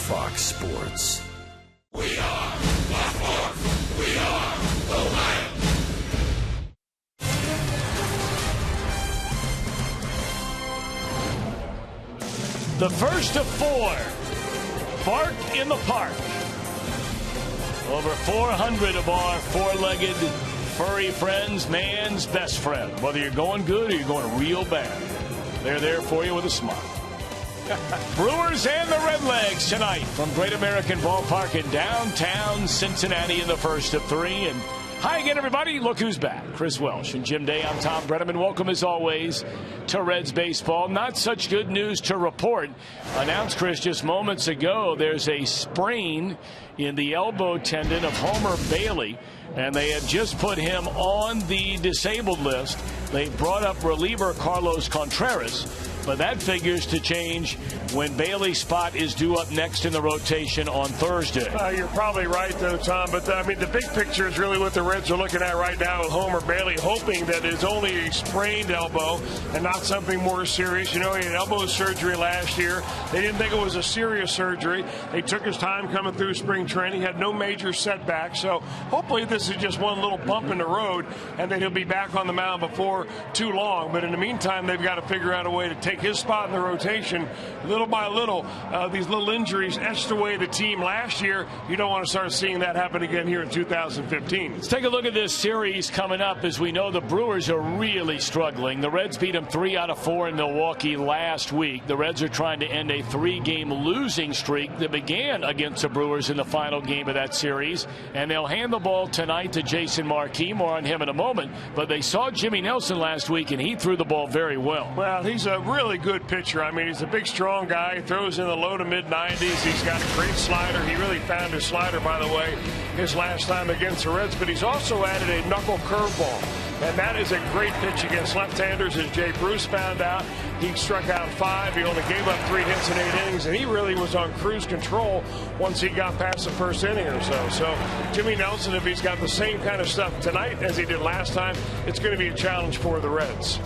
Fox Sports. We are the Fox. We are the Lions. The first of four. Bark in the park. Over 400 of our four-legged, furry friends, man's best friend. Whether you're going good or you're going real bad, they're there for you with a smile. Brewers and the Redlegs tonight from Great American Ballpark in downtown Cincinnati in the first of three. And hi again, everybody. Look who's back. Chris Welsh and Jim Day. I'm Tom Brenneman. Welcome, as always, to Reds baseball. Not such good news to report. Announced, Chris, just moments ago, there's a sprain in the elbow tendon of Homer Bailey, and they have just put him on the disabled list. They brought up reliever Carlos Contreras, but that figures to change when Bailey's spot is due up next in the rotation on Thursday. You're probably right, though, Tom. But, I mean, the big picture is really what the Reds are looking at right now with Homer Bailey, hoping that it's only a sprained elbow and not something more serious. You know, he had elbow surgery last year. They didn't think it was a serious surgery. They took his time coming through spring training, had no major setbacks. So hopefully this is just one little bump in the road and that he'll be back on the mound before too long. But in the meantime, they've got to figure out a way to take his spot in the rotation little by little. These little injuries etched away the team last year. You don't want to start seeing that happen again here in 2015. Let's take a look at this series coming up. As we know, the Brewers are really struggling. The Reds beat them 3 out of 4 in Milwaukee last week. The Reds are trying to end a 3-game losing streak that began against the Brewers in the final game of that series. And they'll hand the ball tonight to Jason Marquis. More on him in a moment. But they saw Jimmy Nelson last week, and he threw the ball very well. Well, he's a really good pitcher. I mean, he's a big, strong guy. He throws in the low to mid-90s. He's got a great slider. He really found his slider, by the way, his last time against the Reds. But he's also added a knuckle curveball. And that is a great pitch against left-handers, as Jay Bruce found out. He struck out 5. He only gave up 3 hits in 8 innings, and he really was on cruise control once he got past the first inning or so. So Jimmy Nelson, if he's got the same kind of stuff tonight as he did last time, it's going to be a challenge for the Reds.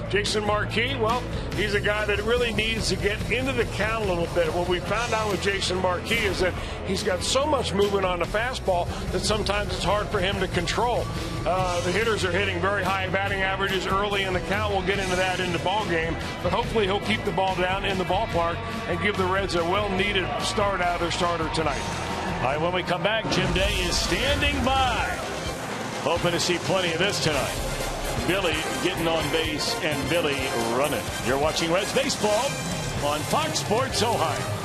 Jason Marquis, well, he's a guy that really needs to get into the count a little bit. What we found out with Jason Marquis is that he's got so much movement on the fastball that sometimes it's hard for him to control. The hitters are hitting very high batting averages early in the count. We'll get into that in the ball game, but hopefully he'll keep the ball down in the ballpark and give the Reds a well-needed start out of starter tonight. All right, when we come back, Jim Day is standing by, hoping to see plenty of this tonight. Billy getting on base and Billy running. You're watching Reds baseball on Fox Sports Ohio.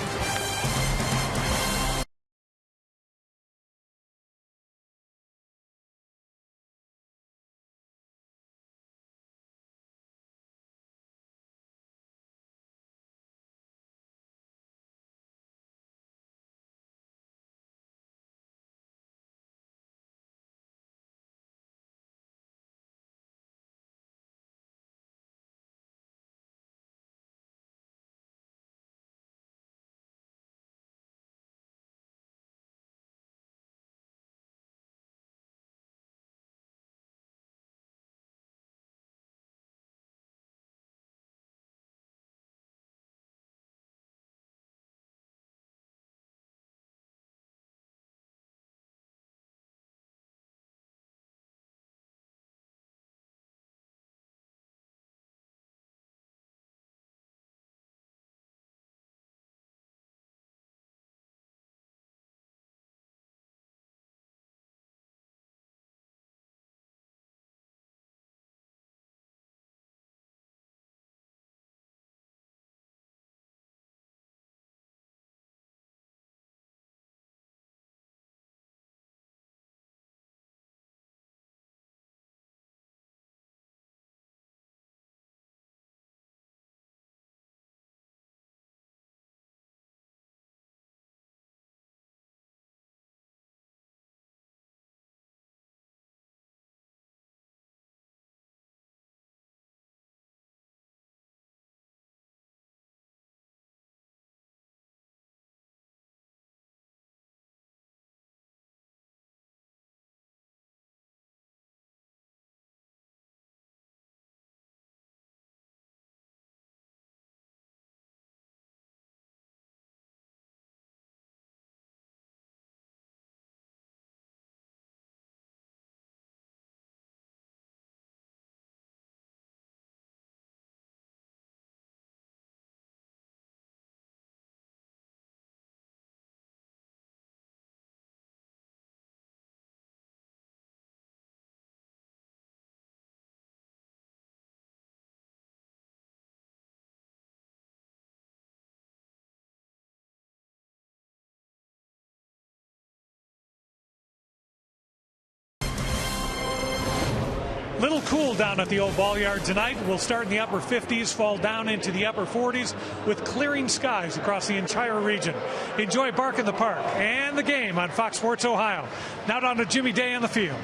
Little cool down at the old ball yard tonight. We'll start in the upper 50s, fall down into the upper 40s with clearing skies across the entire region. Enjoy Bark in the Park and the game on Fox Sports Ohio. Now down to Jimmy Day on the field.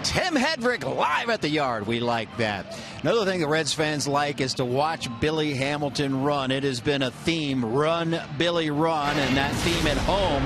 Tim Hedrick live at the yard. We like that. Another thing the Reds fans like is to watch Billy Hamilton run. It has been a theme, run, Billy, run, and that theme at home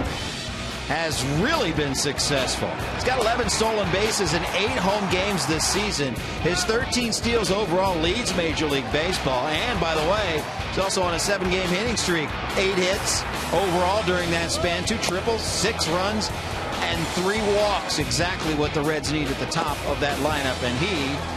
has really been successful. He's got 11 stolen bases in 8 home games this season. His 13 steals overall leads Major League Baseball. And, by the way, he's also on a 7-game hitting streak. 8 hits overall during that span, 2 triples, 6 runs, and 3 walks. Exactly what the Reds need at the top of that lineup. And he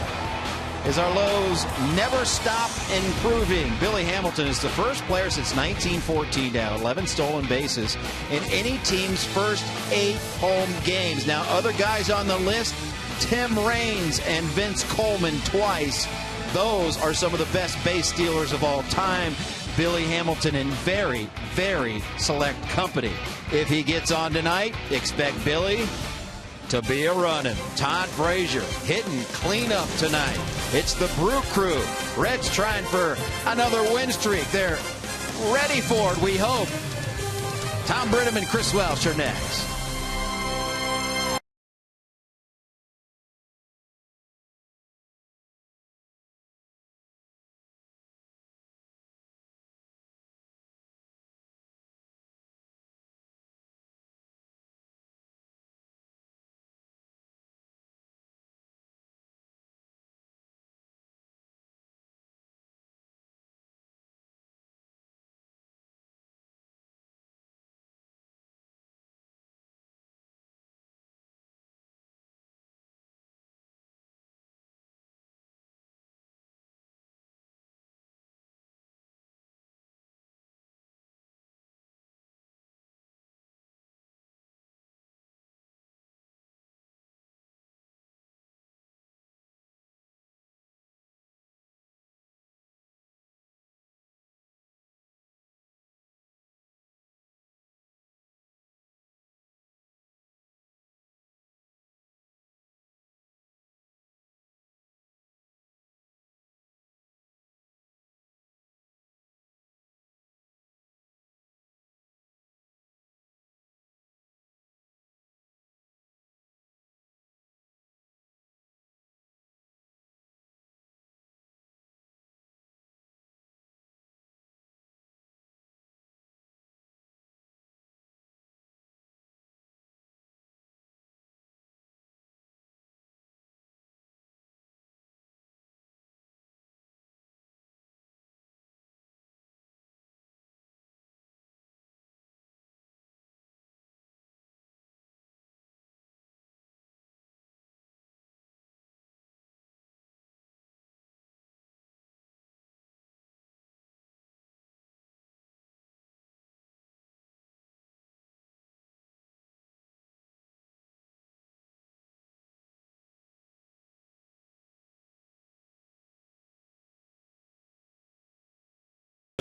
is our Lowe's never stop improving. Billy Hamilton is the first player since 1914 to have 11 stolen bases in any team's first 8 home games. Now, other guys on the list, Tim Raines and Vince Coleman twice. Those are some of the best base stealers of all time. Billy Hamilton in very, very select company. If he gets on tonight, expect Billy to be a running. Todd Frazier hitting cleanup tonight. It's the Brew Crew. Reds trying for another win streak. They're ready for it, we hope. Tom Brennan and Chris Welsh are next.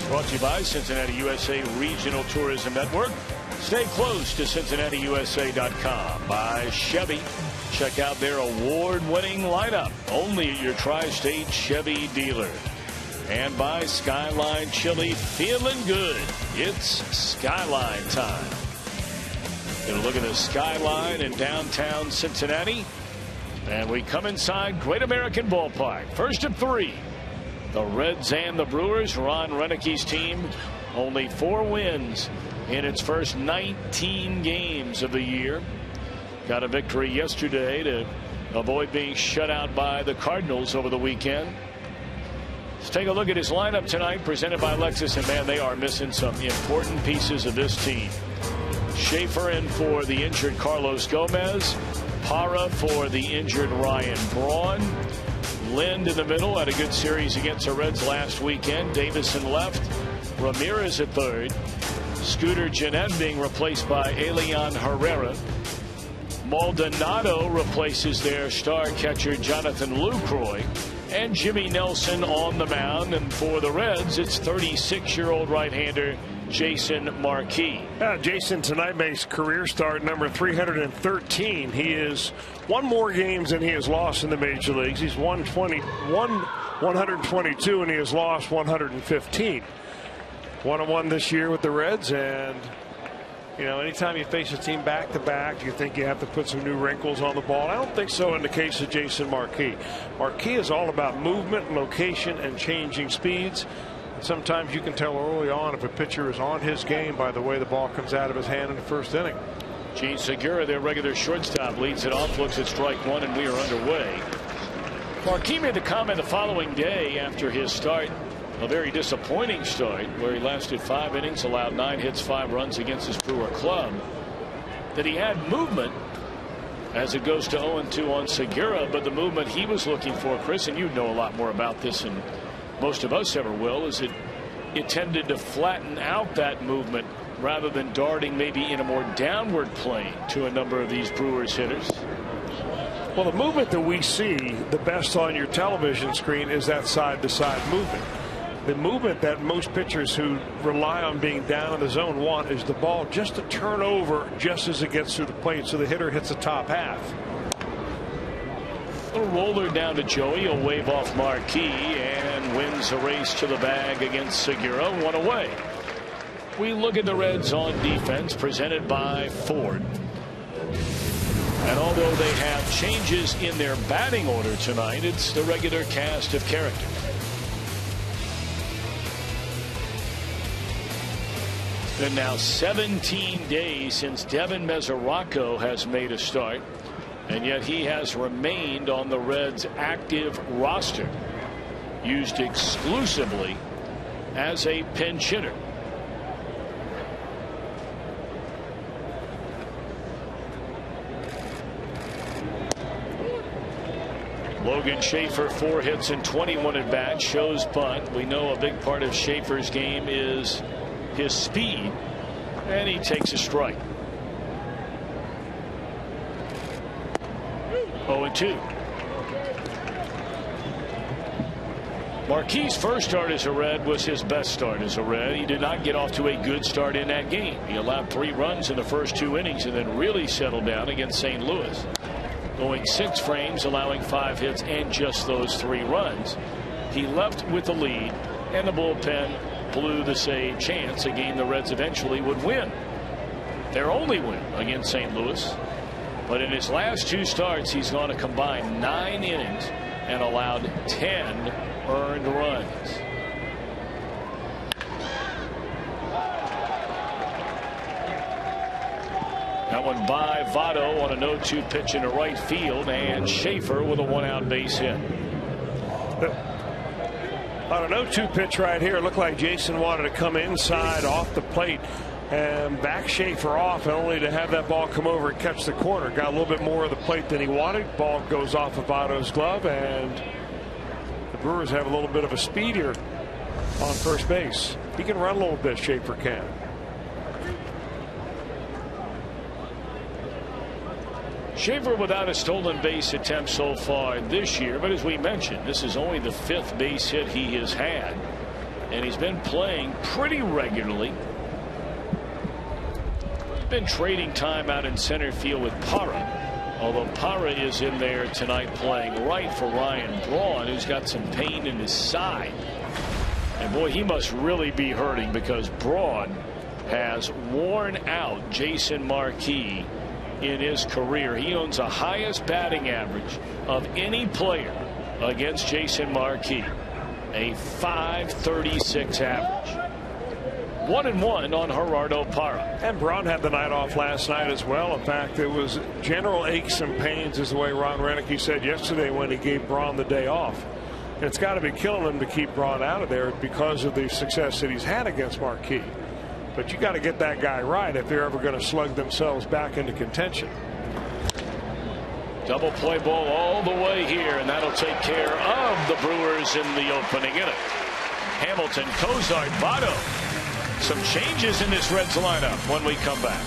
Brought to you by Cincinnati USA Regional Tourism Network. Stay close to CincinnatiUSA.com. By Chevy. Check out their award-winning lineup only at your Tri-State Chevy dealer. And by Skyline Chili. Feeling good. It's Skyline time. Gonna look at the skyline in downtown Cincinnati. And we come inside Great American Ballpark. First of 3. The Reds and the Brewers. Ron Renicke's team only 4 wins in its first 19 games of the year. Got a victory yesterday to avoid being shut out by the Cardinals over the weekend. Let's take a look at his lineup tonight, presented by Lexus. And man, they are missing some important pieces of this team. Schaefer in for the injured Carlos Gomez. Parra for the injured Ryan Braun. Lind in the middle, had a good series against the Reds last weekend. Davison left. Ramirez at third. Scooter Gennett being replaced by Elian Herrera. Maldonado replaces their star catcher Jonathan Lucroy. And Jimmy Nelson on the mound. And for the Reds, it's 36-year-old right-hander Jason Marquis. Jason tonight makes career start number 313. He is won more games than he has lost in the major leagues. He's won 122 and he has lost 115. 1-1 this year with the Reds, and you know, anytime you face a team back to back, you think you have to put some new wrinkles on the ball. I don't think so in the case of Jason Marquis. Marquis is all about movement, location, and changing speeds. Sometimes you can tell early on if a pitcher is on his game by the way the ball comes out of his hand in the first inning. Gene Segura, their regular shortstop, leads it off, looks at strike one, and we are underway. Marquis made the comment the following day after his start, a very disappointing start where he lasted 5 innings, allowed 9 hits, 5 runs against his Brewer club, that he had movement as it goes to 0-2 on Segura, but the movement he was looking for, Chris, and you know a lot more about this than most of us ever will, is it tended to flatten out that movement rather than darting maybe in a more downward plane to a number of these Brewers hitters. Well, the movement that we see the best on your television screen is that side-to-side movement. The movement that most pitchers who rely on being down in the zone want is the ball just to turn over just as it gets through the plate so the hitter hits the top half. A roller down to Joey. He'll wave off Marquis and wins a race to the bag against Segura. 1 away. We look at the Reds on defense, presented by Ford. And although they have changes in their batting order tonight, it's the regular cast of characters. It's been now 17 days since Devin Mesoraco has made a start, and yet he has remained on the Reds' active roster, used exclusively as a pinch hitter. Logan Schaefer, 4 hits and 21 at bat, shows bunt. We know a big part of Schaefer's game is his speed, and he takes a strike. 0-2. Marquis' first start as a Red was his best start as a Red. He did not get off to a good start in that game. He allowed 3 runs in the first 2 innings and then really settled down against St. Louis. Going 6 frames, allowing 5 hits and just those 3 runs. He left with the lead, and the bullpen blew the save chance, a game the Reds eventually would win. Their only win against St. Louis. But in his last 2 starts, he's gone a combined 9 innings and allowed 10 earned runs. That one by Votto on a 0-2 pitch into right field, and Schaefer with a 1-out base hit. On an 0-2 pitch right here, it looked like Jason wanted to come inside off the plate and back Schaefer off, and only to have that ball come over and catch the corner. Got a little bit more of the plate than he wanted. Ball goes off of Votto's glove, and the Brewers have a little bit of a speed here on first base. He can run a little bit, Schaefer can. Schaefer without a stolen base attempt so far this year, but as we mentioned, this is only the 5th base hit he has had, and he's been playing pretty regularly. Been trading time out in center field with Parra, although Parra is in there tonight playing right for Ryan Braun, who's got some pain in his side. And boy, he must really be hurting, because Braun has worn out Jason Marquis in his career. He owns the highest batting average of any player against Jason Marquis, a .536 average. 1-1 on Gerardo Parra. And Braun had the night off last night as well. In fact, it was general aches and pains, is the way Ron Renicky said yesterday when he gave Braun the day off. And it's got to be killing him to keep Braun out of there because of the success that he's had against Marquis. But you got to get that guy right if they're ever going to slug themselves back into contention. Double play ball all the way here, and that'll take care of the Brewers in the opening inning. Hamilton, Cozart, Votto. Some changes in this Reds lineup when we come back.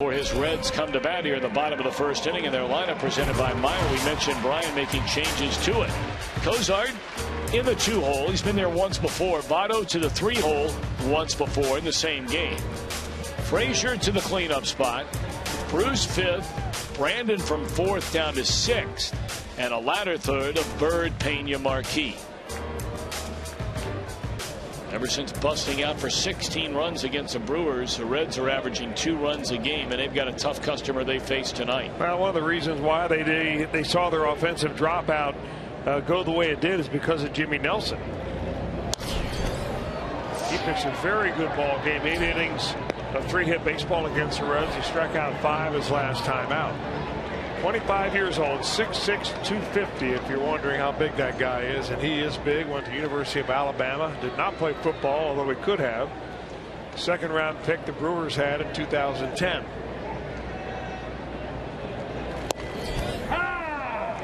For his Reds come to bat here in the bottom of the first inning, and their lineup presented by Meyer. We mentioned Brian making changes to it. Cozart in the 2-hole. He's been there once before. Votto to the 3-hole once before in the same game. Frazier to the cleanup spot. Bruce 5th. Brandon from 4th down to 6th. And a ladder third of Bird, Pena, Marquis. Ever since busting out for 16 runs against the Brewers, the Reds are averaging 2 runs a game, and they've got a tough customer they face tonight. Well, one of the reasons why they saw their offensive dropout go the way it did is because of Jimmy Nelson. He pitched a very good ball game, 8 innings of 3-hit baseball against the Reds. He struck out 5 his last time out. 25 years old, 6'6", 250, if you're wondering how big that guy is. And he is big. Went to University of Alabama. Did not play football, although he could have. Second round pick the Brewers had in 2010.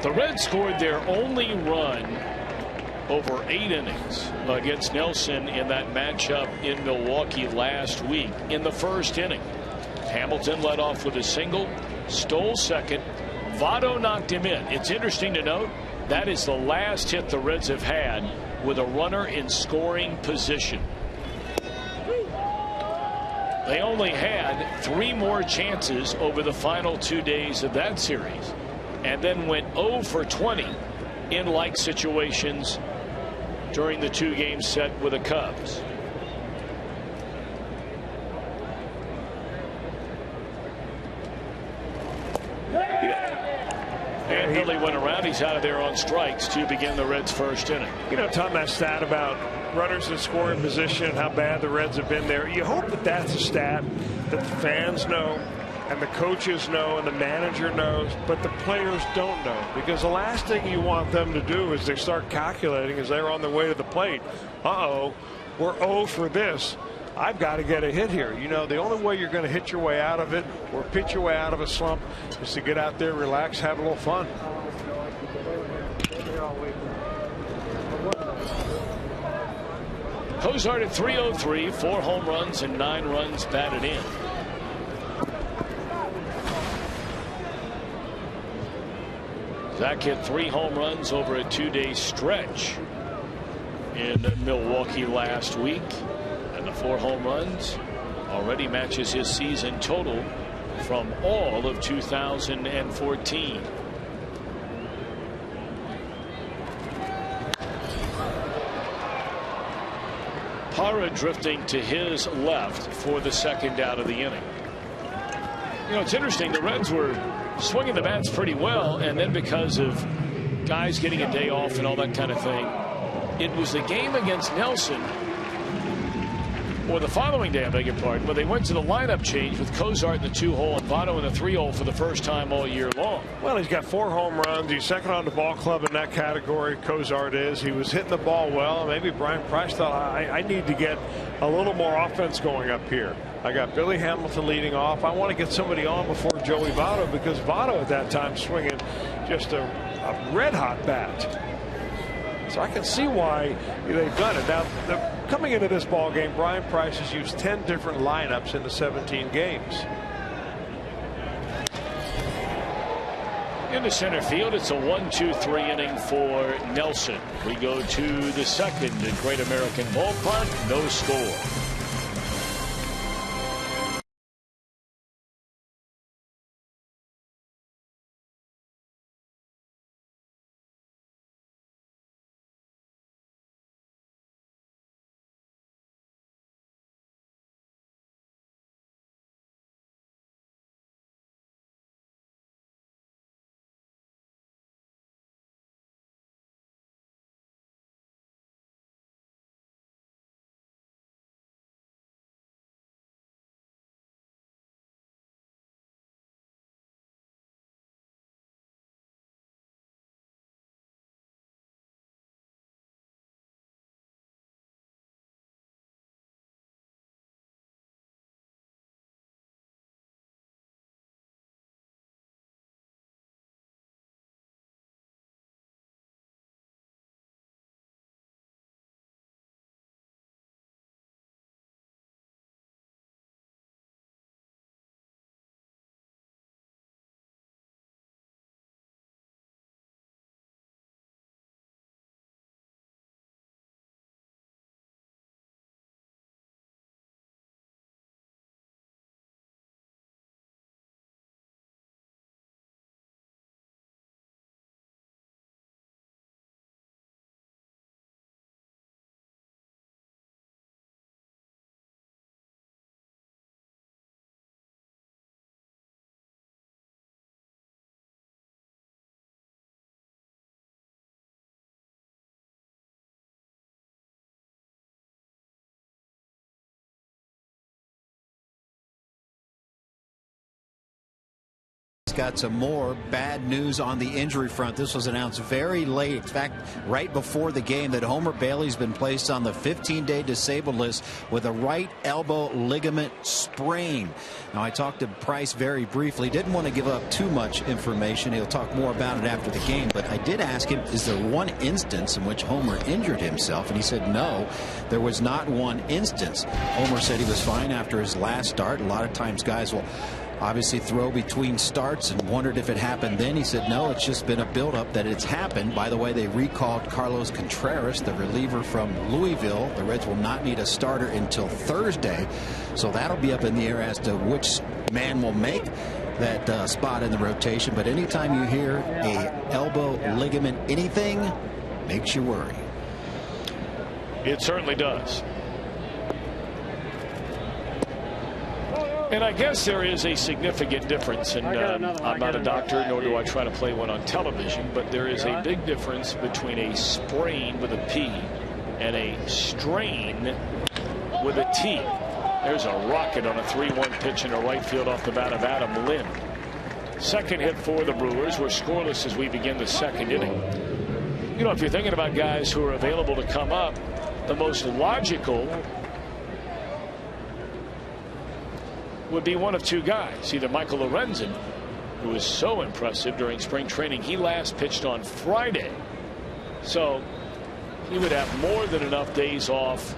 The Reds scored their only run over 8 innings against Nelson in that matchup in Milwaukee last week in the first inning. Hamilton led off with a single, stole second. Votto knocked him in. It's interesting to note that is the last hit the Reds have had with a runner in scoring position. They only had 3 more chances over the final 2 days of that series, and then went 0 for 20 in like situations during the 2-game set with the Cubs. And Billy went around. He's out of there on strikes to begin the Reds' first inning. You know, Tom, that stat about runners in scoring position and how bad the Reds have been there, you hope that that's a stat that the fans know and the coaches know and the manager knows, but the players don't know, because the last thing you want them to do is they start calculating as they're on their way to the plate. We're 0 for this. I've got to get a hit here. You know, the only way you're going to hit your way out of it or pitch your way out of a slump is to get out there, relax, have a little fun. Cozart at 303, 4 home runs and 9 runs batted in. Zach hit 3 home runs over a 2-day stretch in Milwaukee last week. And the 4 home runs already matches his season total from all of 2014. Parra drifting to his left for the second out of the inning. You know, it's interesting. The Reds were swinging the bats pretty well, and then because of guys getting a day off and all that kind of thing, it was the game against Nelson, or the following day, I beg your pardon, where they went to the lineup change with Cozart in the 2-hole and Votto in the 3-hole for the first time all year long. Well, he's got 4 home runs. He's second on the ball club in that category. Cozart is. He was hitting the ball well. Maybe Brian Price thought, I need to get a little more offense going up here. I got Billy Hamilton leading off. I want to get somebody on before Joey Votto, because Votto at that time swinging just a red-hot bat. So I can see why they've done it. Now, coming into this ball game, Brian Price has used 10 different lineups in the 17 games. In the center field, it's a 1-2-3 inning for Nelson. We go to the second at Great American Ballpark. No score. got some more bad news on the injury front. This was announced very late. In fact, right before the game, that Homer Bailey's been placed on the 15-day disabled list with a right elbow ligament sprain. Now, I talked to Price very briefly. Didn't want to give up too much information. He'll talk more about it after the game. But I did ask him, is there one instance in which Homer injured himself? And he said no, there was not one instance. Homer said he was fine after his last start. A lot of times guys will obviously throw between starts, and wondered if it happened then. He said no, it's just been a buildup that it's happened. By the way, they recalled Carlos Contreras, the reliever from Louisville. The Reds will not need a starter until Thursday, so that'll be up in the air as to which man will make that spot in the rotation. But anytime you hear a elbow ligament anything, makes you worry. It certainly does. And I guess there is a significant difference, and I'm not a doctor, nor do I try to play one on television, but there is a big difference between a sprain with a P and a strain with a T. There's a rocket on a 3-1 pitch in the right field off the bat of Adam Lind. Second hit for the Brewers. We're scoreless as we begin the second inning. You know, if you're thinking about guys who are available to come up, the most logical would be one of two guys, either Michael Lorenzen, who was so impressive during spring training. He last pitched on Friday, so he would have more than enough days off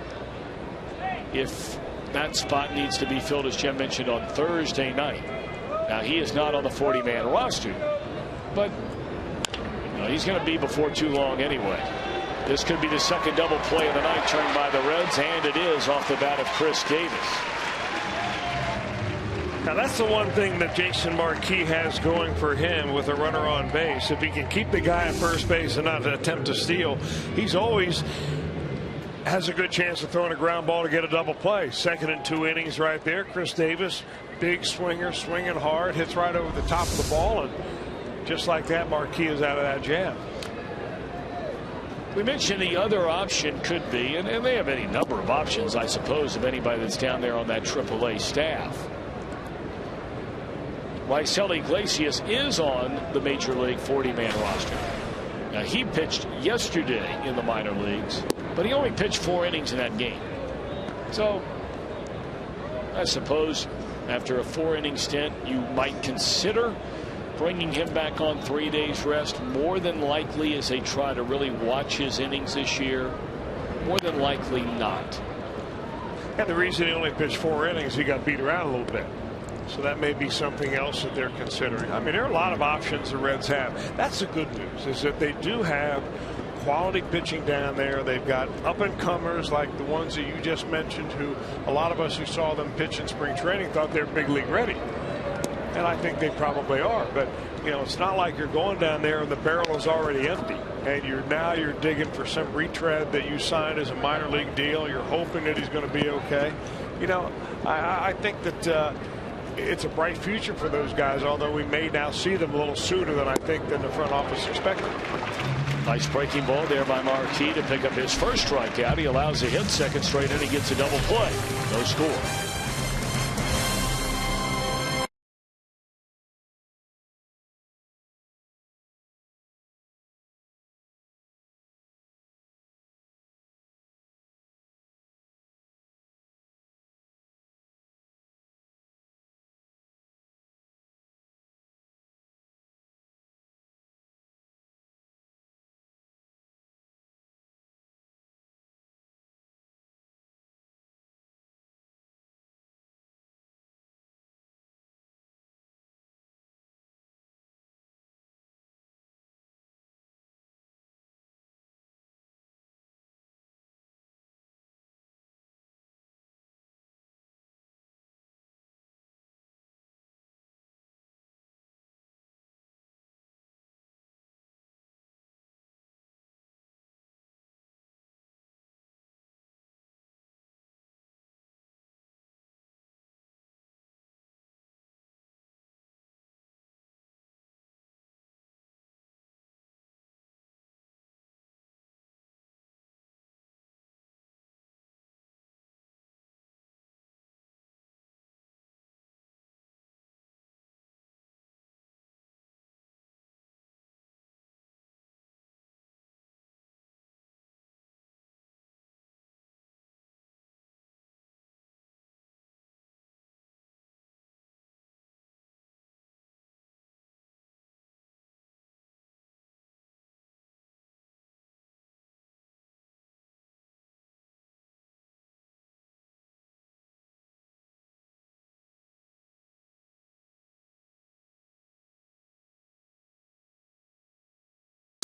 if that spot needs to be filled, as Jim mentioned, on Thursday night. Now, he is not on the 40-man roster, but you know, he's going to be before too long anyway. This could be the second double play of the night turned by the Reds, and it is off the bat of Chris Davis. Now, that's the one thing that Jason Marquis has going for him with a runner on base. If he can keep the guy at first base and not attempt to steal, he's always has a good chance of throwing a ground ball to get a double play. Second in 2 innings right there. Chris Davis, big swinger, swinging hard, hits right over the top of the ball, and just like that, Marquis is out of that jam. We mentioned the other option could be, and they have any number of options, I suppose, of anybody that's down there on that AAA staff. Raisel Iglesias is on the Major League 40-man roster. Now, he pitched yesterday in the minor leagues, but he only pitched 4 innings in that game. So, I suppose after a 4-inning stint, you might consider bringing him back on 3 days rest. More than likely, as they try to really watch his innings this year, more than likely not. And the reason he only pitched 4 innings, he got beat around a little bit. So that may be something else that they're considering. I mean, there are a lot of options the Reds have. That's the good news, is that they do have quality pitching down there. They've got up-and-comers like the ones that you just mentioned, who a lot of us who saw them pitch in spring training thought they were big league ready. And I think they probably are. But, you know, it's not like you're going down there and the barrel is already empty. And you're digging for some retread that you signed as a minor league deal. You're hoping that he's going to be okay. You know, I think that it's a bright future for those guys, although we may now see them a little sooner than I think than the front office expected. Nice breaking ball there by Marquis to pick up his first strikeout. He allows a hit, second straight, and he gets a double play. No score.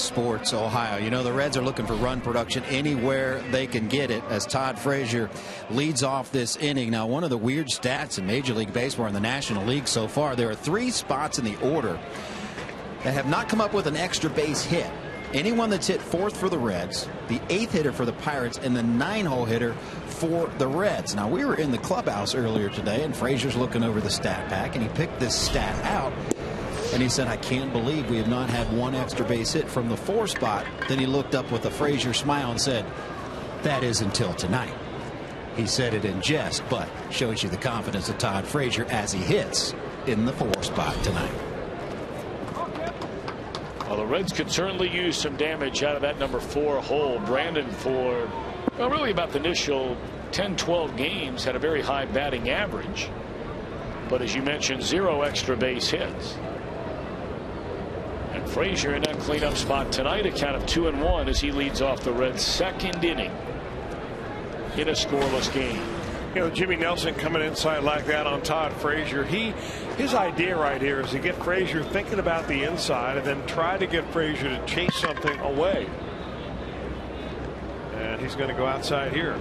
Sports Ohio. You know, the Reds are looking for run production anywhere they can get it as Todd Frazier leads off this inning. Now, one of the weird stats in Major League Baseball in the National League so far, there are 3 spots in the order that have not come up with an extra base hit. Anyone that's hit 4th for the Reds, the 8th hitter for the Pirates, and the 9-hole hitter for the Reds. Now, we were in the clubhouse earlier today, and Frazier's looking over the stat pack, and he picked this stat out. And he said, I can't believe we have not had 1 extra base hit from the 4 spot. Then he looked up with a Frazier smile and said, that is until tonight. He said it in jest, but shows you the confidence of Todd Frazier as he hits in the 4 spot tonight. Well, the Reds could certainly use some damage out of that number 4 hole. Brandon, for really about the initial 10-12 games, had a very high batting average. But as you mentioned, 0 extra base hits. And Frazier in that cleanup spot tonight, a count of 2-1 as he leads off the Reds' 2nd inning in a scoreless game. You know, Jimmy Nelson coming inside like that on Todd Frazier. His idea right here is to get Frazier thinking about the inside and then try to get Frazier to chase something away. And he's going to go outside here.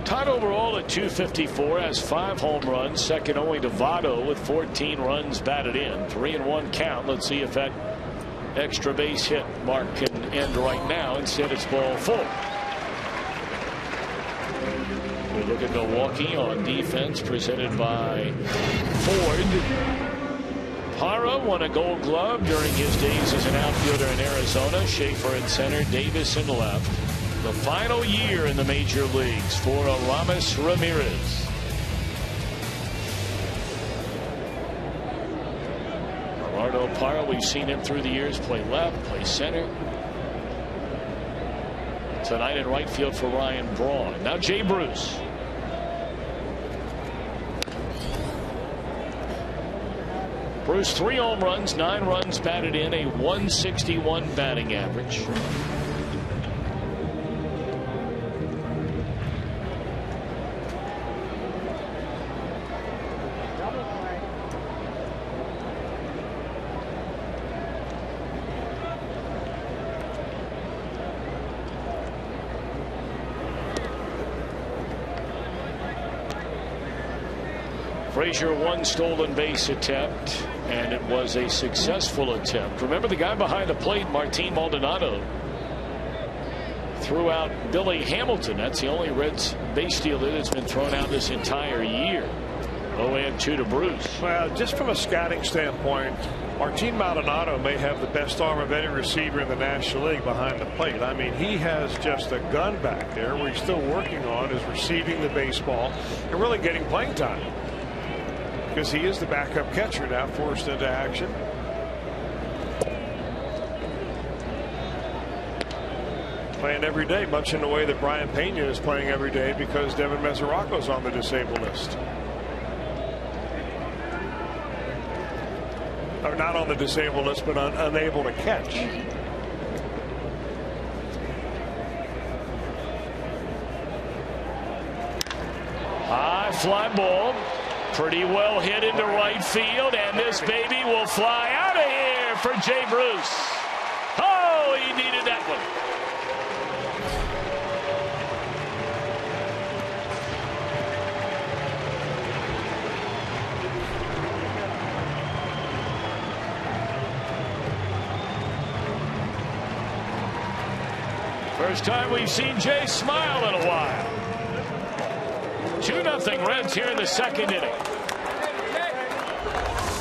Todd overall at 254, has 5 home runs, second only to Votto with 14 runs batted in. 3-1 count. Let's see if that extra base hit mark can end right now. Instead, it's ball 4. We look at Milwaukee on defense, presented by Ford. Parra won a Gold Glove during his days as an outfielder in Arizona. Schaefer in center, Davis in left. The final year in the major leagues for Aramis Ramirez. Gerardo Parra, we've seen him through the years play left, play center. Tonight in right field for Ryan Braun. Now Jay Bruce. Bruce, 3 home runs, 9 runs batted in, a 161 batting average. Frazier, 1 stolen base attempt, and it was a successful attempt. Remember, the guy behind the plate, Martin Maldonado, threw out Billy Hamilton. That's the only Reds base stealer that's been thrown out this entire year. 0-2 to Bruce. Well, just from a scouting standpoint, Martin Maldonado may have the best arm of any receiver in the National League behind the plate. I mean, he has just a gun back there. What he's still working on is receiving the baseball and really getting playing time, because he is the backup catcher now, forced into action. Playing every day, much in the way that Brian Pena is playing every day, because Devin Mesoraco's on the disabled list. Or not on the disabled list, but unable to catch. High fly ball. Pretty well hit into right field, and this baby will fly out of here for Jay Bruce. Oh, he needed that one. First time we've seen Jay smile in a while. 2-0 Reds here in the 2nd inning.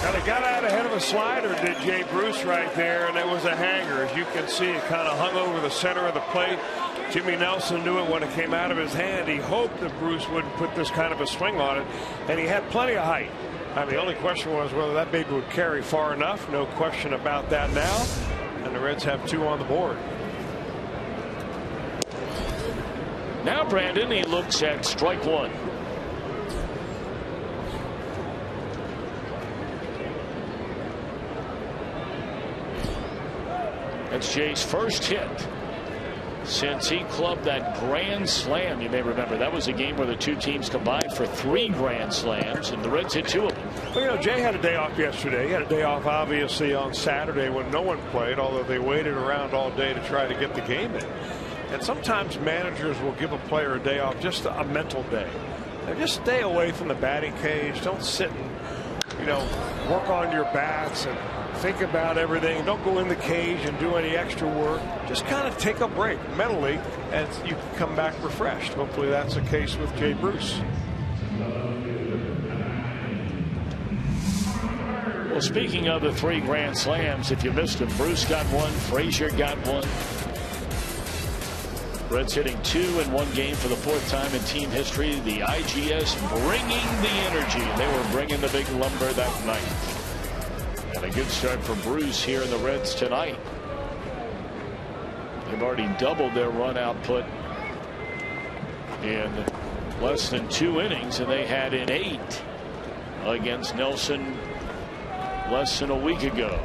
Now they got out ahead of a slider, did Jay Bruce right there, and it was a hanger. As you can see, it kind of hung over the center of the plate. Jimmy Nelson knew it when it came out of his hand. He hoped that Bruce wouldn't put this kind of a swing on it, and he had plenty of height. The only question was whether that baby would carry far enough. No question about that now. And the Reds have 2 on the board. Now Brandon, he looks at strike 1. That's Jay's first hit. since he clubbed that grand slam. You may remember that was a game where the two teams combined for 3 grand slams, and the Reds hit 2 of them. Well, Jay had a day off yesterday. He had a day off, obviously, on Saturday when no one played, although they waited around all day to try to get the game in. And sometimes managers will give a player a day off, just a mental day. Now, just stay away from the batting cage. Don't sit and, work on your bats and think about everything. Don't go in the cage and do any extra work. Just kind of take a break mentally, and you can come back refreshed. Hopefully that's the case with Jay Bruce. Well, speaking of the 3 grand slams, if you missed them, Bruce got 1, Frazier got 1. Reds hitting 2 in 1 game for the 4th time in team history. The IGS bringing the energy. They were bringing the big lumber that night. And a good start for Bruce here in the Reds tonight. They've already doubled their run output in less than 2 innings, and they had in 8 against Nelson less than a week ago.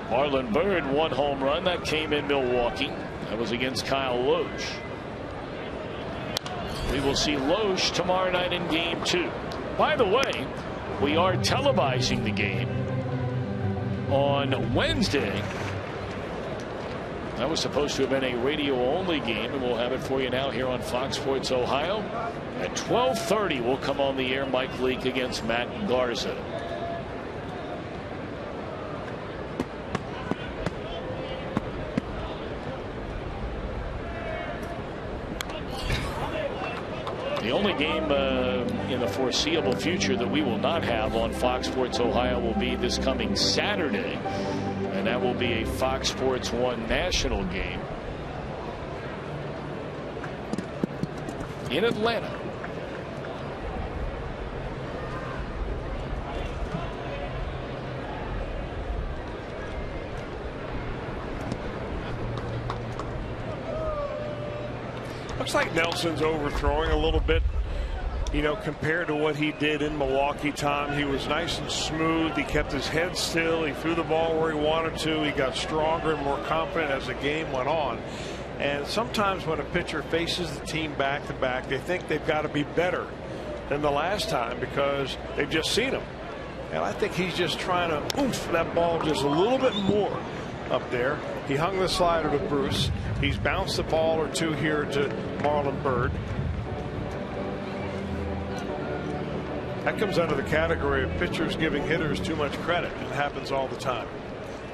Marlon Byrd 1 home run that came in Milwaukee. That was against Kyle Loesch. We will see Loesch tomorrow night in game 2. By the way, we are televising the game on Wednesday. That was supposed to have been a radio-only game, and we'll have it for you now here on Fox Sports Ohio. At 12:30, we'll come on the air, Mike Leake against Matt Garza. The only game in the foreseeable future that we will not have on Fox Sports Ohio will be this coming Saturday, and that will be a Fox Sports 1 national game in Atlanta. Looks like Nelson's overthrowing a little bit, compared to what he did in Milwaukee. Tom, he was nice and smooth. He kept his head still. He threw the ball where he wanted to. He got stronger and more confident as the game went on. And sometimes when a pitcher faces the team back to back, they think they've got to be better than the last time because they've just seen him. And I think he's just trying to oomph that ball just a little bit more up there. He hung the slider to Bruce. He's bounced a ball or 2 here to Marlon Byrd. That comes under the category of pitchers giving hitters too much credit. It happens all the time,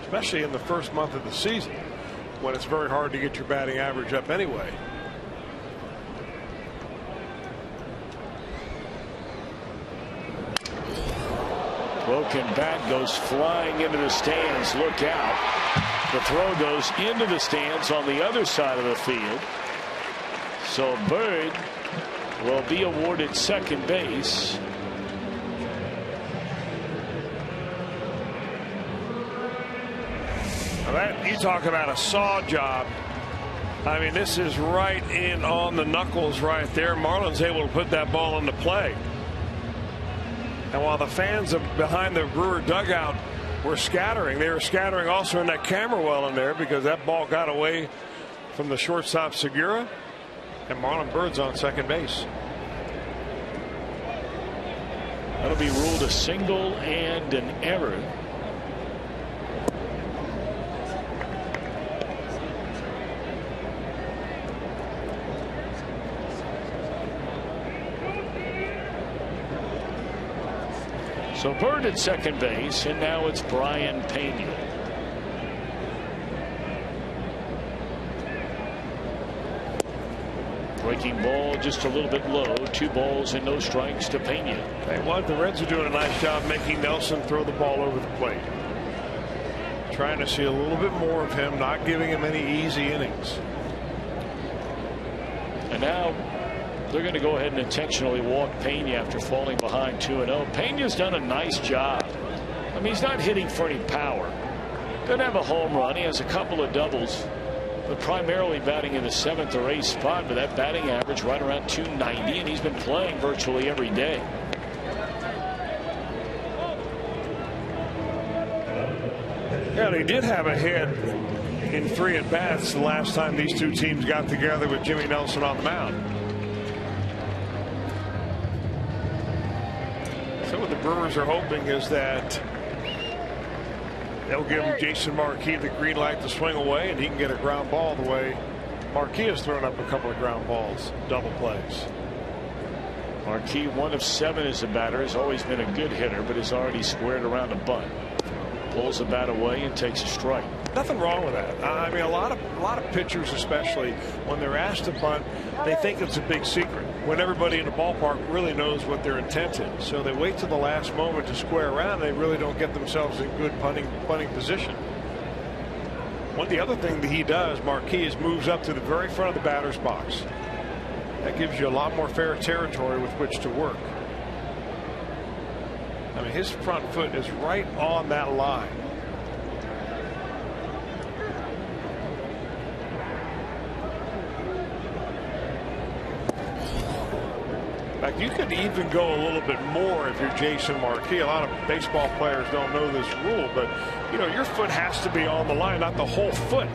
especially in the first month of the season when it's very hard to get your batting average up anyway. Broken bat goes flying into the stands. Look out. The throw goes into the stands on the other side of the field. So Byrd will be awarded second base. Now you talk about a saw job. I mean, this is right in on the knuckles right there. Marlon's able to put that ball into play. And while the fans behind the Brewer dugout were scattering, they were scattering also in that camera well in there because that ball got away from the shortstop Segura, and Marlon Byrd's on second base. That'll be ruled a single and an error. So Byrd at second base, and now it's Brian Pena. Breaking ball just a little bit low. 2 balls and no strikes to Pena. Hey, what the Reds are doing a nice job making Nelson throw the ball over the plate. Trying to see a little bit more of him, not giving him any easy innings. And now they're going to go ahead and intentionally walk Pena after falling behind 2-0. Pena's done a nice job. I mean, he's not hitting for any power. Doesn't have a home run. He has a couple of doubles, but primarily batting in the 7th or 8th spot with that batting average right around 290, and he's been playing virtually every day. Yeah, they did have a hit in 3 at-bats the last time these two teams got together with Jimmy Nelson on the mound. So what the Brewers are hoping is that they'll give Jason Marquis the green light to swing away, and he can get a ground ball the way Marquis has thrown up a couple of ground balls, double plays. Marquis, 1 of 7 as a batter, has always been a good hitter, but has already squared around a bunt. Pulls the bat away and takes a strike. Nothing wrong with that. I mean, a lot of pitchers, especially when they're asked to bunt, they think it's a big secret, when everybody in the ballpark really knows what their intent is. So they wait till the last moment to square around, and they really don't get themselves in good punting position. The other thing that he does, Marquis, is moves up to the very front of the batter's box. That gives you a lot more fair territory with which to work. I mean, his front foot is right on that line. In fact, you could even go a little bit more if you're Jason Marquis. A lot of baseball players don't know this rule, but you know, your foot has to be on the line, not the whole foot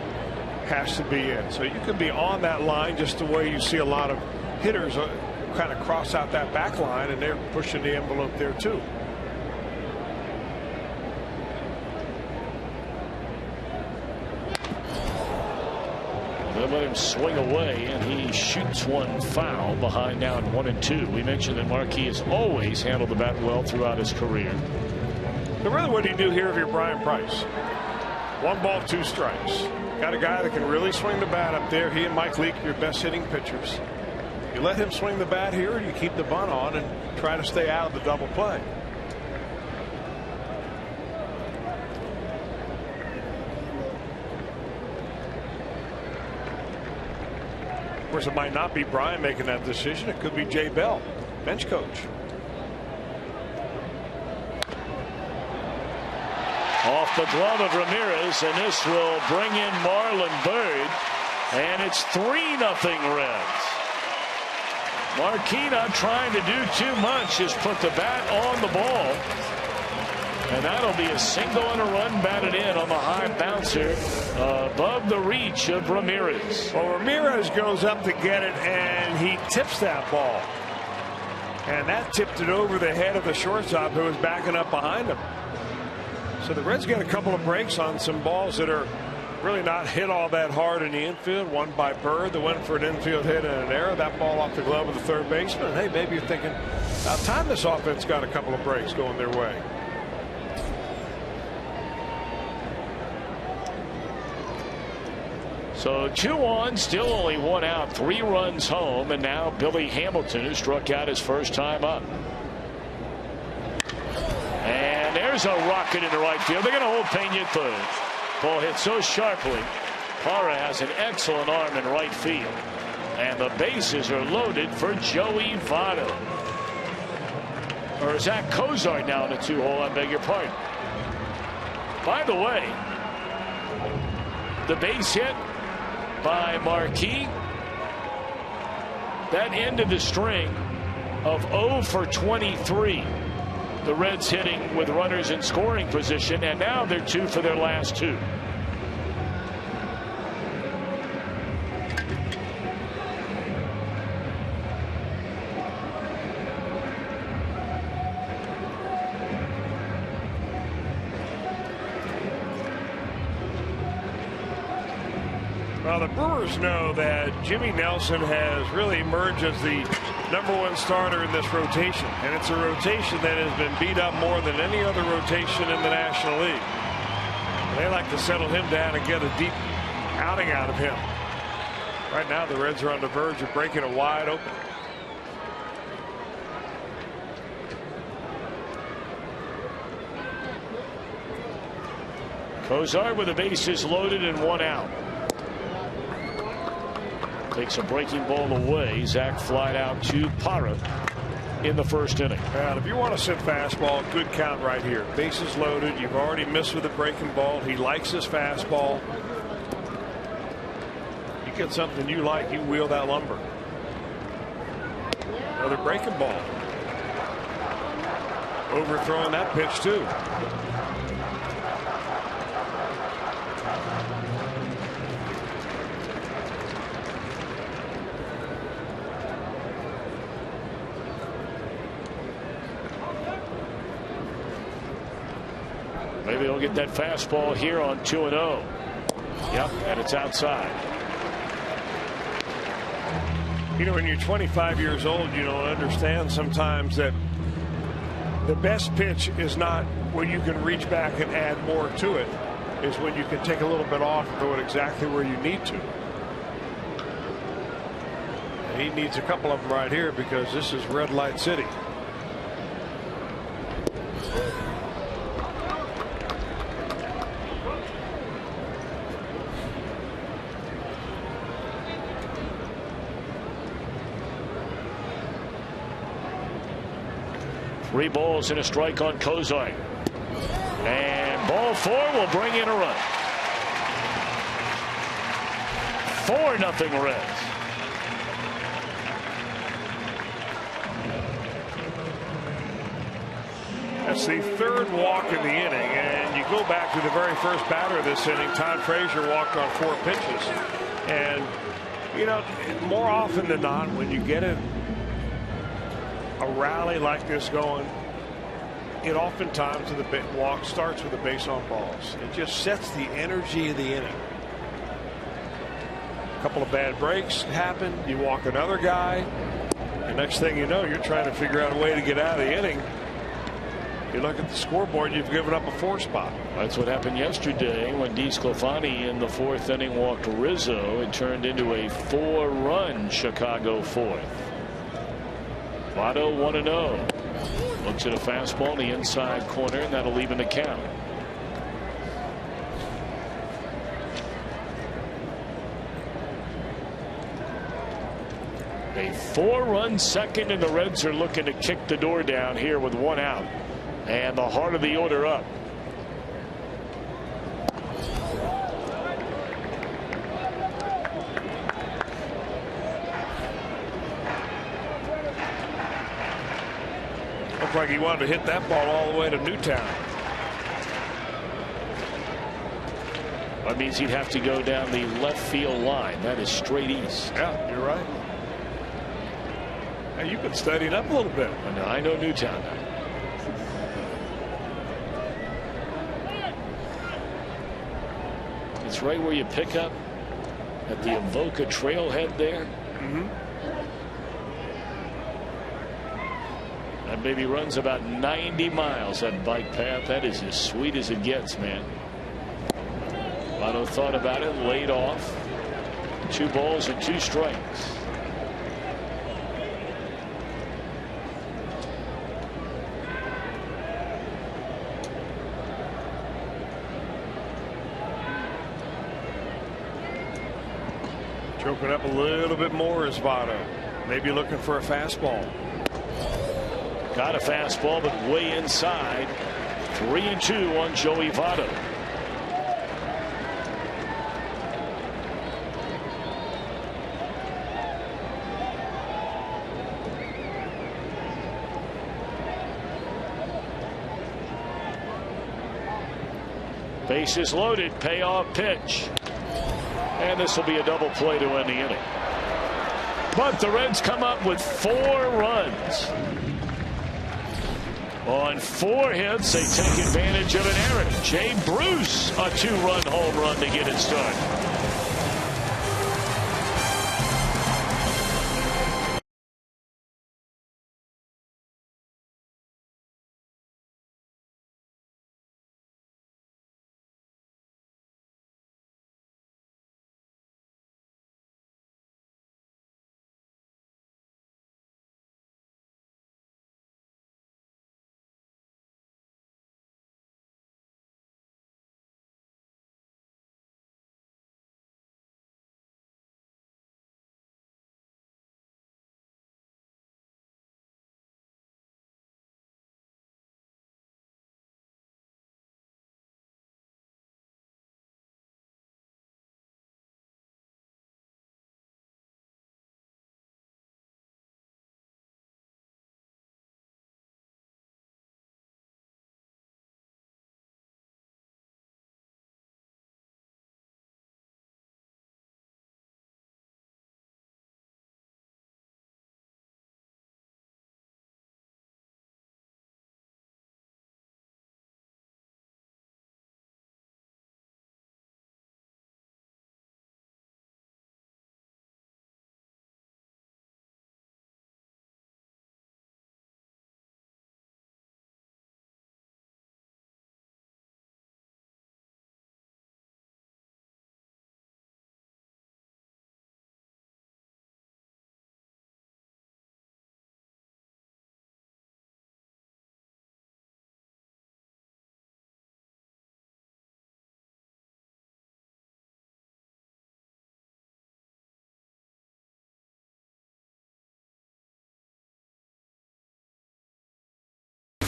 has to be in. So you can be on that line just the way you see a lot of hitters kind of cross out that back line, and they're pushing the envelope there too. They let him swing away, and he shoots one foul behind now at 1-2. We mentioned that Marquis has always handled the bat well throughout his career. So really, what do you do here if you're Brian Price? 1 ball, 2 strikes. Got a guy that can really swing the bat up there. He and Mike Leake, your best hitting pitchers. You let him swing the bat here, and you keep the bunt on and try to stay out of the double play. Of course, it might not be Brian making that decision. It could be Jay Bell, bench coach. Off the glove of Ramirez, and this will bring in Marlon Byrd, and it's 3-0 Reds. Marquis not trying to do too much, just put the bat on the ball, and that'll be a single and a run batted in on the high bouncer above the reach of Ramirez. Well, Ramirez goes up to get it, and he tips that ball, and that tipped it over the head of the shortstop who was backing up behind him. So the Reds get a couple of breaks on some balls that are really not hit all that hard in the infield. One by Bird that went for an infield hit and an error. That ball off the glove of the third baseman. And hey, maybe you're thinking, about time this offense got a couple of breaks going their way. So 2 on, still only 1 out, 3 runs home, and now Billy Hamilton, who struck out his first time up. And there's a rocket into right field. They're going to hold Pena at third. Ball hit so sharply. Parra has an excellent arm in right field. And the bases are loaded for Joey Votto. Or Zach Cozart now in the 2-hole, I beg your pardon. By the way, the base hit by Marquis, that ended the string of 0 for 23. The Reds hitting with runners in scoring position, and now they're 2 for their last 2. Well, the Brewers know that Jimmy Nelson has really emerged as the #1 starter in this rotation, and it's a rotation that has been beat up more than any other rotation in the National League. They like to settle him down and get a deep outing out of him. Right now, the Reds are on the verge of breaking it wide open. Cozart with the bases loaded and 1 out. Takes a breaking ball away. Zach flied out to Parra in the first inning. And if you want to sit fastball, good count right here. Bases loaded. You've already missed with the breaking ball. He likes his fastball. You get something you like, you wheel that lumber. Another breaking ball. Overthrowing that pitch too. Maybe he'll get that fastball here on 2-0. Yep, and it's outside. You know, when you're 25 years old, you don't understand sometimes that the best pitch is not when you can reach back and add more to it, is when you can take a little bit off and throw it exactly where you need to. And he needs a couple of them right here because this is red light city. Three balls and a strike on Kozai. And ball 4 will bring in a run. 4-0 Reds. That's the third walk in the inning, and you go back to the very first batter of this inning. Todd Frazier walked on 4 pitches, and you know, more often than not, when you get a rally like this going, it oftentimes the walk starts with a base on balls. It just sets the energy of the inning. A couple of bad breaks happen. You walk another guy. The next thing you know, you're trying to figure out a way to get out of the inning. You look at the scoreboard, you've given up a 4 spot. That's what happened yesterday when DeSclafani in the 4th inning walked Rizzo. It turned into a 4-run Chicago 4th. Votto 1-0. Looks at a fastball in the inside corner, and that'll even the count. A 4-run second, and the Reds are looking to kick the door down here with 1 out. And the heart of the order up. Looked like he wanted to hit that ball all the way to Newtown. That means he'd have to go down the left field line. That is straight east. Yeah, you're right. Hey, you've been studying up a little bit. I know Newtown now. It's right where you pick up at the Avoca trailhead there. That baby runs about 90 miles, that bike path. That is as sweet as it gets, man. Votto thought about it, laid off. 2 balls and 2 strikes. Choking up a little bit more is Votto. Maybe looking for a fastball. Got a fastball, but way inside. 3-2 on Joey Votto. Bases loaded, payoff pitch. And this will be a double play to end the inning. But the Reds come up with 4 runs. On 4 hits, they take advantage of an error. Jay Bruce, a 2-run home run to get it started.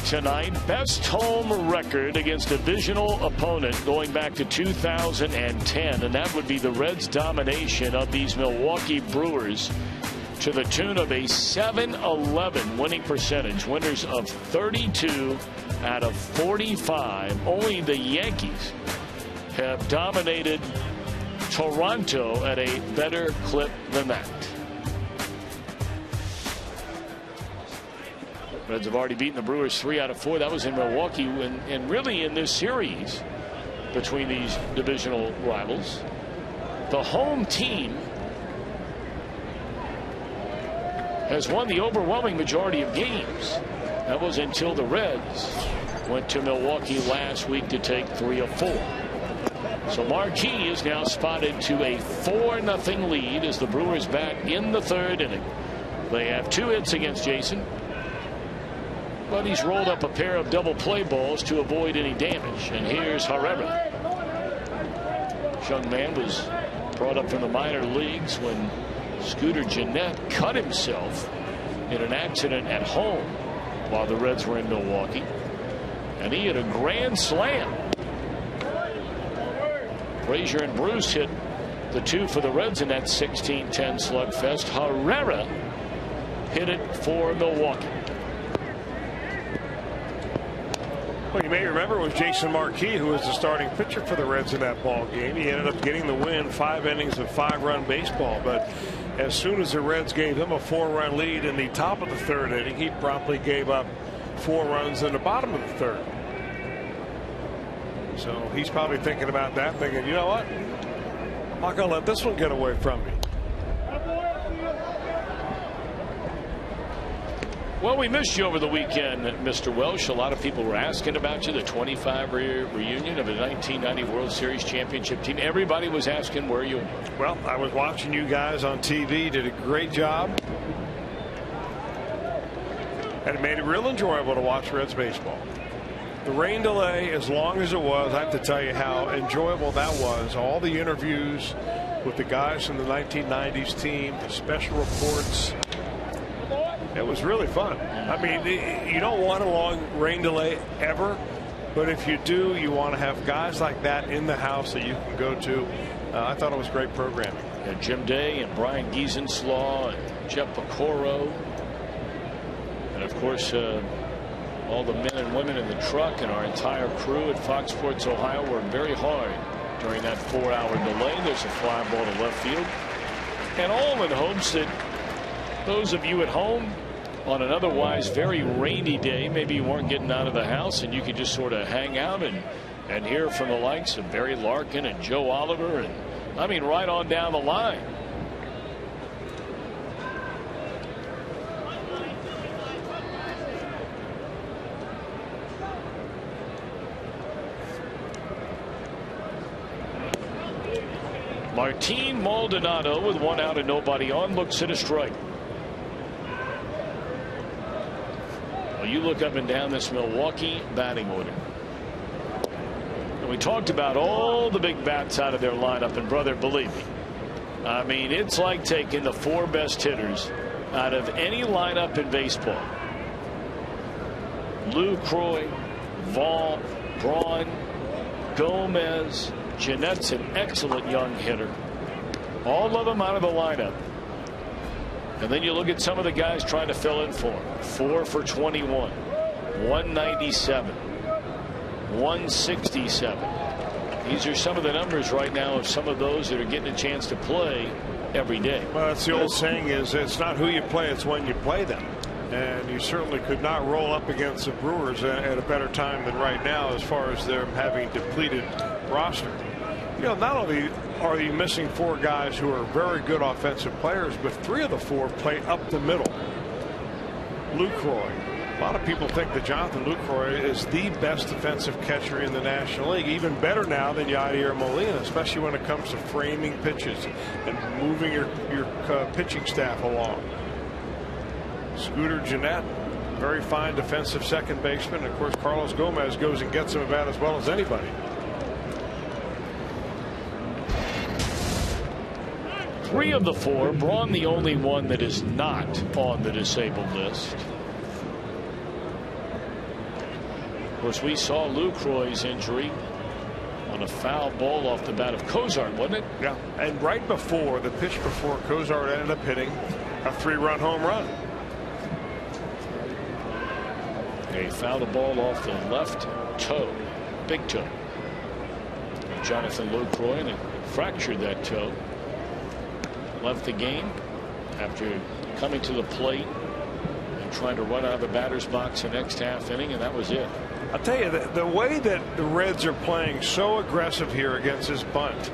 tonight. Best home record against a divisional opponent going back to 2010, and that would be the Reds' domination of these Milwaukee Brewers to the tune of a 7-11 winning percentage. Winners of 32 out of 45. Only the Yankees have dominated Toronto at a better clip than that. Reds have already beaten the Brewers 3 out of 4. That was in Milwaukee, and really in this series between these divisional rivals, the home team has won the overwhelming majority of games. That was until the Reds went to Milwaukee last week to take 3 of 4. So Marquis is now spotted to a 4-0 lead as the Brewers bat in the 3rd inning. They have 2 hits against Jason, but he's rolled up a pair of double play balls to avoid any damage. And here's Herrera. This young man was brought up from the minor leagues when Scooter Gennett cut himself in an accident at home while the Reds were in Milwaukee, and he hit a grand slam. Frazier and Bruce hit the 2 for the Reds in that 16-10 slugfest. Herrera hit it for Milwaukee. Well, you may remember it was Jason Marquis who was the starting pitcher for the Reds in that ball game. He ended up getting the win, 5 innings of 5-run baseball. But as soon as the Reds gave him a 4-run lead in the top of the 3rd inning, he promptly gave up 4 runs in the bottom of the 3rd. So he's probably thinking about that, thinking, you know what, I'm not going to let this one get away from me. Well, we missed you over the weekend, Mr. Welsh. A lot of people were asking about you, the 25-year reunion of the 1990 World Series championship team. Everybody was asking where you were. Well, I was watching you guys on TV, did a great job. And it made it real enjoyable to watch Reds baseball. The rain delay, as long as it was, I have to tell you how enjoyable that was. All the interviews with the guys from the 1990s team, the special reports. It was really fun. I mean, you don't want a long rain delay ever, but if you do, you want to have guys like that in the house that you can go to. I thought it was great programming. And Jim Day and Brian Giesenslaw and Jeff Pecoro, and of course all the men and women in the truck and our entire crew at Fox Sports Ohio worked very hard during that 4-hour delay. There's a fly ball to left field, and all in hopes that those of you at home on an otherwise very rainy day, maybe you weren't getting out of the house and you could just sort of hang out and hear from the likes of Barry Larkin and Joe Oliver, and I mean right on down the line. Martin Maldonado with 1 out and nobody on looks at a strike. Well, you look up and down this Milwaukee batting order, and we talked about all the big bats out of their lineup, and brother, believe me, I mean, it's like taking the 4 best hitters out of any lineup in baseball. Lucroy, Vaughn, Braun, Gomez. Jeanette's an excellent young hitter. All of them out of the lineup. And then you look at some of the guys trying to fill in for him. 4 for 21, 197, 167. These are some of the numbers right now of some of those that are getting a chance to play every day. Well, that's the old saying, is it's not who you play, it's when you play them. And you certainly could not roll up against the Brewers at a better time than right now as far as them having depleted roster. You know, not only are you missing 4 guys who are very good offensive players, but 3 of the 4 play up the middle. Lucroy. A lot of people think that Jonathan Lucroy is the best defensive catcher in the National League, even better now than Yadier Molina, especially when it comes to framing pitches and moving your pitching staff along. Scooter Gennett, very fine defensive second baseman. Of course, Carlos Gomez goes and gets him about as well as anybody. Three of the 4, Braun the only one that is not on the disabled list. course, we saw Lucroy's injury on a foul ball off the bat of Cozart, wasn't it? Yeah, and right before the pitch before Cozart ended up hitting a 3-run home run. They fouled a ball off the left toe, big toe. Jonathan Lucroy, and it fractured that toe. Left the game after coming to the plate and trying to run out of the batter's box the next half inning, and that was it. I'll tell you, the way that the Reds are playing so aggressive here against this bunt,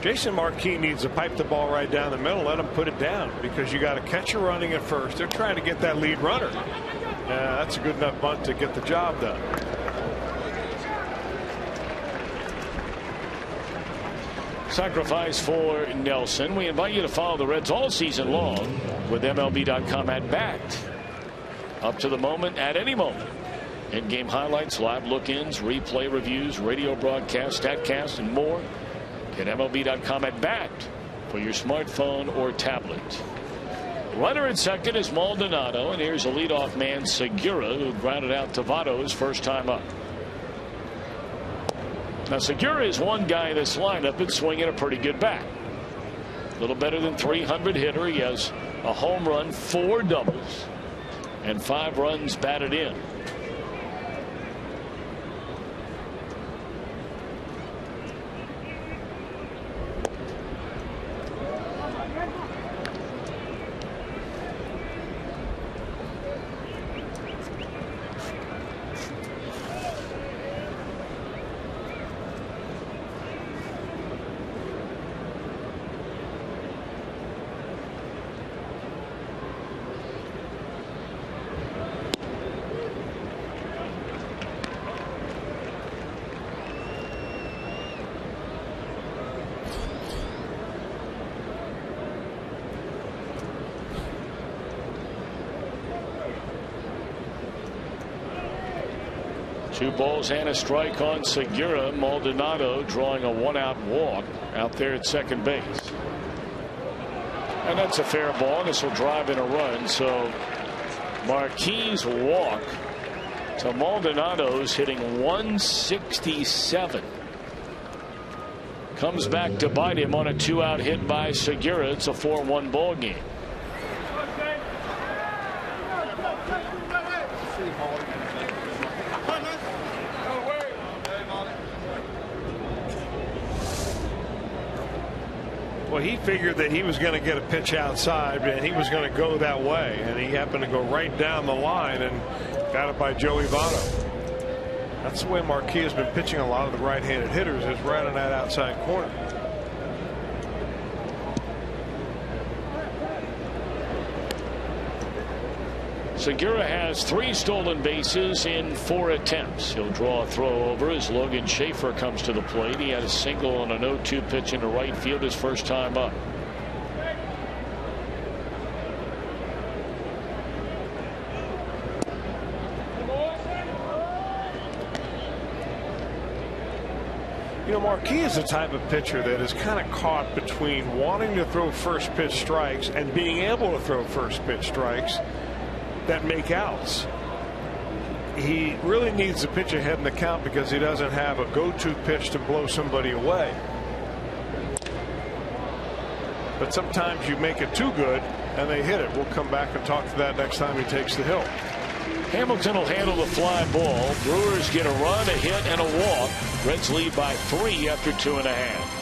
Jason Marquis needs to pipe the ball right down the middle, let him put it down, because you got a catcher running at first. They're trying to get that lead runner. That's a good enough bunt to get the job done. Sacrifice for Nelson. We invite you to follow the Reds all season long with MLB.com at bat. Up to the moment, at any moment. In-game highlights, live look-ins, replay reviews, radio broadcasts, StatCast, and more. Get MLB.com at bat for your smartphone or tablet. Runner at second is Maldonado, and here's a leadoff man, Segura, who grounded out Tovado his first time up. Now, Segura is one guy in this lineup that's swinging a pretty good bat. A little better than 300 hitter. He has a home run, 4 doubles, and 5 runs batted in. Two balls and a strike on Segura. Maldonado drawing a 1-out walk out there at second base. And that's a fair ball. This will drive in a run. So Marquis' walk to Maldonado's hitting 167. Comes back to bite him on a 2-out hit by Segura. It's a 4-1 ball game. Well, he figured that he was going to get a pitch outside, and he was going to go that way, and he happened to go right down the line and got it by Joey Votto. That's the way Marquis has been pitching a lot of the right-handed hitters, is right on that outside corner. Segura has 3 stolen bases in 4 attempts. He'll draw a throw over as Logan Schaefer comes to the plate. He had a single on an 0-2 pitch into right field his first time up. You know, Marquis is the type of pitcher that is kind of caught between wanting to throw first pitch strikes and being able to throw first pitch strikes that make outs. He really needs to pitch ahead in the count because he doesn't have a go-to pitch to blow somebody away. But sometimes you make it too good and they hit it. We'll come back and talk to that next time he takes the hill. Hamilton will handle the fly ball. Brewers get a run, a hit, and a walk. Reds lead by 3 after 2.5.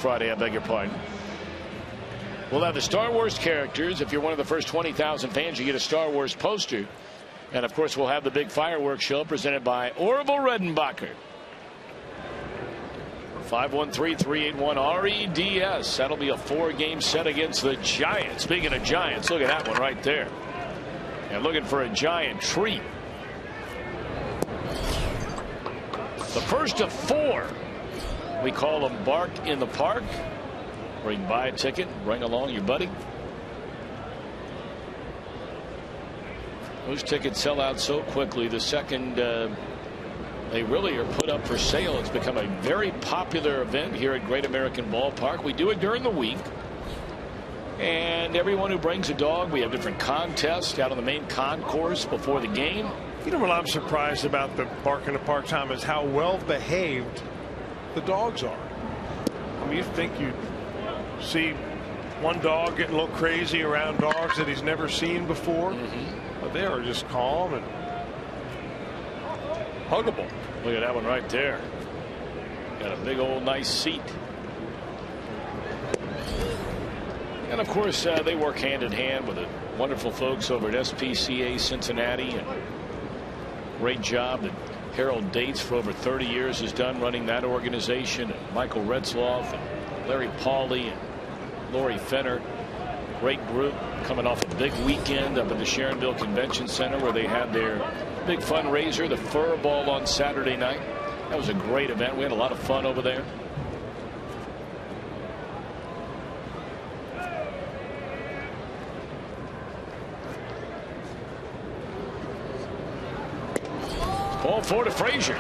Friday, I beg your pardon. We'll have the Star Wars characters. If you're one of the first 20,000 fans, you get a Star Wars poster. And, of course, we'll have the big fireworks show presented by Orville Redenbacher. 513-381-REDS. That'll be a 4-game set against the Giants. Speaking of Giants, look at that one right there. And looking for a Giant treat. The first of 4. We call them Bark in the Park, where you can buy a ticket, bring along your buddy. Those tickets sell out so quickly. The second they really are put up for sale. It's become a very popular event here at Great American Ballpark. We do it during the week. And everyone who brings a dog, we have different contests out on the main concourse before the game. You know what I'm surprised about the Bark in the Park, Tom, is how well behaved the dogs are. I mean, you think you see one dog getting a little crazy around dogs that he's never seen before, but they are just calm and huggable. Look at that one right there. Got a big old nice seat. And of course they work hand in hand with the wonderful folks over at SPCA Cincinnati, and great job that Harold Dates for over 30 years has done running that organization, and Michael Retzloff and Larry Pauly and Lori Fenner. Great group coming off a big weekend up at the Sharonville Convention Center where they had their big fundraiser, the Fur Ball, on Saturday night. That was a great event. We had a lot of fun over there. Ball 4 to Frazier.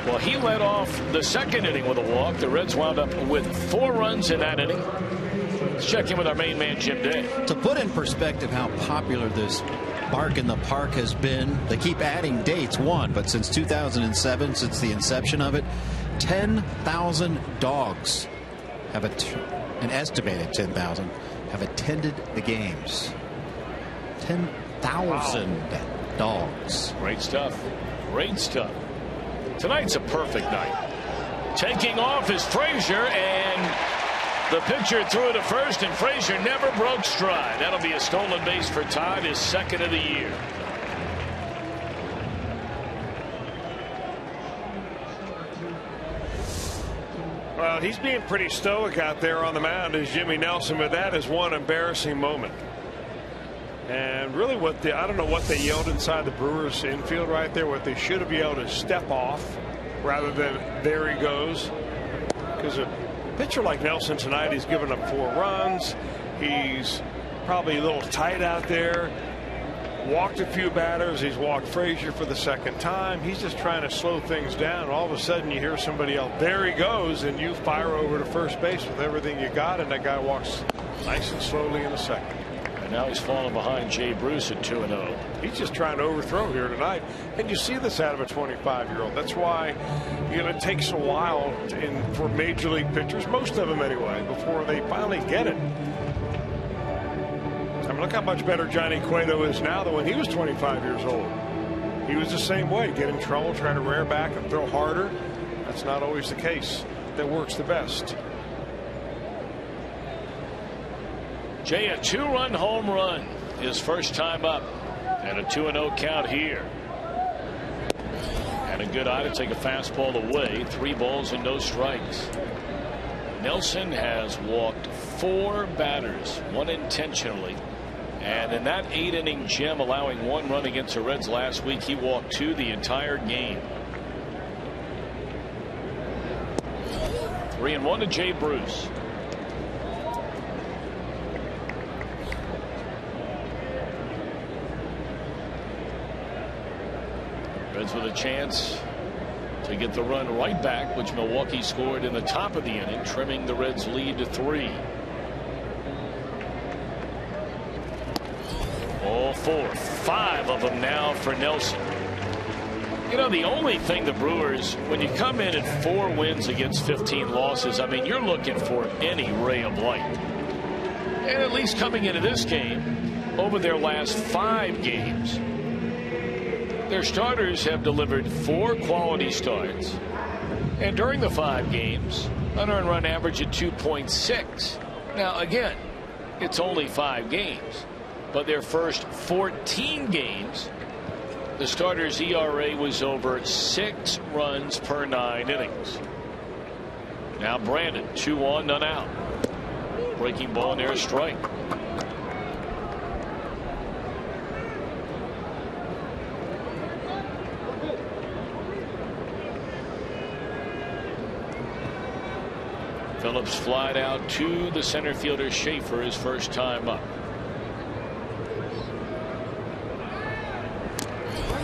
Well, he led off the second inning with a walk. The Reds wound up with 4 runs in that inning. Let's check in with our main man, Jim Day. To put in perspective how popular this Bark in the Park has been, they keep adding dates, but since 2007, since the inception of it, 10,000 dogs have an estimated 10,000 have attended the games. 10,000 dogs. Great stuff. Great stuff. Tonight's a perfect night. Taking off is Frazier, and the pitcher threw it to first, and Frazier never broke stride. That'll be a stolen base for Todd, his second of the year. Well, he's being pretty stoic out there on the mound as Jimmy Nelson, but that is one embarrassing moment. And really I don't know what they yelled inside the Brewers infield right there. What they should have yelled is step off rather than there he goes. Because a pitcher like Nelson tonight, he's given up 4 runs. He's probably a little tight out there. Walked a few batters. He's walked Frazier for the second time. He's just trying to slow things down. All of a sudden you hear somebody else, there he goes, and you fire over to first base with everything you got, and that guy walks nice and slowly in a second. And now he's falling behind Jay Bruce at 2-0. He's just trying to overthrow here tonight. And you see this out of a 25-year-old. That's why it takes a while for major league pitchers, most of them anyway, before they finally get it. I mean, look how much better Johnny Cueto is now than when he was 25 years old. He was the same way. Get in trouble, try to rear back and throw harder. That's not always the case. That works the best. Jay, a 2-run home run, his first time up, and a 2-0 count here. And a good eye to take a fastball away. 3 balls and no strikes. Nelson has walked 4 batters, 1 intentionally. And in that 8-inning gem, allowing 1 run against the Reds last week, he walked 2 the entire game. 3-1 to Jay Bruce. Reds with a chance to get the run right back, which Milwaukee scored in the top of the inning, trimming the Reds' lead to 3. All 4, 5 of them now for Nelson. You know, the only thing the Brewers, when you come in at 4 wins against 15 losses, I mean, you're looking for any ray of light. And at least coming into this game, over their last 5 games, their starters have delivered 4 quality starts. And during the 5 games, Unearned run average at 2.6. Now again, it's only 5 games, but their first 14 games, the starter's ERA was over 6 runs per 9 innings. Now Brandon, 2 on, none out. Breaking ball near a strike. Phillips flied out to the center fielder Schaefer his first time up.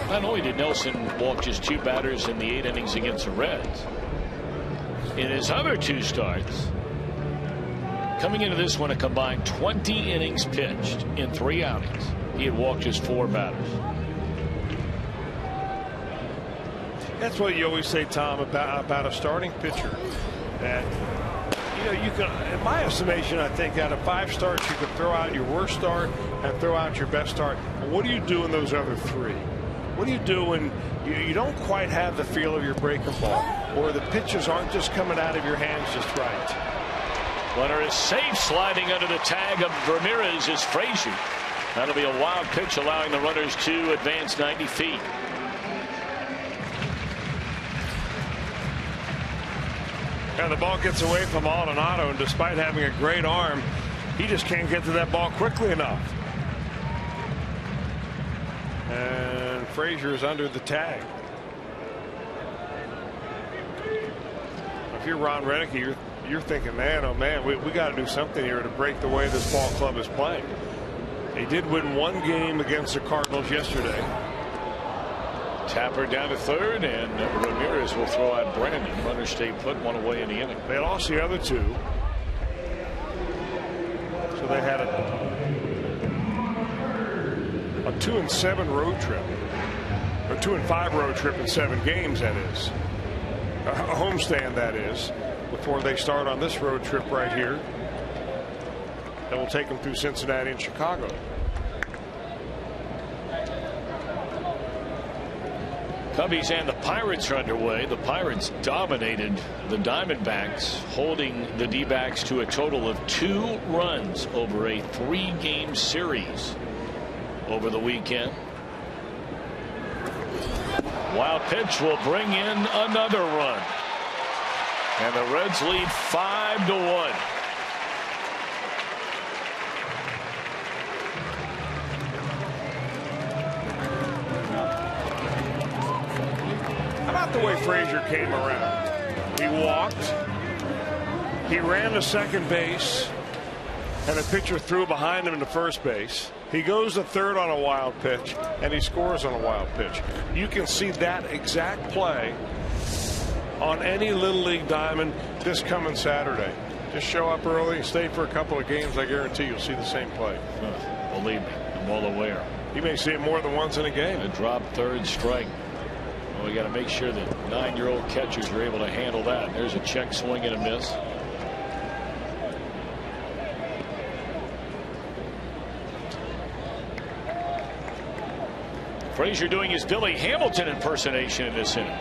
Not only did Nelson walk just 2 batters in the 8 innings against the Reds, in his other 2 starts, coming into this one, a combined 20 innings pitched in 3 outings. He had walked just 4 batters. That's what you always say, Tom, about a starting pitcher. That, you know, you can, in my estimation, I think out of 5 starts, you can throw out your worst start and throw out your best start. But what do you do in those other 3? What do you do when you don't quite have the feel of your breaking ball, or the pitches aren't just coming out of your hands just right? Runner is safe. Sliding under the tag of Ramirez is Frazier. That'll be a wild pitch, allowing the runners to advance 90 feet. And the ball gets away from Maldonado, and despite having a great arm, he just can't get to that ball quickly enough. And Frazier is under the tag. If you're Ron Renicky, you're thinking, man, oh man, we got to do something here to break the way this ball club is playing. They did win 1 game against the Cardinals yesterday. Tapper down to third, and Ramirez will throw out Brandon. Runners stay put, 1 away in the inning. They lost the other 2. So they had a 2-7 road trip, or 2-5 road trip in 7 games, that is. A homestand, that is, before they start on this road trip right here. That will take them through Cincinnati and Chicago. Cubbies and the Pirates are underway. The Pirates dominated the Diamondbacks, holding the D-backs to a total of 2 runs over a 3-game series over the weekend. Wild pitch will bring in another run, and the Reds lead 5-1. How about the way Frazier came around? He walked, he ran to second base, and the pitcher threw behind him to first base. He goes to third on a wild pitch, and he scores on a wild pitch. You can see that exact play on any Little League diamond this coming Saturday. Just show up early and stay for a couple of games. I guarantee you'll see the same play. Believe me, I'm well aware. You may see it more than once in a game. A drop third strike. Well, we got to make sure that 9-year-old catchers are able to handle that. There's a check swing and a miss. Frazier doing his Billy Hamilton impersonation in this inning.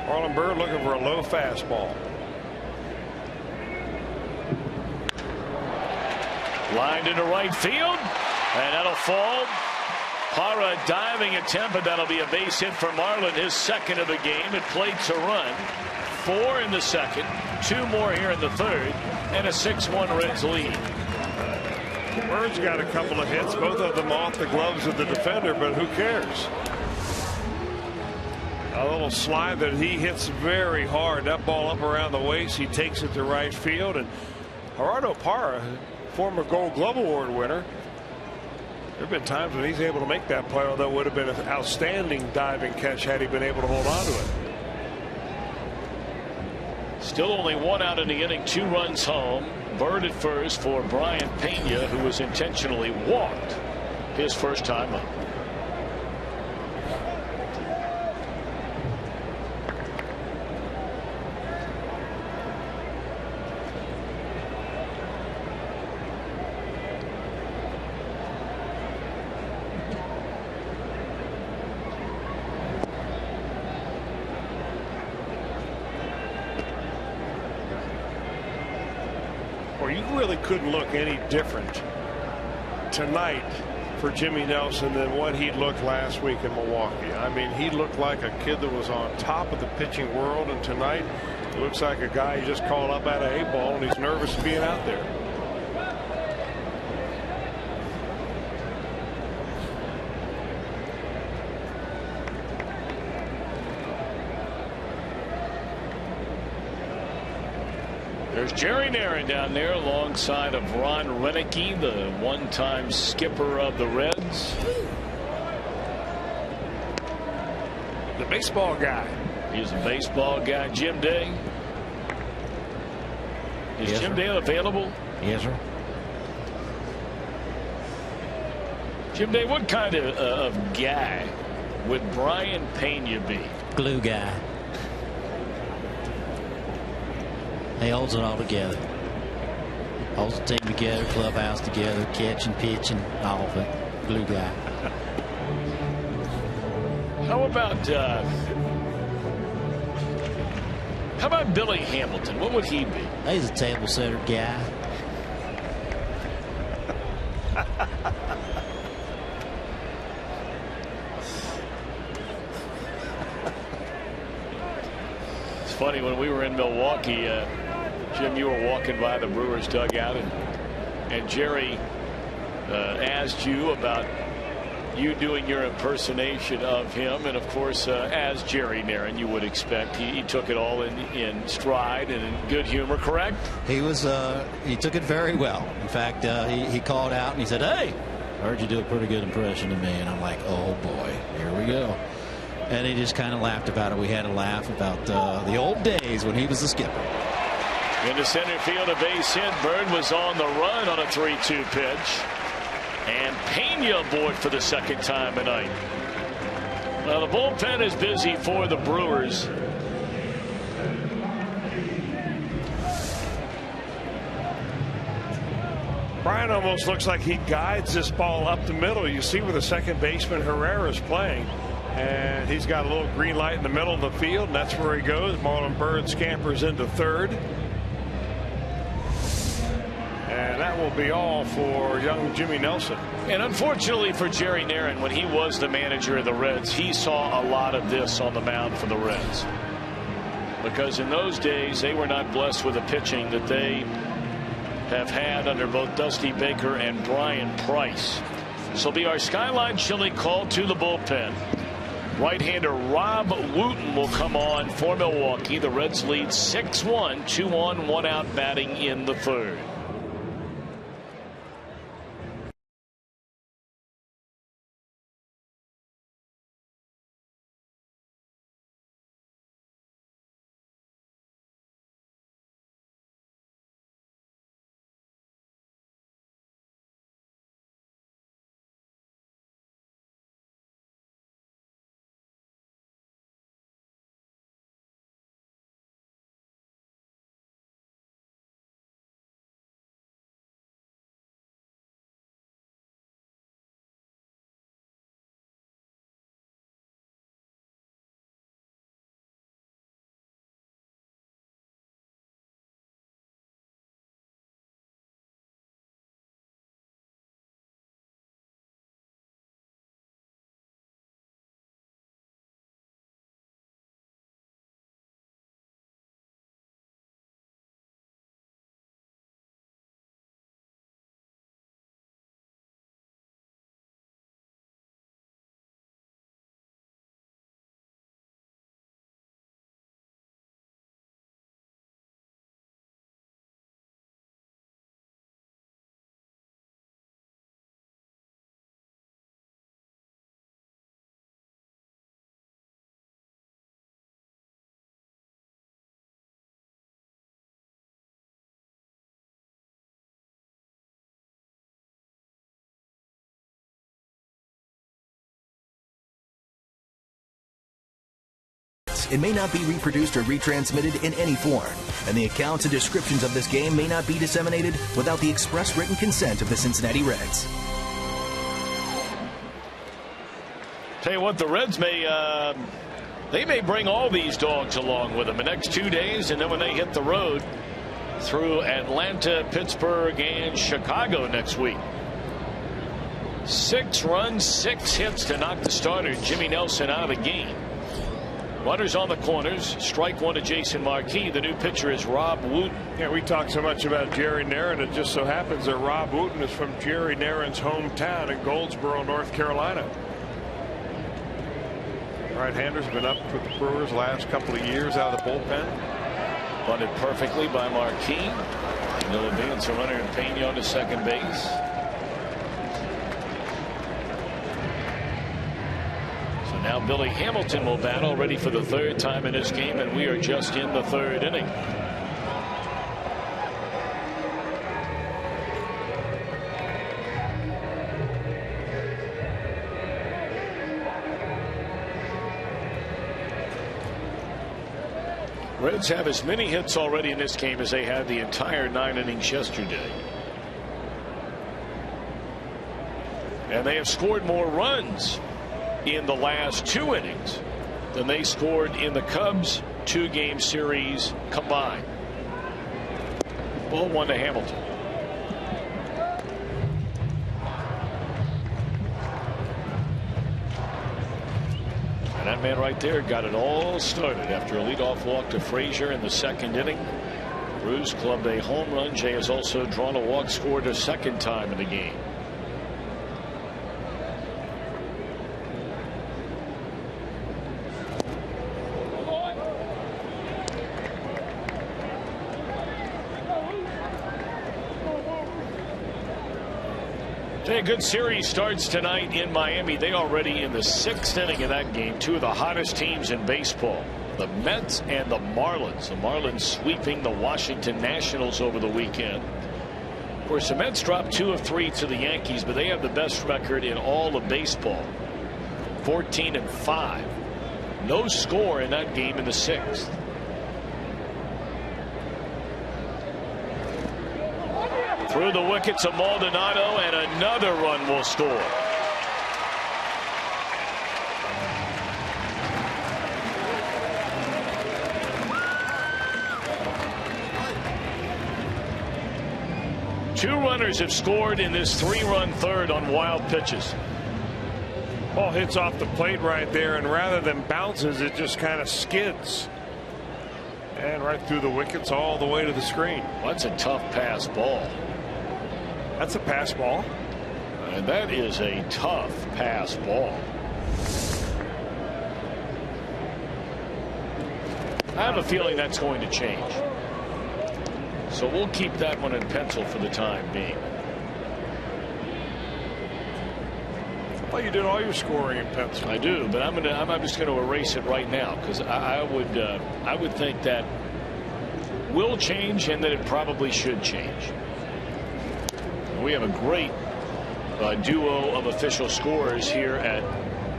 Marlon Byrd looking for a low fastball. Lined into right field, and that'll fall. Parra diving attempt, but that'll be a base hit for Marlin, his 2nd of the game. It played to run. 4 in the 2nd, 2 more here in the 3rd, and a 6-1 Reds lead. Bird's got a couple of hits, both of them off the gloves of the defender, but who cares? A little slide that he hits very hard. That ball up around the waist. He takes it to right field. And Gerardo Parra, former Gold Glove Award winner, there have been times when he's able to make that play, although it would have been an outstanding diving catch had he been able to hold on to it. Still only 1 out in the inning, 2 runs home. Bird at first for Brian Pena, who was intentionally walked his first time up. before. You really couldn't look any different tonight for Jimmy Nelson than what he looked last week in Milwaukee. I mean, he looked like a kid that was on top of the pitching world, and tonight it looks like a guy he just called up out of A-ball, and he's nervous being out there. There's Jerry Narron down there alongside of Ron Renicky, the one-time skipper of the Reds. The baseball guy. He's a baseball guy. Jim Day. Is Jim Day available? Yes, sir. Jim Day, what kind of guy would Brian Pena be? Glue guy. He holds it all together. Holds the team together, clubhouse together, catching, pitching, all of it. Glue guy. How about Billy Hamilton? What would he be? He's a table setter guy. It's funny, when we were in Milwaukee, Jim, you were walking by the Brewers dugout, and Jerry asked you about you doing your impersonation of him, and of course, as Jerry Narron, you would expect, he took it all in stride and in good humor, correct? He was he took it very well. In fact, he called out and he said, "Hey, I heard you do a pretty good impression of me." And I'm like, "Oh boy, here we go." And he just kind of laughed about it. We had a laugh about the old days when he was the skipper. Into center field, a base hit. Bird was on the run on a 3-2 pitch. And Pena aboard for the second time tonight. Well, the bullpen is busy for the Brewers. Brian almost looks like he guides this ball up the middle. You see where the second baseman Herrera is playing. And he's got a little green light in the middle of the field, and that's where he goes. Marlon Byrd scampers into third. And that will be all for young Jimmy Nelson. And unfortunately for Jerry Narron, when he was the manager of the Reds, he saw a lot of this on the mound for the Reds. Because in those days, they were not blessed with the pitching that they have had under both Dusty Baker and Brian Price. This will be our Skyline Chili call to the bullpen. Right-hander Rob Wooten will come on for Milwaukee. The Reds lead 6-1, 2 on, 1 out batting in the third. It may not be reproduced or retransmitted in any form, and the accounts and descriptions of this game may not be disseminated without the express written consent of the Cincinnati Reds. Tell you what, the Reds may bring all these dogs along with them the next 2 days, and then when they hit the road, through Atlanta, Pittsburgh, and Chicago next week. 6 runs, 6 hits to knock the starter Jimmy Nelson out of the game. Runners on the corners. Strike one to Jason Marquis. The new pitcher is Rob Wooten. Yeah, we talk so much about Jerry Narron. It just so happens that Rob Wooten is from Jerry Narron's hometown in Goldsboro, North Carolina. Right-hander's been up for the Brewers last couple of years out of the bullpen. Bunted perfectly by Marquis. No advance, a runner and Pena to second base. So now Billy Hamilton will battle, ready for the 3rd time in this game, and we are just in the 3rd inning. Reds have as many hits already in this game as they had the entire 9 innings yesterday. And they have scored more runs in the last 2 innings than they scored in the Cubs 2-game series combined. Ball 1 to Hamilton. And that man right there got it all started after a leadoff walk to Frazier in the 2nd inning. Bruce clubbed a home run. Jay has also drawn a walk, scored a 2nd time in the game. A good series starts tonight in Miami. They already in the 6th inning of that game. 2 of the hottest teams in baseball, the Mets and the Marlins. The Marlins sweeping the Washington Nationals over the weekend. Of course, the Mets dropped 2 of 3 to the Yankees, but they have the best record in all of baseball, 14-5. No score in that game in the 6th. Through the wickets of Maldonado, and another run will score. Two runners have scored in this 3-run 3rd on wild pitches. Ball hits off the plate right there, and rather than bounces, it just kind of skids. And right through the wickets all the way to the screen. Well, that's a tough pass ball. That's a pass ball. And that is a tough pass ball. I have a feeling that's going to change. So we'll keep that one in pencil for the time being. Well, you did all your scoring in pencil. I do, but I'm just going to erase it right now, because I would think that will change and that it probably should change. We have a great duo of official scorers here at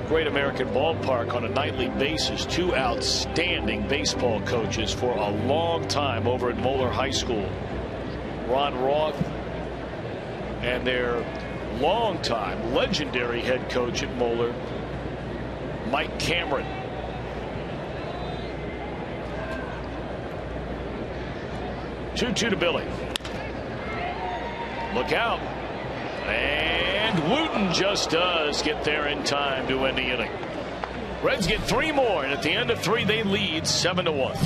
Great American Ballpark on a nightly basis. 2 outstanding baseball coaches for a long time over at Moeller High School. Ron Roth and their longtime legendary head coach at Moeller, Mike Cameron. Two to Billy. Look out. And Wooten just does get there in time to end the inning. Reds get 3 more, and at the end of 3 they lead 7-1.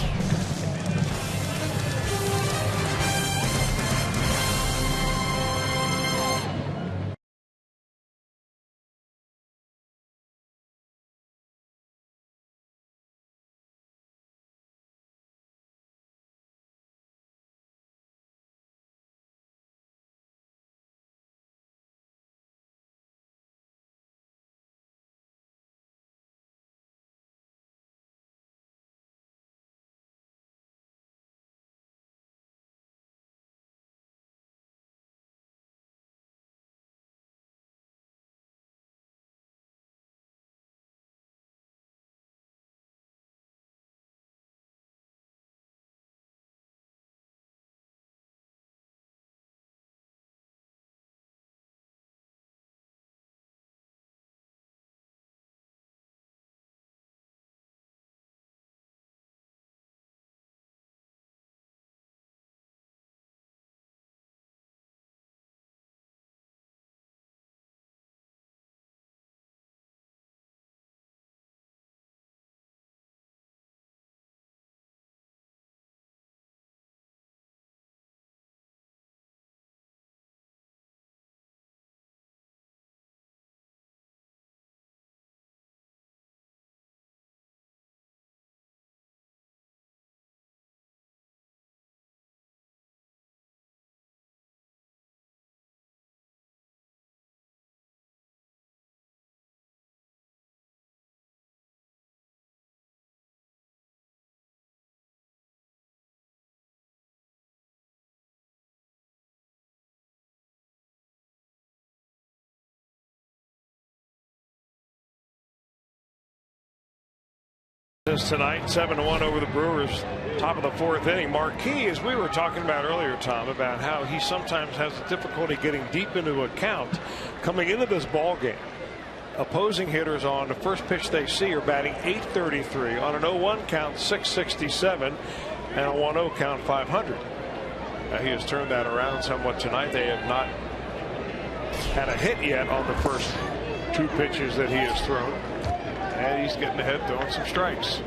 Tonight, 7-1 over the Brewers. Top of the fourth inning. Marquis, as we were talking about earlier, Tom, about how he sometimes has difficulty getting deep into a count coming into this ball game. Opposing hitters on the first pitch they see are batting .833 on an 0-1 count, .667, and a 1-0 count, .500. Now he has turned that around somewhat tonight. They have not had a hit yet on the first two pitches that he has thrown. And he's getting ahead, throwing some strikes.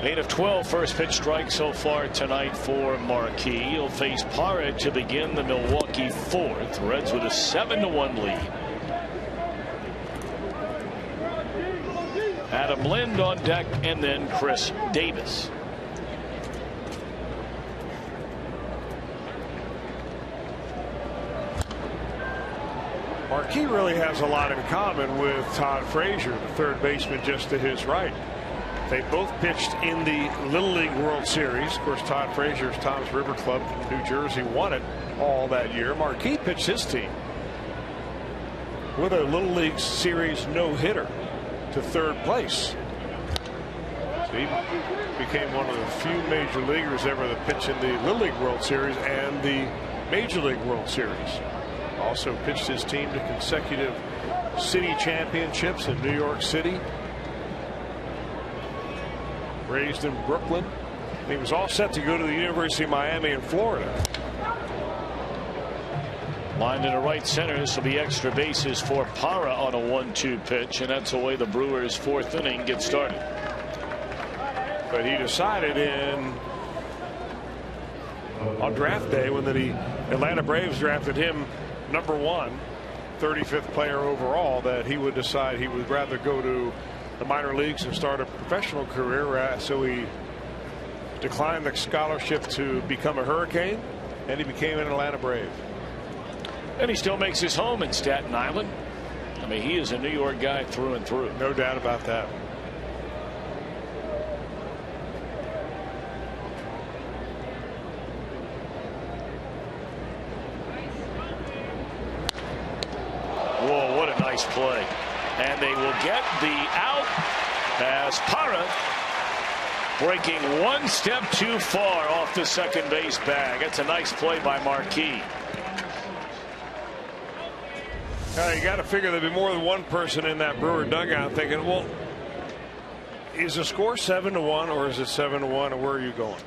8 of 12 first pitch strikes so far tonight for Marquis. He'll face Parra to begin the Milwaukee fourth. Reds with a 7-1 lead. Adam Lind on deck, and then Chris Davis. Marquis really has a lot in common with Todd Frazier, the third baseman just to his right. They both pitched in the Little League World Series. Of course, Todd Frazier's Tom's River Club in New Jersey won it all that year. Marquis pitched his team with a Little League Series no-hitter to third place. So he became one of the few major leaguers ever to pitch in the Little League World Series and the Major League World Series. Also pitched his team to consecutive city championships in New York City. Raised in Brooklyn. He was all set to go to the University of Miami in Florida. Lined into right center. This will be extra bases for Parra on a 1-2 pitch, and that's the way the Brewers' fourth inning gets started. But he decided on draft day when the Atlanta Braves drafted him #1, 35th player overall, that he would decide he would rather go to the minor leagues and start a professional career. So he declined the scholarship to become a Hurricane, and he became an Atlanta Brave. And he still makes his home in Staten Island. I mean, he is a New York guy through and through. No doubt about that. Whoa, what a nice play. And they will get the out as Parra breaking one step too far off the second base bag. That's a nice play by Marquis. You got to figure there'll be more than one person in that Brewer dugout thinking, well, is the score 7-1 or is it 7-1, or where are you going?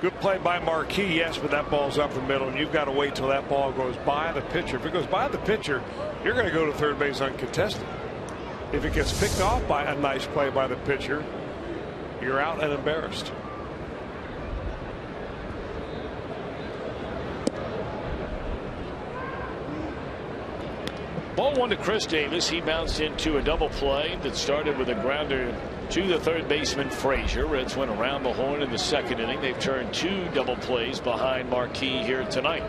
Good play by Marquis, yes, but that ball's up the middle, and you've got to wait till that ball goes by the pitcher. If it goes by the pitcher, you're going to go to third base uncontested. If it gets picked off by a nice play by the pitcher, you're out and embarrassed. Ball one to Chris Davis. He bounced into a double play that started with a grounder to the third baseman Frazier. Reds went around the horn in the second inning. They've turned two double plays behind Marquis here tonight.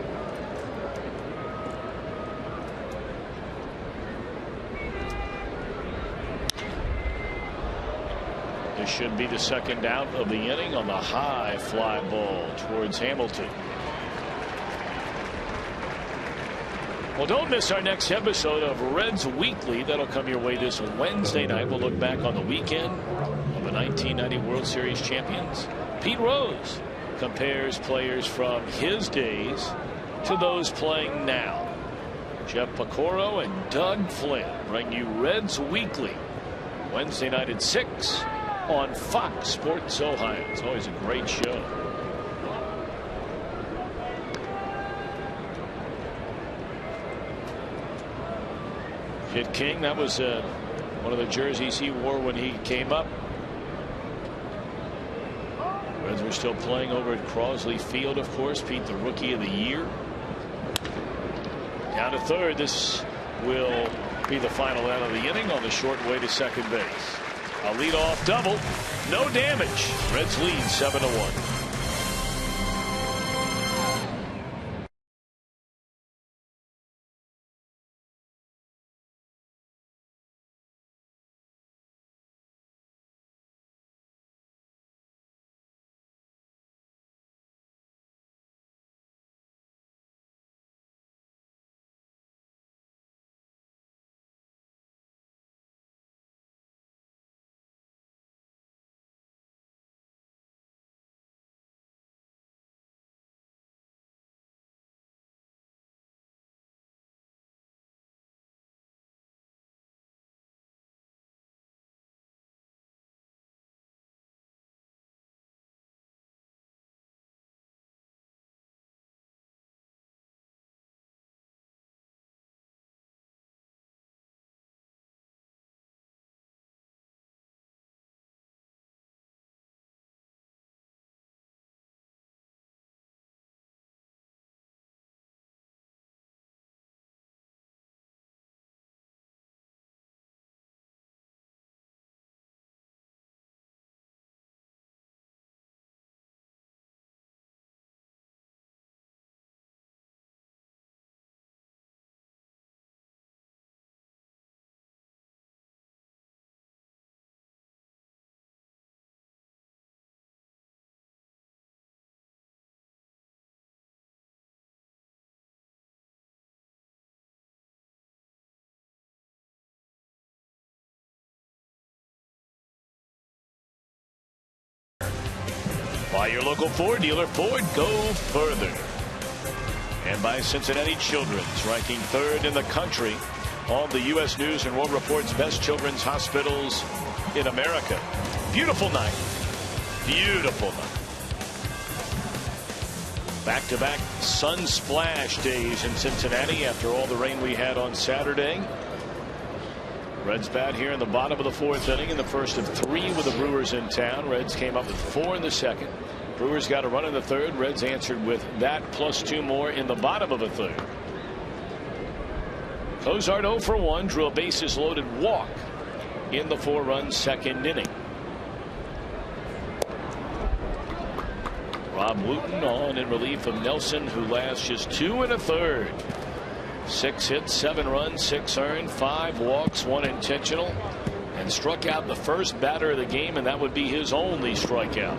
This should be the second out of the inning on the high fly ball towards Hamilton. Well, don't miss our next episode of Reds Weekly. That'll come your way this Wednesday night. We'll look back on the weekend of the 1990 World Series champions. Pete Rose compares players from his days to those playing now. Jeff Pecoro and Doug Flynn bring you Reds Weekly Wednesday night at 6 on Fox Sports Ohio. It's always a great show. Kid King, that was one of the jerseys he wore when he came up. Reds were still playing over at Crosley Field, of course. Pete, the Rookie of the Year. Down to third. This will be the final out of the inning on the short way to second base. A leadoff double. No damage. Reds lead 7-1. By your local Ford dealer. Ford, go further. And by Cincinnati Children's, ranking 3rd in the country on the U.S. News and World Report's best children's hospitals in America. Beautiful night. Beautiful night. Back-to-back sun splash days in Cincinnati after all the rain we had on Saturday. Reds bat here in the bottom of the 4th inning in the first of 3 with the Brewers in town. Reds came up with 4 in the 2nd. Brewers got a run in the 3rd. Reds answered with that plus 2 more in the bottom of the 3rd. Cozart 0 for 1, drew a bases loaded walk in the 4-run 2nd inning. Rob Wooten on in relief of Nelson, who lasts just 2 1/3. 6 hits, 7 runs, 6 earned, 5 walks, 1 intentional, and struck out the first batter of the game, and that would be his only strikeout.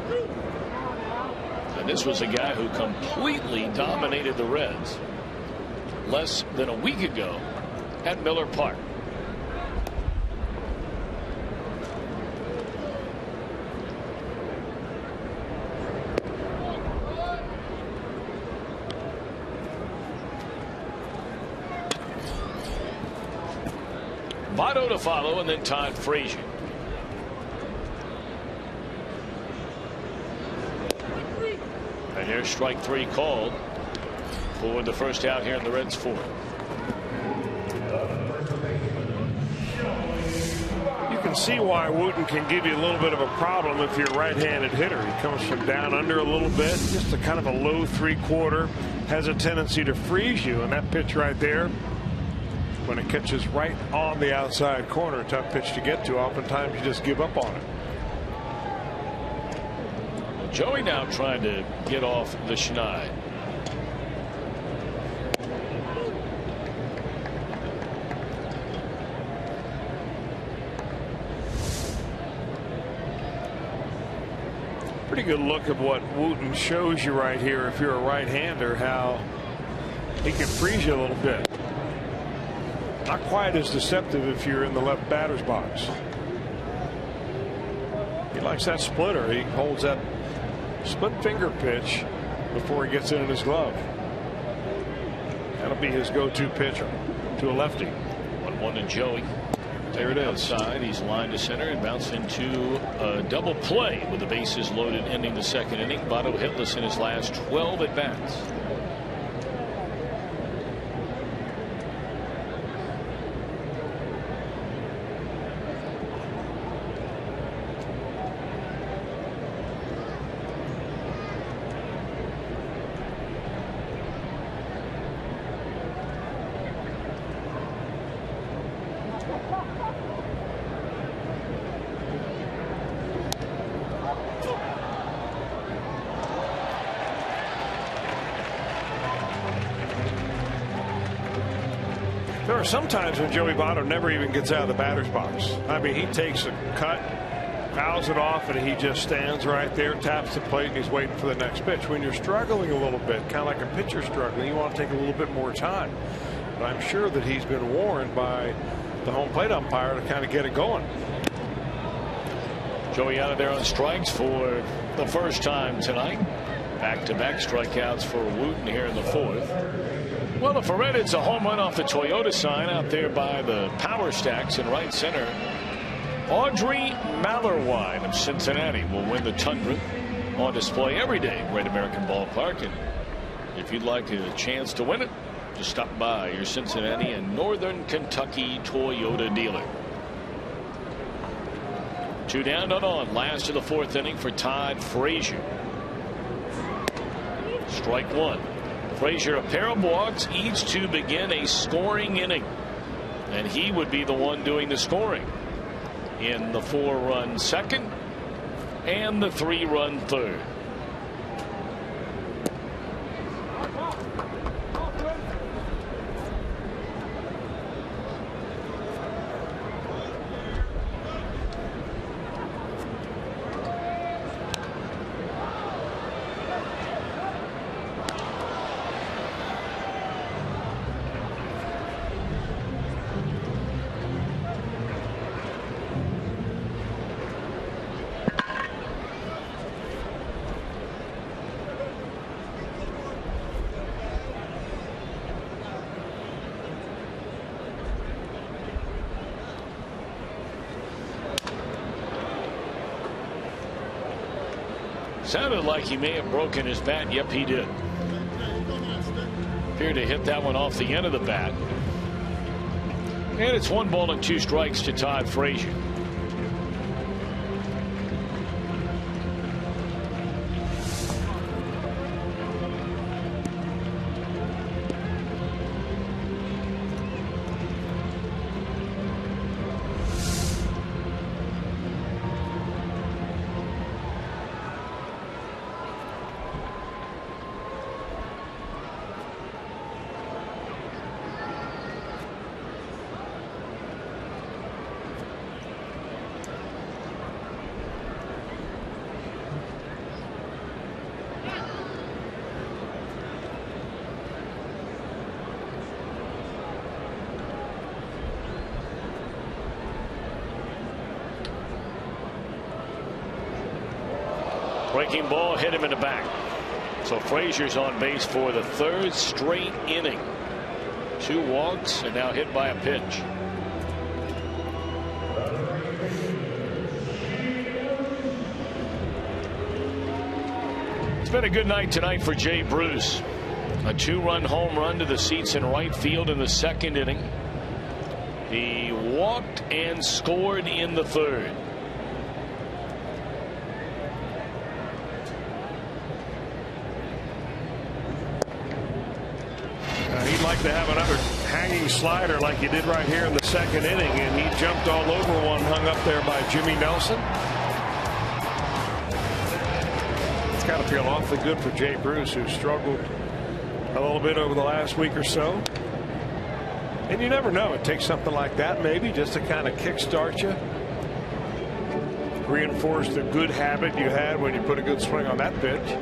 And this was a guy who completely dominated the Reds less than a week ago at Miller Park. Votto to follow, and then Todd Frazier. And here's strike 3 called for the first out here in the Reds' 4th. You can see why Wooten can give you a little bit of a problem if you're a right-handed hitter. He comes from down under a little bit, just a kind of a low 3/4, has a tendency to freeze you, and that pitch right there, when it catches right on the outside corner, tough pitch to get to. Oftentimes you just give up on it. Joey now trying to get off the schneid. Pretty good look at what Wooten shows you right here. If you're a right-hander, how he can freeze you a little bit. Not quite as deceptive if you're in the left batter's box. He likes that splitter. He holds that split finger pitch before he gets it in his glove. That'll be his go-to pitch to a lefty. 1-1 to Joey. There it is. Outside, he's lined to center and bounced into a double play with the bases loaded, ending the 2nd inning. Votto hitless in his last 12 at bats. There are some times when Joey Votto never even gets out of the batter's box. I mean, he takes a cut, fouls it off, and he just stands right there, taps the plate, and he's waiting for the next pitch. When you're struggling a little bit, kind of like a pitcher struggling, you want to take a little bit more time. But I'm sure that he's been warned by the home plate umpire to kind of get it going. Joey out of there on strikes for the first time tonight. Back-to-back strikeouts for Wooten here in the 4th. Well, if a Red hits a home run off the Toyota sign out there by the power stacks in right center, Audrey Mallerwine of Cincinnati will win the Tundra, on display every day at Great American Ballpark. And if you'd like a chance to win it, just stop by your Cincinnati and Northern Kentucky Toyota dealer. 2 down, none on. Last of the 4th inning for Todd Frazier. Strike 1. Frazier, a pair of walks, each to begin a scoring inning, and he would be the one doing the scoring in the 4-run 2nd and the 3-run 3rd. Sounded like he may have broken his bat. Yep, he did. Appeared to hit that one off the end of the bat. And it's 1 ball and 2 strikes to Todd Frazier. Breaking ball hit him in the back. So Frazier's on base for the 3rd straight inning. 2 walks and now hit by a pitch. It's been a good night tonight for Jay Bruce. A 2-run home run to the seats in right field in the 2nd inning. He walked and scored in the 3rd. He'd like to have another hanging slider like he did right here in the 2nd inning, and he jumped all over one hung up there by Jimmy Nelson. It's got to feel awfully good for Jay Bruce, who struggled a little bit over the last week or so. And you never know, it takes something like that maybe just to kind of kickstart you, reinforce the good habit you had when you put a good swing on that pitch.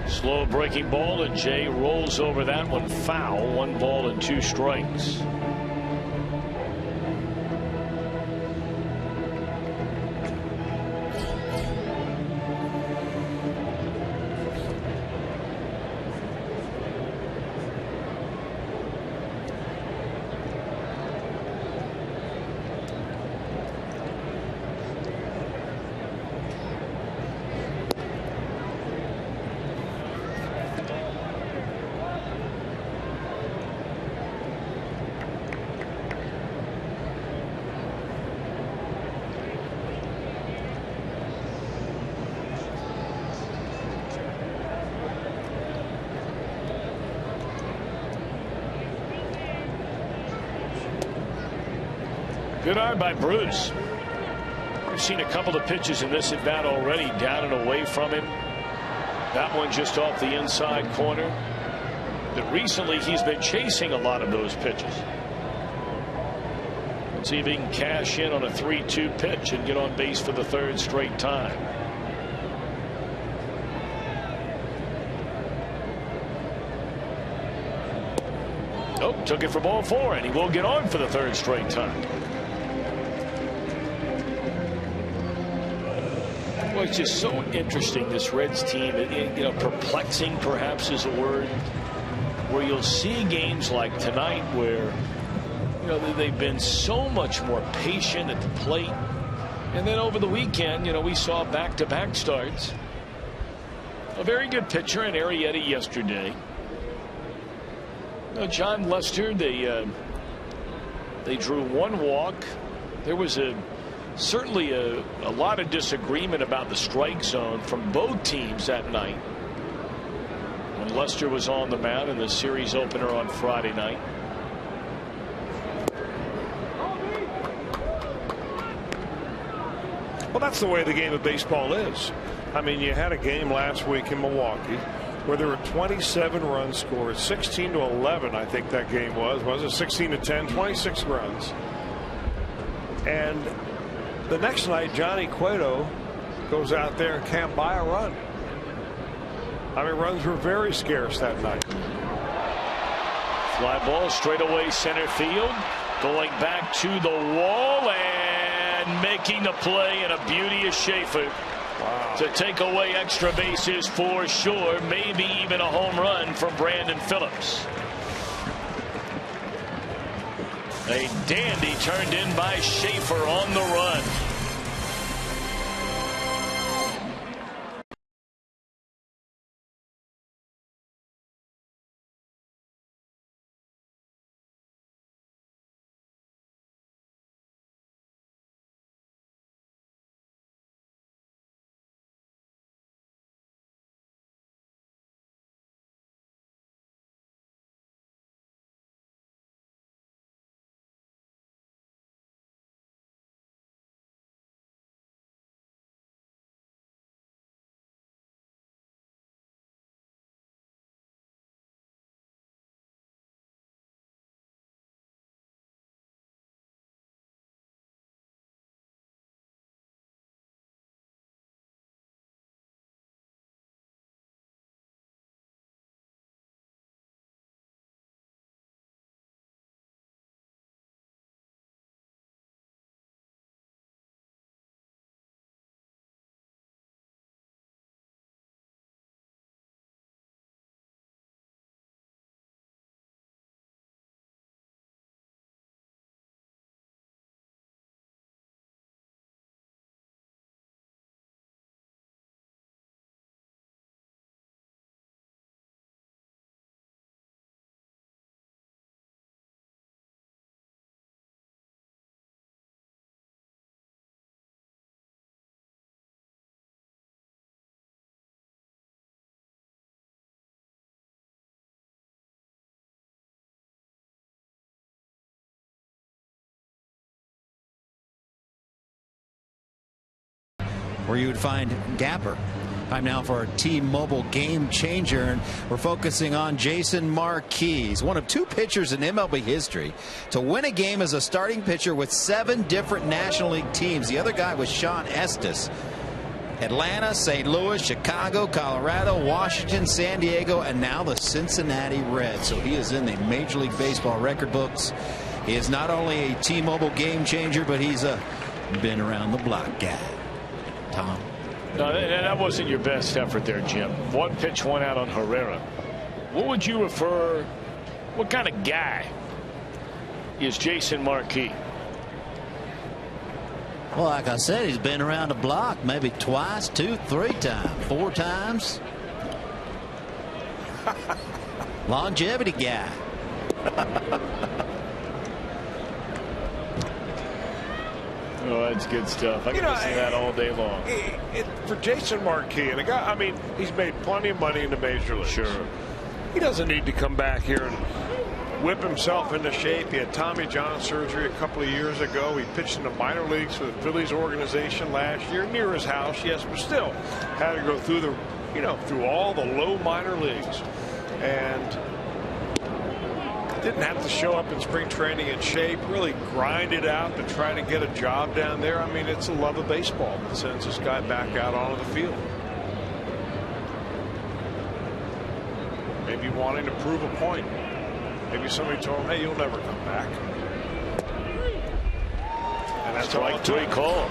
Slow breaking ball, and Jay rolls over that one foul. 1 ball and 2 strikes. Good arm by Bruce. We've seen a couple of pitches in this at bat already, down and away from him. That one just off the inside corner. But recently he's been chasing a lot of those pitches. Let's see if he can cash in on a 3-2 pitch and get on base for the 3rd straight time. Oh, took it for ball 4, and he will get on for the 3rd straight time. Well, it's just so interesting, this Reds team. Perplexing perhaps is a word, where you'll see games like tonight where they've been so much more patient at the plate, and then over the weekend we saw back-to-back starts. A very good pitcher in Arrieta yesterday. John Lester, they drew 1 walk. There was certainly a lot of disagreement about the strike zone from both teams that night when Lester was on the mound in the series opener on Friday night. Well, that's the way the game of baseball is. I mean, you had a game last week in Milwaukee where there were 27 runs scored, 16-11 I think that game was it 16-10, 26 runs. And the next night, Johnny Cueto goes out there and can't buy a run. I mean, runs were very scarce that night. Fly ball straight away center field. Going back to the wall and making the play, and a beauty is Schaefer. Wow. To take away extra bases for sure. Maybe even a home run from Brandon Phillips. A dandy turned in by Schaefer on the run. Where you would find Gapper. Time now for our T-Mobile game changer, and we're focusing on Jason Marquis. He's one of 2 pitchers in MLB history to win a game as a starting pitcher with 7 different National League teams. The other guy was Sean Estes. Atlanta, St. Louis, Chicago, Colorado, Washington, San Diego, and now the Cincinnati Reds. So he is in the Major League Baseball record books. He is not only a T-Mobile game changer, but he's a been around the block guy. Tom. No, that wasn't your best effort there, Jim. 1 pitch, 1 out on Herrera. What would you refer, what kind of guy is Jason Marquis? Well, like I said, he's been around the block maybe twice, 2, 3 times, 4 times. Longevity guy. Oh, that's good stuff. I can listen to that all day long. For Jason Marquis, and a guy, I mean, he's made plenty of money in the major leagues. Sure. He doesn't need to come back here and whip himself into shape. He had Tommy John surgery a couple of years ago. He pitched in the minor leagues for the Phillies organization last year, near his house, yes, but still had to go through through all the low minor leagues, and didn't have to show up in spring training in shape, really grind it out to try to get a job down there. I mean, it's a love of baseball that sends this guy back out onto the field. Maybe wanting to prove a point. Maybe somebody told him, hey, you'll never come back. And that's like 3 call.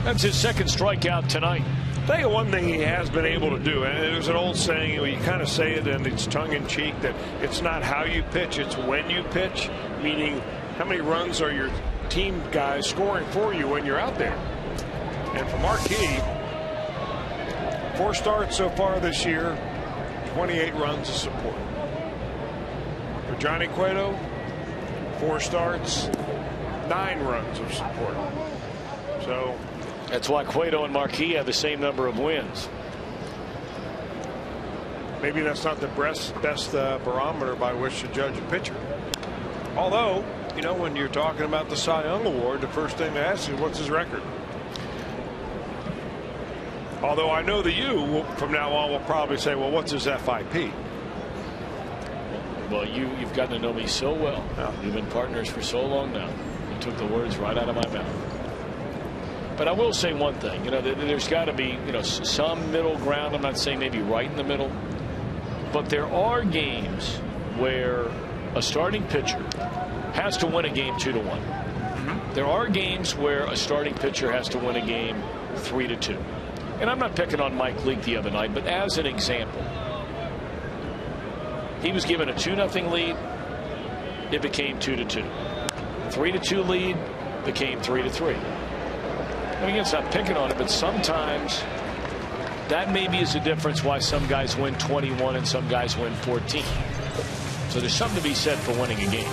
That's his 2nd strikeout tonight. I'll tell you one thing he has been able to do, and there's an old saying, you kind of say it and it's tongue-in-cheek, that it's not how you pitch, it's when you pitch, meaning how many runs are your team guys scoring for you when you're out there. And for Marquis, 4 starts so far this year, 28 runs of support. For Johnny Cueto, 4 starts, 9 runs of support. So that's why Cueto and Marquis have the same number of wins. Maybe that's not the best barometer by which to judge a pitcher. Although, when you're talking about the Cy Young Award, the first thing to ask is, what's his record? Although I know that you, from now on, will probably say, well, what's his FIP? Well, you've gotten to know me so well. Yeah. We've been partners for so long now. You took the words right out of my mouth. But I will say one thing, there's got to be, some middle ground. I'm not saying maybe right in the middle, but there are games where a starting pitcher has to win a game 2-1. There are games where a starting pitcher has to win a game 3-2. And I'm not picking on Mike Leake the other night, but as an example, he was given a 2-0 lead. It became 2-2. 3-2 lead became 3-3. And again, it's not picking on it, but sometimes that maybe is the difference why some guys win 21 and some guys win 14. So there's something to be said for winning a game.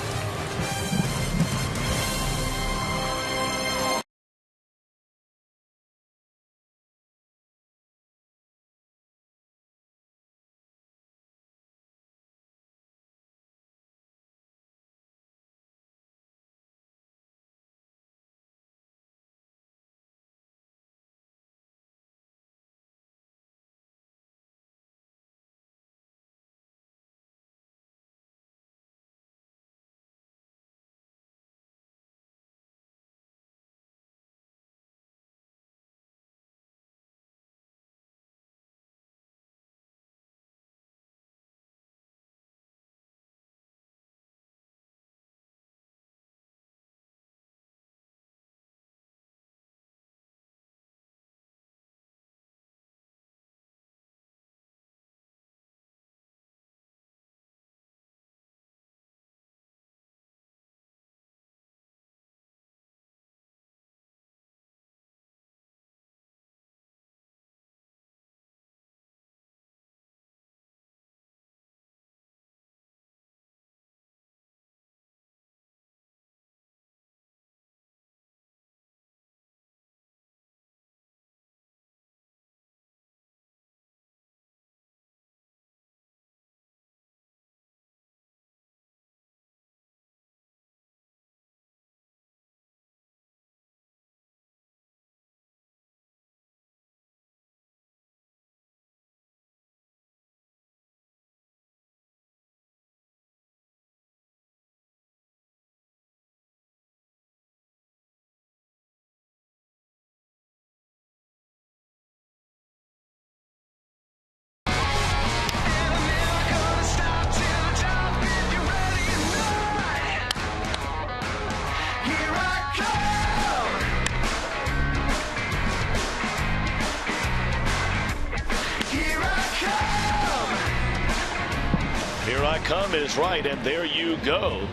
Come is right, and there you go.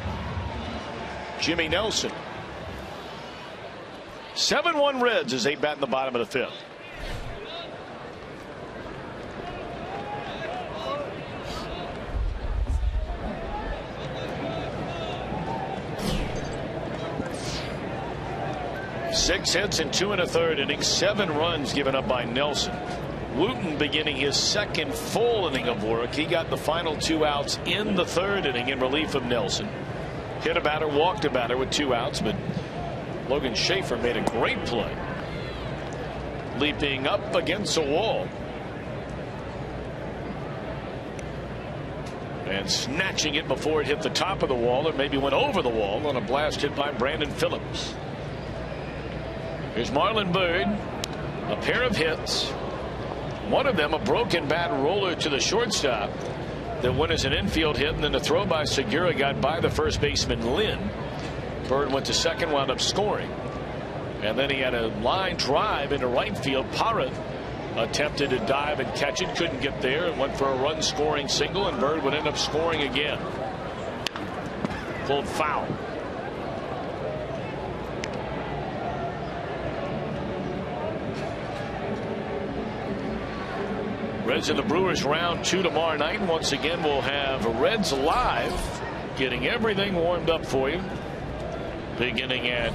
Jimmy Nelson. 7-1 Reds as they bat in the bottom of the 5th. Six hits in 2 1/3 innings, 7 runs given up by Nelson. Wooten beginning his second full inning of work. He got the final 2 outs in the 3rd inning in relief of Nelson. Hit a batter, walked a batter with 2 outs, but Logan Schaefer made a great play, leaping up against the wall and snatching it before it hit the top of the wall, or maybe went over the wall on a blast hit by Brandon Phillips. Here's Marlon Byrd. A pair of hits. One of them a broken bat roller to the shortstop that went as an infield hit, and then the throw by Segura got by the first baseman Lynn. Byrd went to second, wound up scoring, and then he had a line drive into right field. Parra attempted to dive and catch it, couldn't get there, and went for a run scoring single, and Byrd would end up scoring again. Pulled foul. Reds and the Brewers round 2 tomorrow night. And once again, we'll have Reds Live getting everything warmed up for you. Beginning at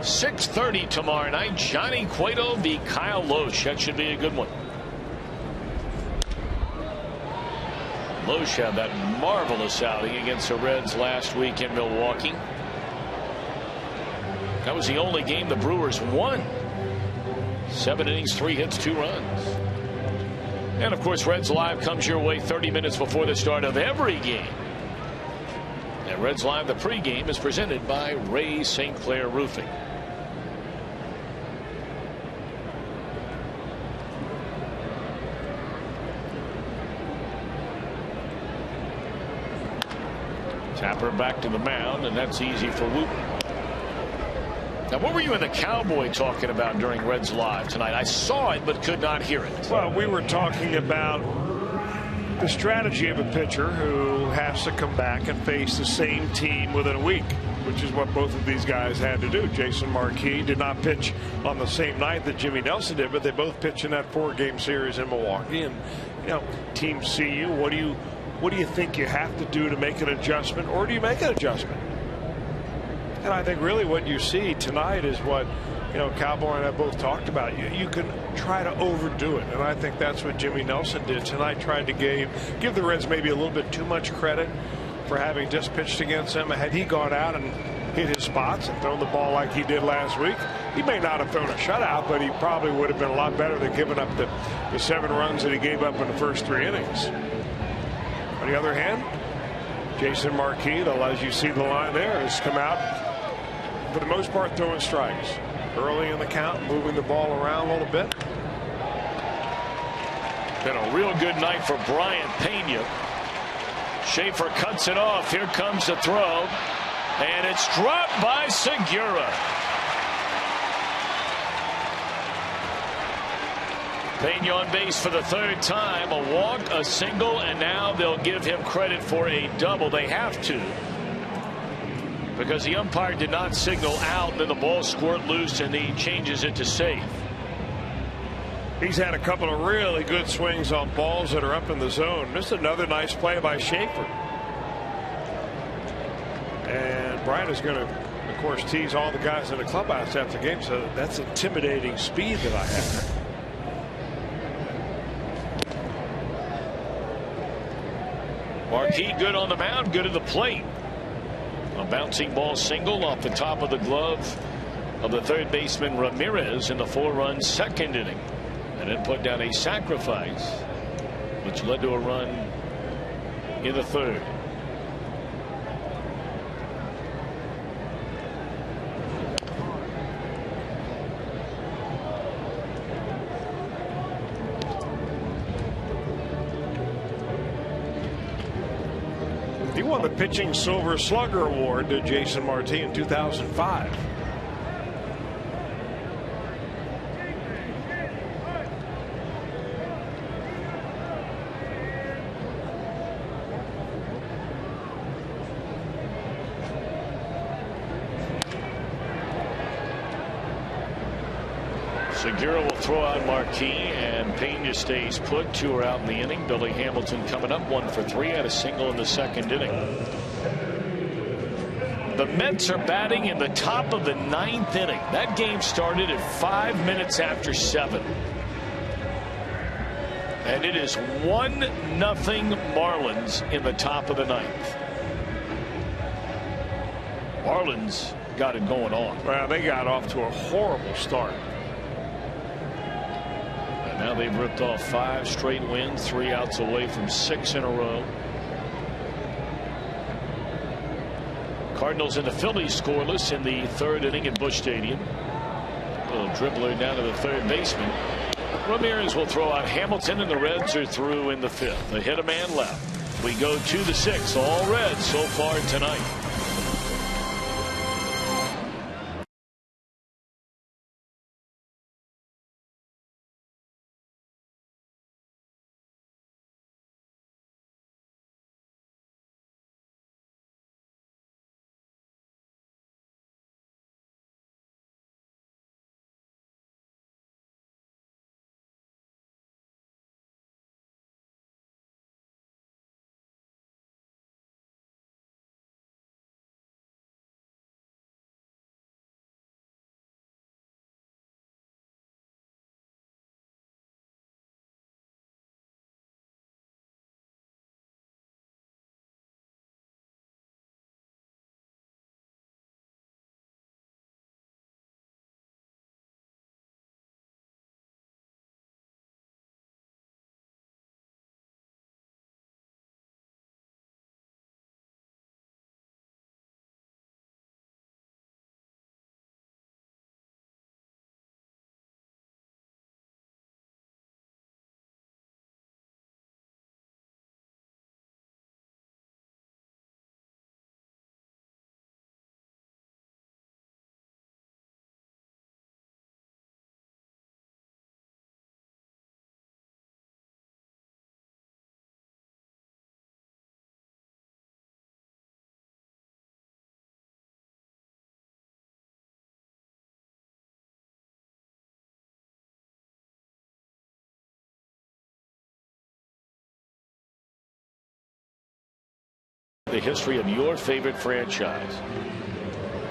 6:30 tomorrow night. Johnny Cueto v. Kyle Loesch. That should be a good one. Loesch had that marvelous outing against the Reds last week in Milwaukee. That was the only game the Brewers won. 7 innings, 3 hits, 2 runs. And of course, Reds Live comes your way 30 minutes before the start of every game. And Reds Live, the pregame, is presented by Ray St. Clair Roofing. Tapper back to the mound, and that's easy for Wooten. Now, what were you and the Cowboy talking about during Reds Live tonight? I saw it but could not hear it. Well, we were talking about the strategy of a pitcher who has to come back and face the same team within a week, which is what both of these guys had to do. Jason Marquis did not pitch on the same night that Jimmy Nelson did, but they both pitched in that 4-game series in Milwaukee. And, you know, teams see you. What do you think you have to do to make an adjustment, or do you make an adjustment? And I think really what you see tonight is what, you know, Cowboy and I both talked about. You can try to overdo it, and I think that's what Jimmy Nelson did tonight. Tried to give the Reds maybe a little bit too much credit for having just pitched against them. Had he gone out and hit his spots and thrown the ball like he did last week, he may not have thrown a shutout, but he probably would have been a lot better than giving up the 7 runs that he gave up in the first 3 innings. On the other hand, Jason Marquis, as you see the line there, has come out for the most part throwing strikes early in the count, moving the ball around a little bit. Been a real good night for Brian Pena. Schaefer cuts it off. Here comes the throw, and it's dropped by Segura. Pena on base for the 3rd time. A walk, a single, and now they'll give him credit for a double. They have to, because the umpire did not signal out. Then the ball squirt loose, and he changes it to safe. He's had a couple of really good swings on balls that are up in the zone. This is another nice play by Schaefer. And Brian is going to, of course, tease all the guys in the clubhouse after the game. So that's intimidating speed that I have. Marquis good on the mound, good at the plate. A bouncing ball single off the top of the glove of the 3rd baseman Ramirez in the 4-run 2nd inning. And then put down a sacrifice, which led to a run in the 3rd. He won the Pitching Silver Slugger Award to Jason Marti in 2005. Segura will throw out Marquis, and Pena stays put. 2 are out in the inning. Billy Hamilton coming up 1 for 3, had a single in the 2nd inning. The Mets are batting in the top of the 9th inning. That game started at 5 minutes after 7. And it is 1-0 Marlins in the top of the 9th. Marlins got it going on. Well, they got off to a horrible start. Now they've ripped off 5 straight wins, 3 outs away from 6 in a row. Cardinals and the Phillies scoreless in the 3rd inning at Busch Stadium. A little dribbler down to the 3rd baseman. Ramirez will throw out Hamilton, and the Reds are through in the 5th. A hit, a man left. We go to the 6th. All Reds so far tonight. the history of your favorite franchise.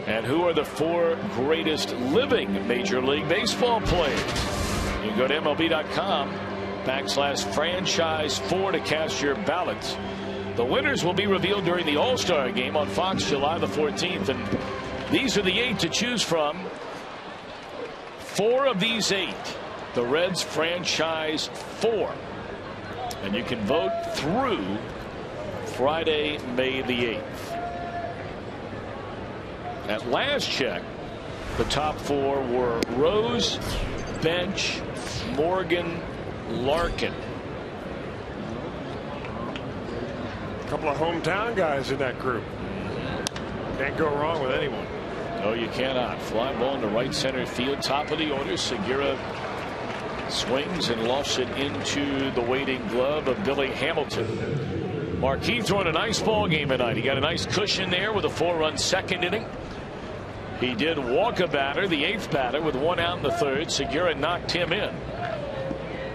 And who are the 4 greatest living Major League Baseball players? You can go to MLB.com/franchise4 to cast your ballots. The winners will be revealed during the All-Star game on Fox July the 14th. And these are the 8 to choose from. 4 of these 8, the Reds franchise 4. And you can vote through Friday, May the 8th. At last check, the top 4 were Rose, Bench, Morgan, Larkin. A couple of hometown guys in that group. Can't go wrong with anyone. No, you cannot. Fly ball into right center field, top of the order. Segura swings and lofts it into the waiting glove of Billy Hamilton. Marquis throwing a nice ball game tonight. He got a nice cushion there with a 4-run second inning. He did walk a batter, the 8th batter, with 1 out in the 3rd. Segura knocked him in.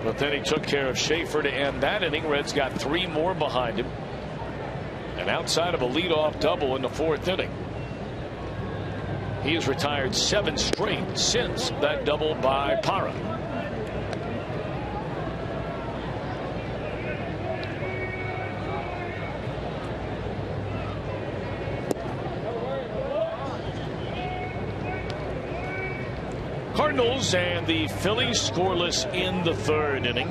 But then he took care of Schaefer to end that inning. Reds got 3 more behind him. And outside of a leadoff double in the 4th inning, he has retired 7 straight since that double by Parra. Cardinals and the Phillies scoreless in the 3rd inning.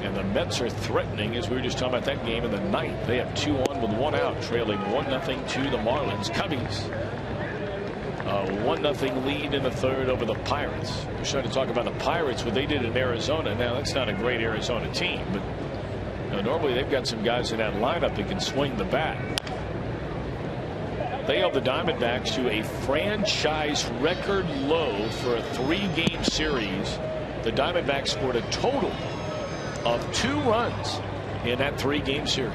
And the Mets are threatening, as we were just talking about that game in the 9th. They have 2 on with 1 out, trailing 1-0 to the Marlins. Cubbies. A 1-0 lead in the 3rd over the Pirates. We're trying to talk about the Pirates, what they did in Arizona. Now, that's not a great Arizona team, but normally they've got some guys in that lineup that can swing the bat. They held the Diamondbacks to a franchise record low for a 3-game series. The Diamondbacks scored a total of 2 runs in that 3-game series.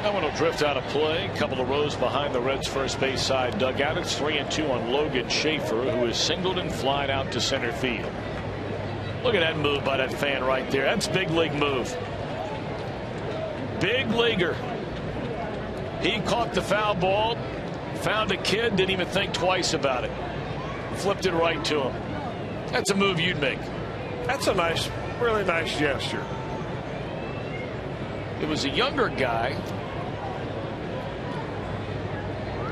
That one will drift out of play. A couple of rows behind the Reds' first base side dugout. It's 3-2 on Logan Schaefer, who is singled and flied out to center field. Look at that move by that fan right there. That's big league move. Big leaguer. He caught the foul ball, found a kid, didn't even think twice about it. Flipped it right to him. That's a move you'd make. That's a nice, really nice gesture. It was a younger guy.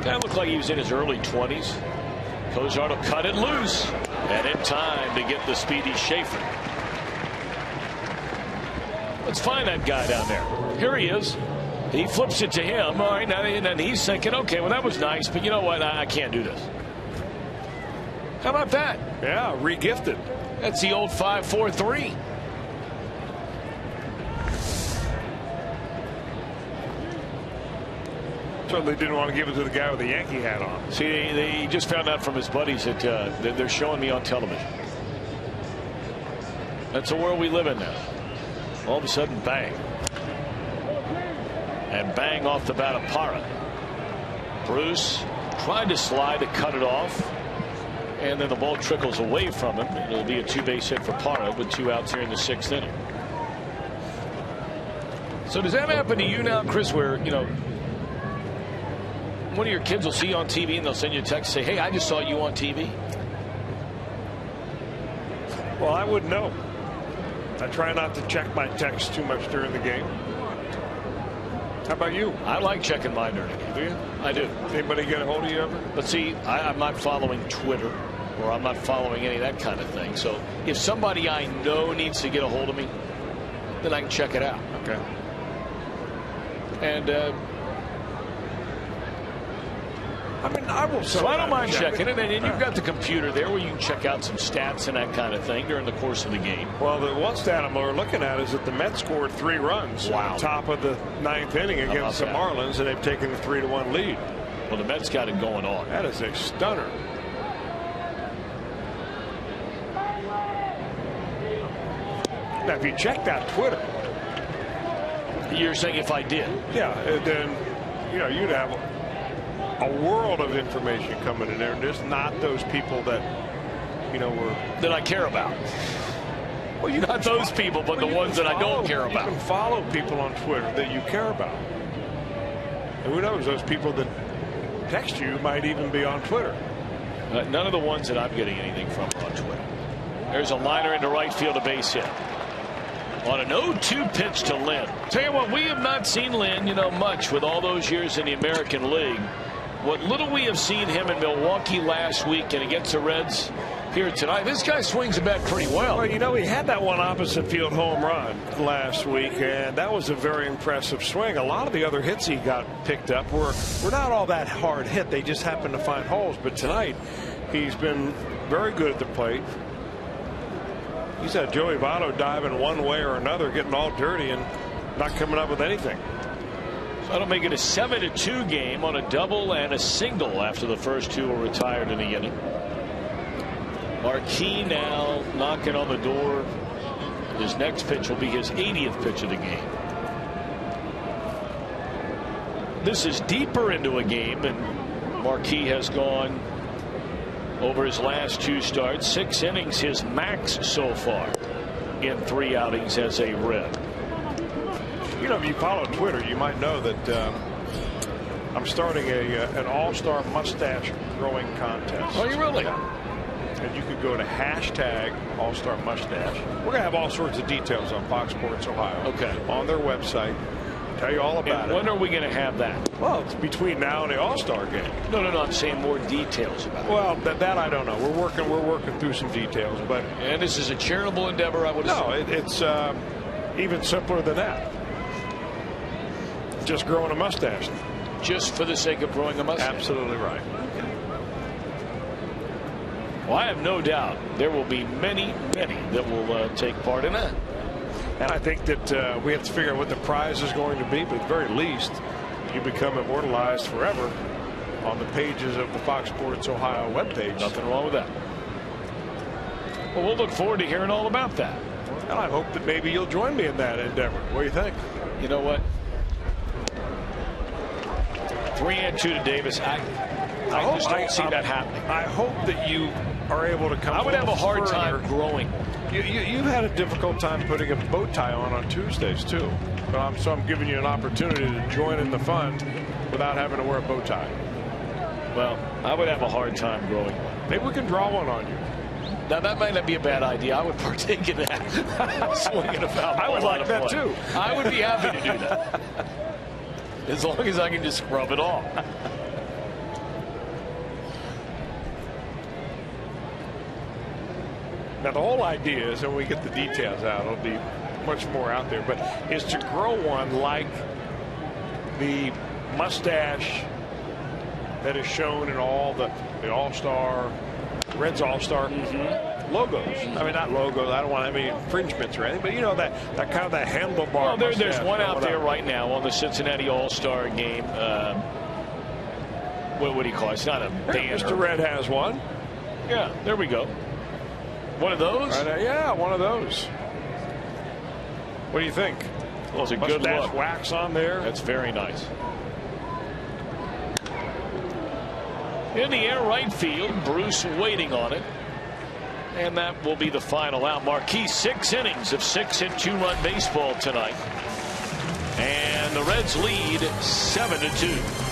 Kind of looked like he was in his early 20s. Cozart will cut it loose. And in time to get the speedy Schaefer. Let's find that guy down there. Here he is. He flips it to him. All right, now and he's thinking, okay, well, that was nice, but you know what? I can't do this. How about that? Yeah, re-gifted. That's the old 5-4-3. Certainly didn't want to give it to the guy with the Yankee hat on. See, they just found out from his buddies that they're showing me on television. That's the world we live in now. All of a sudden, bang. And bang off the bat of Parra. Bruce tried to slide to cut it off. And then the ball trickles away from him. It'll be a 2-base hit for Parra with 2 outs here in the 6th inning. So does that happen to you now, Chris, where, one of your kids will see you on TV and they'll send you a text and say, hey, I just saw you on TV? Well, I wouldn't know. I try not to check my texts too much during the game. How about you? I like checking mine during the game. Do you? I do. Anybody get a hold of you ever? But see, I'm not following Twitter, or I'm not following any of that kind of thing. So if somebody I know needs to get a hold of me, then I can check it out. I mean, I will. So I don't mind checking it, and you've got the computer there where you can check out some stats and that kind of thing during the course of the game. Well, the one stat I'm looking at is that the Mets scored 3 runs Wow. at the top of the 9th inning against the Marlins, and they've taken a 3-1 lead. Well, the Mets got it going on. That is a stunner. Now, if you check that Twitter, you're saying if I did, yeah, then you'd have a world of information coming in there, and there's not those people that that I care about. Well, not those people, but the ones that I don't care about. You can follow people on Twitter that you care about, and who knows, those people that text you might even be on Twitter. None of the ones that I'm getting anything from are on Twitter. There's a liner into right field, a base hit. On an 0-2 pitch to Lynn. Tell you what, we have not seen Lynn, much with all those years in the American League. What little we have seen him in Milwaukee last week and against the Reds here tonight, this guy swings the bat pretty well. Well, he had that one opposite field home run last week, and that was a very impressive swing. A lot of the other hits he got picked up were not all that hard hit. They just happened to find holes. But tonight, he's been very good at the plate. He's had Joey Votto diving one way or another, getting all dirty and not coming up with anything. So that'll make it a 7-2 game on a double and a single after the first 2 were retired in the inning. Marquis now knocking on the door. His next pitch will be his 80th pitch of the game. This is deeper into a game, and Marquis has gone over his last 2 starts, 6 innings, his max so far in 3 outings as a Red. If you follow Twitter, you might know that I'm starting an all-star mustache growing contest. Oh, you really? And you could go to hashtag all-star mustache. We're going to have all sorts of details on Fox Sports Ohio. Okay. On their website. Tell you all about it. When are we going to have that? Well, it's between now and the All-Star game. No, I'm saying more details about it. Well, that I don't know. We're working through some details, but and this is a charitable endeavor, I would assume. No, it's even simpler than that. Just growing a mustache. Just for the sake of growing a mustache. Absolutely right. Well, I have no doubt there will be many that will take part in that. And I think that we have to figure out what the prize is going to be, but at the very least, you become immortalized forever on the pages of the Fox Sports Ohio webpage. Nothing wrong with that. Well, we'll look forward to hearing all about that. And I hope that maybe you'll join me in that endeavor. What do you think? You know what? 3-2 to Davis. I just don't see that happening. I hope that you are able to come. I would have a hard time growing. You've had a difficult time putting a bow tie on Tuesdays too. So I'm giving you an opportunity to join in the fun without having to wear a bow tie. Well, I would have a hard time growing one. Maybe we can draw one on you. Now that might not be a bad idea. I would partake in that. Swinging a foul ball. I would like that too. I would be happy to do that. As long as I can just scrub it off. Now the whole idea is, and we get the details out, it'll be much more out there, but is to grow one like the mustache that is shown in all the All-Star, Reds All-Star logos. I mean, not logos. I don't want any infringements or anything, but you know that kind of that handlebar. Well, there's one out there right now on the Cincinnati All-Star game. What do you call it? It's not a banner. Mr. Red has one. Yeah, there we go. One of those? Yeah, one of those. What do you think? Well, it's a good look. Wax on there. That's very nice. In the air right field, Bruce waiting on it. And that will be the final out. Marquis 6 innings of 6-hit 2-run baseball tonight. And the Reds lead 7-2.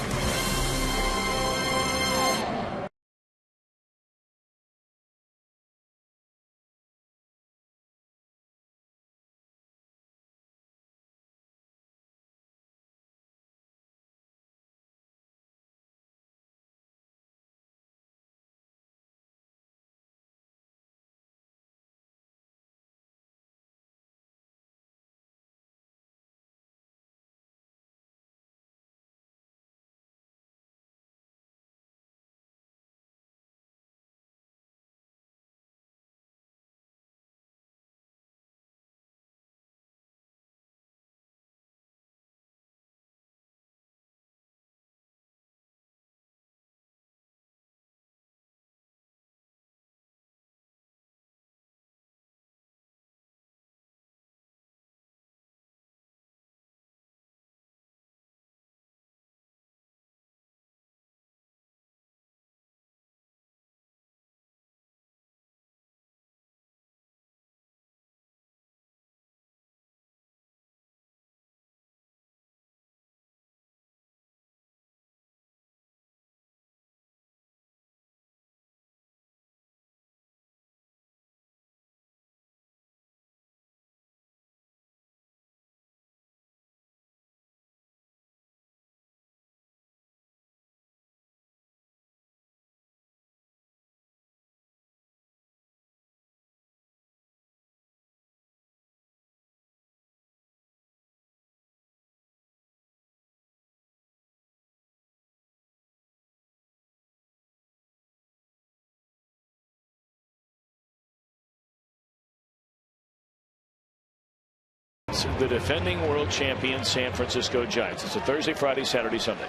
against the defending world champion San Francisco Giants. It's a Thursday, Friday, Saturday, Sunday.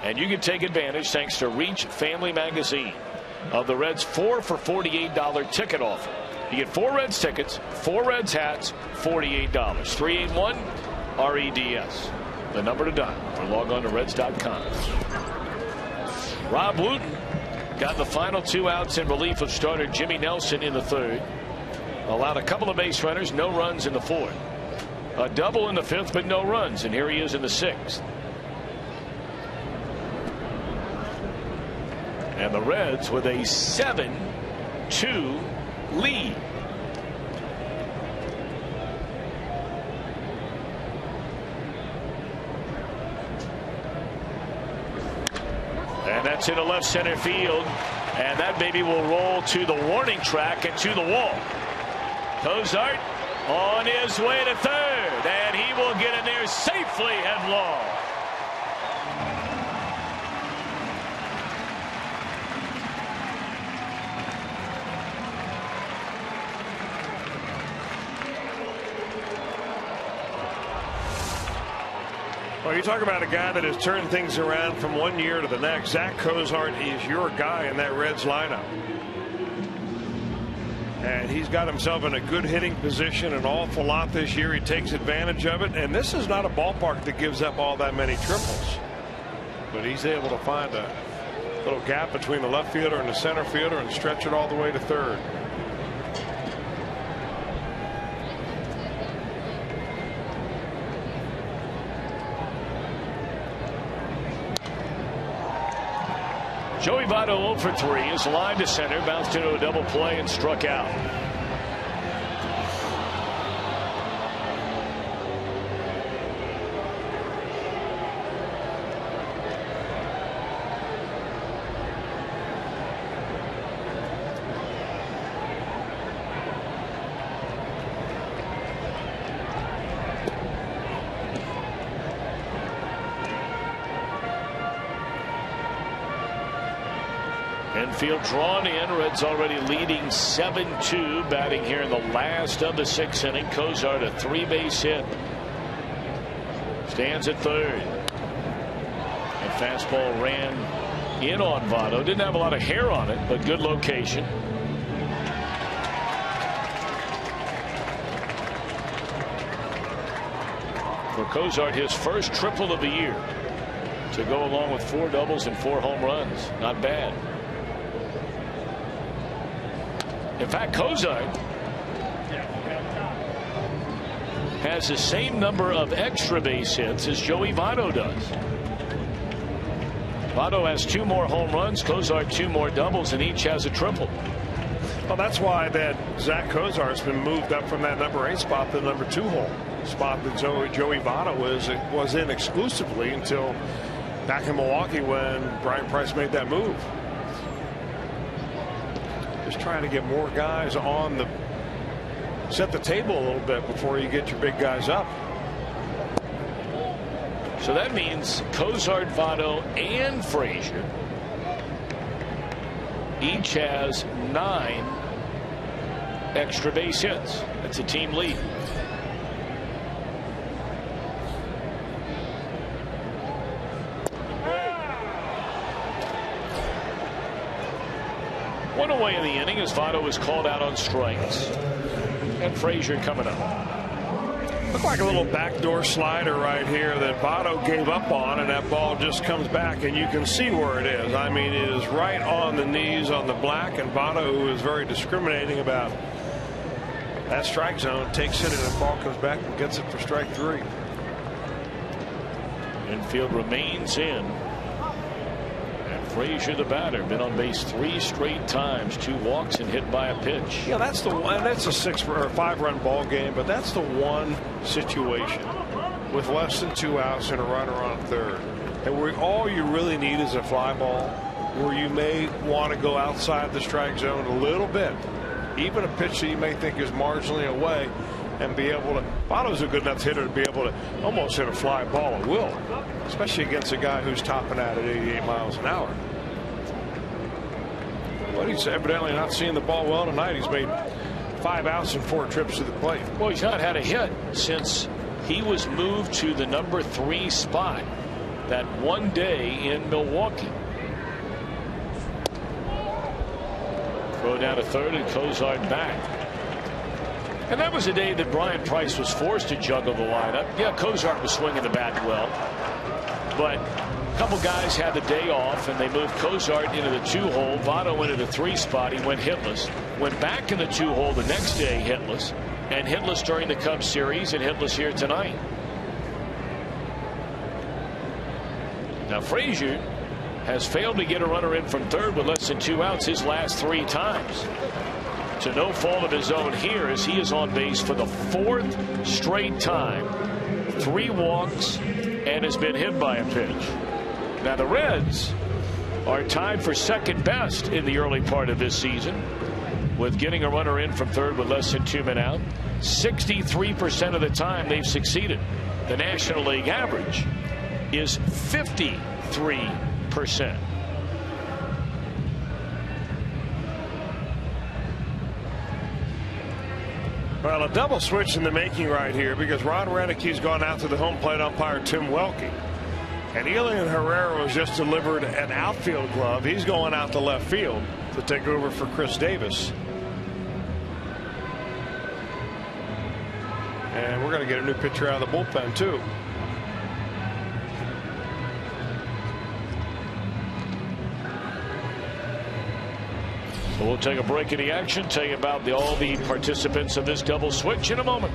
And you can take advantage, thanks to Reach Family Magazine, of the Reds 4 for $48 ticket offer. You get 4 Reds tickets, 4 Reds hats, $48. 381-REDS. The number to dial, or log on to Reds.com. Rob Wooten got the final 2 outs in relief of starter Jimmy Nelson in the 3rd. Allowed a couple of base runners, no runs in the 4th. A double in the 5th, but no runs. And here he is in the 6th. And the Reds with a 7-2 lead. And that's into left center field. And that baby will roll to the warning track and to the wall. Cozart on his way to 3rd. And he will get in there safely headlong. Well, you talk about a guy that has turned things around from one year to the next. Zach Cozart is your guy in that Reds lineup. And he's got himself in a good hitting position an awful lot this year. He takes advantage of it. And this is not a ballpark that gives up all that many triples. But he's able to find a little gap between the left fielder and the center fielder and stretch it all the way to 3rd. Joey Votto 0 for 3. His line to center, bounced into a double play and struck out. Infield drawn in. Reds already leading 7-2. Batting here in the last of the 6th inning. Cozart, a 3-base hit. Stands at 3rd. And fastball ran in on Votto. Didn't have a lot of hair on it, but good location. For Cozart, his first triple of the year, to go along with 4 doubles and 4 home runs. Not bad. In fact, Cozart has the same number of extra base hits as Joey Votto does. Votto has 2 more home runs, Cozart 2 more doubles, and each has a triple. Well, that's why that Zach Cozart's been moved up from that number 8 spot to the number 2 hole spot that Joey Votto was in exclusively until back in Milwaukee when Brian Price made that move. Just trying to get more guys on the set the table a little bit before you get your big guys up. So that means Cozart, Votto, and Frazier each has 9 extra base hits. That's a team lead. One away in the inning as Votto was called out on strikes. And Frazier coming up. Looked like a little backdoor slider right here that Votto gave up on, and that ball just comes back, and you can see where it is. I mean, it is right on the knees on the black, and Votto, who is very discriminating about that strike zone, takes it, and the ball comes back and gets it for strike 3. Infield remains in. Frazier, the batter, been on base 3 straight times, 2 walks and hit by a pitch. Yeah, that's the one. That's a 6 or 5-run ball game, but that's the one situation with less than 2 outs and a runner on 3rd, and where all you really need is a fly ball, where you may want to go outside the strike zone a little bit, even a pitch that you may think is marginally away, and be able to. Votto's a good enough hitter to be able to almost hit a fly ball at will, especially against a guy who's topping out at 88 miles an hour. But he's evidently not seeing the ball well tonight. He's made 5 outs and 4 trips to the plate. Well, he's not had a hit since he was moved to the number 3 spot that one day in Milwaukee. Throw down to third and Cozart back. And that was a day that Brian Price was forced to juggle the lineup. Yeah, Cozart was swinging the bat well, but a couple guys had the day off, and they moved Cozart into the 2-hole. Votto into the 3 spot. He went hitless. Went back in the 2-hole the next day hitless, and hitless during the Cubs series, and hitless here tonight. Now Frazier has failed to get a runner in from third with less than 2 outs his last 3 times. To no fault of his own here, as he is on base for the 4th straight time. 3 walks and has been hit by a pitch. Now the Reds are tied for second best in the early part of this season, with getting a runner in from third with less than 2 men out. 63% of the time they've succeeded. The National League average is 53%. Well, a double switch in the making right here, because Ron Renicki's gone out to the home plate umpire Tim Welke. And Elian Herrera was just delivered an outfield glove. He's going out to left field to take over for Chris Davis. And we're going to get a new pitcher out of the bullpen, too. So we'll take a break in the action, tell you about all the participants of this double switch in a moment.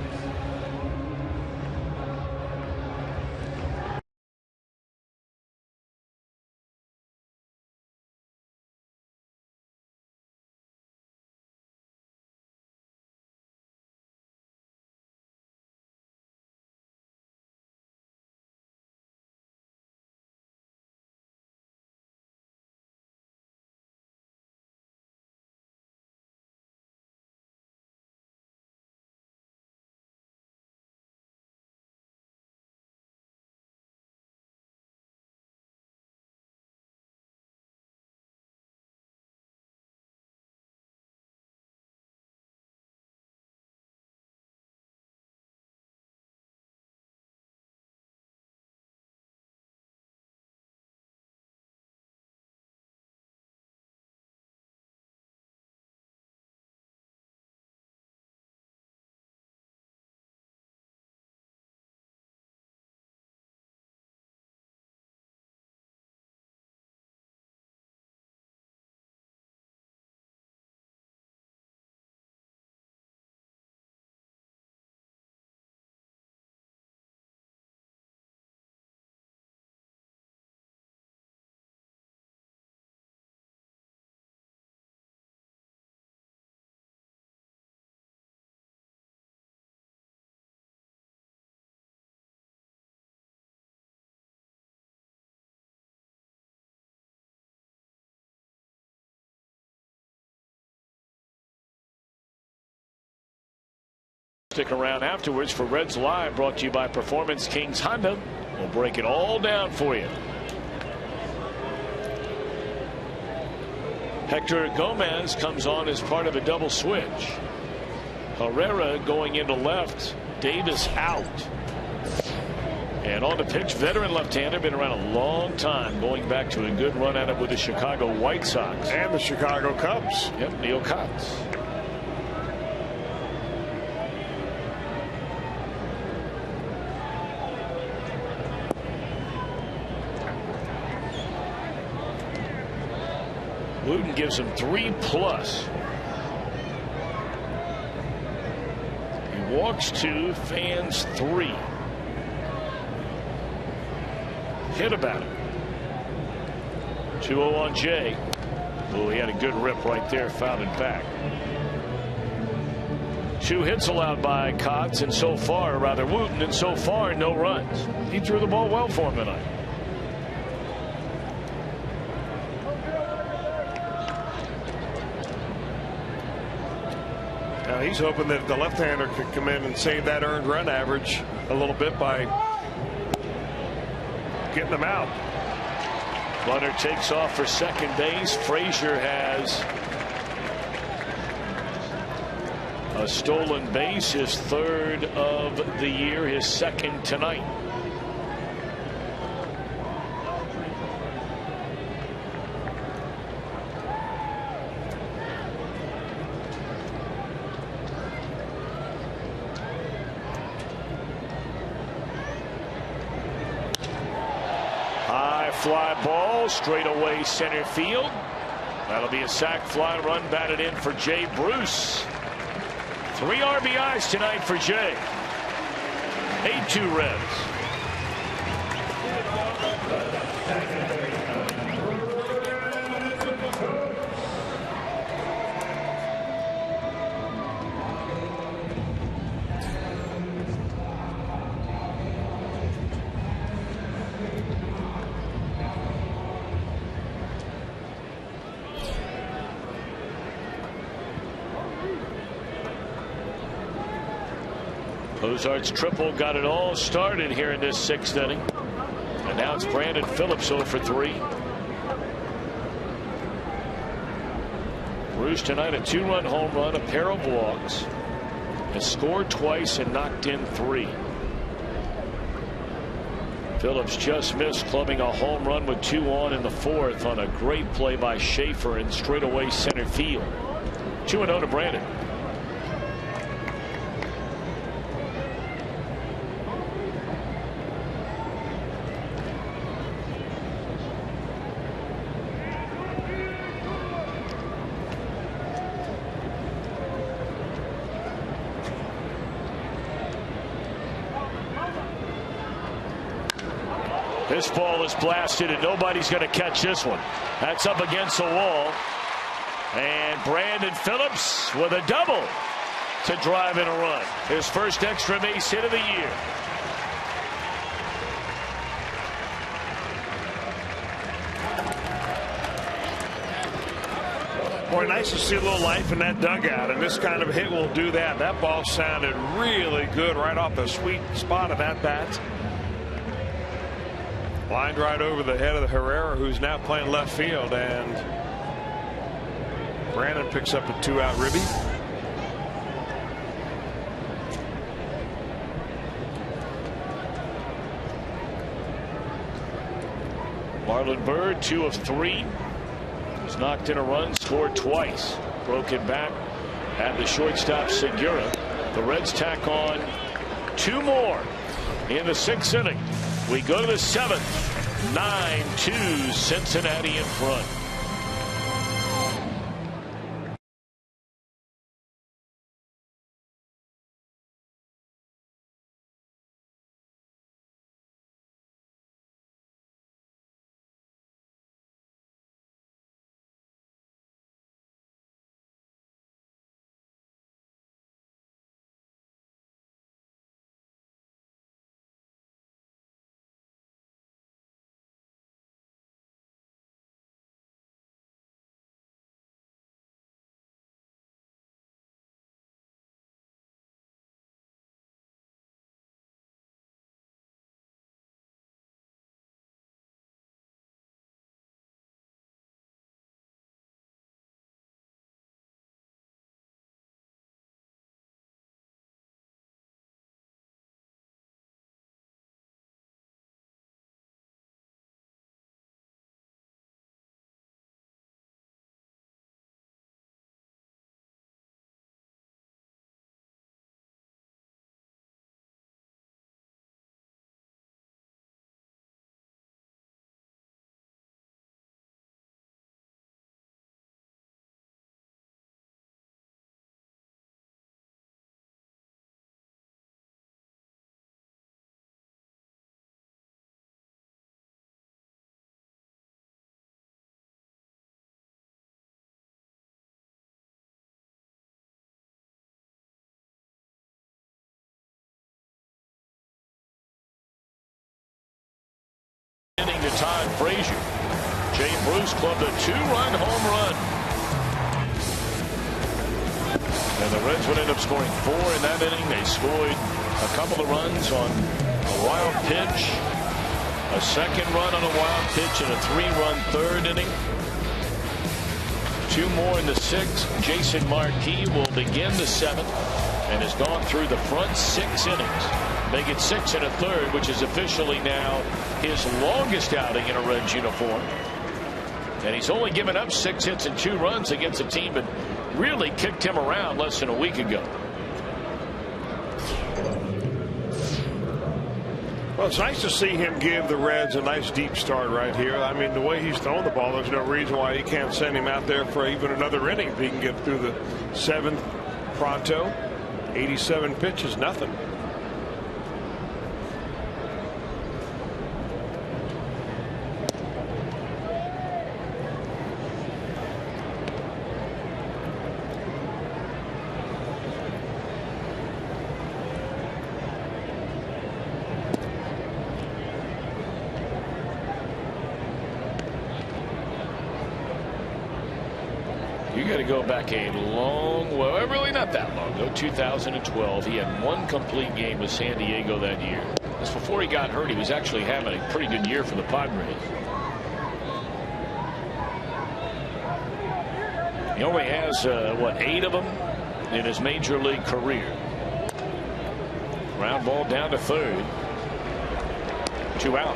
Stick around afterwards for Reds Live, brought to you by Performance Kings Honda. We'll break it all down for you. Hector Gomez comes on as part of a double switch. Herrera going into left, Davis out. And on the pitch, veteran left-hander, been around a long time, going back to a good run at it with the Chicago White Sox. And the Chicago Cubs. Yep, Neil Cox. Wooten gives him 3+. He walks 2, fans 3. Hit about it. 2-0 on Jay. Oh, he had a good rip right there, fouled it back. 2 hits allowed by Cox, and so far, rather Wooten, and so far, no runs. He threw the ball well for him tonight. Now he's hoping that the left-hander could come in and save that earned run average a little bit by getting them out. Runner takes off for second base. Frazier has A stolen base, his third of the year, his second tonight. High fly ball, straight away center field. That'll be a sac fly, run batted in for Jay Bruce. 3 RBIs tonight for Jay. 8-2 Reds. Ozarks triple got it all started here in this 6th inning. And now it's Brandon Phillips 0 for 3. Bruce tonight a 2-run home run, a pair of walks, has scored twice and knocked in 3. Phillips just missed clubbing a home run with 2 on in the 4th on a great play by Schaefer in straightaway center field. 2-0 to Brandon. This ball is blasted and nobody's going to catch this one. That's up against the wall. And Brandon Phillips with a double to drive in a run. His first extra base hit of the year. Boy, nice to see a little life in that dugout, and this kind of hit will do that. That ball sounded really good right off the sweet spot of that bat. Lined right over the head of the Herrera, who's now playing left field, and Brandon picks up a 2-out ribby. Marlon Byrd 2 of 3. He's knocked in a run, scored twice. Broken back at the shortstop Segura. The Reds tack on 2 more in the 6th inning. We go to the 7th. 9-2 Cincinnati in front. To Todd Frazier. Jay Bruce clubbed a 2-run home run. And the Reds would end up scoring 4 in that inning. They scored a couple of runs on a wild pitch, a second run on a wild pitch, and a 3-run third inning. 2 more in the 6th. Jason Marquis will begin the 7th and has gone through the front 6 innings. Make it 6 1/3, which is officially now his longest outing in a Reds uniform. And he's only given up 6 hits and 2 runs against a team that really kicked him around less than a week ago. Well, it's nice to see him give the Reds a nice deep start right here. I mean, the way he's throwing the ball, there's no reason why he can't send him out there for even another inning if he can get through the 7th pronto. 87 pitches, nothing. Go back a long, well, really not that long ago, 2012. He had 1 complete game with San Diego that year. That's before he got hurt. He was actually having a pretty good year for the Padres. He only has, 8 of them in his major league career. Ground ball down to 3rd. 2 out.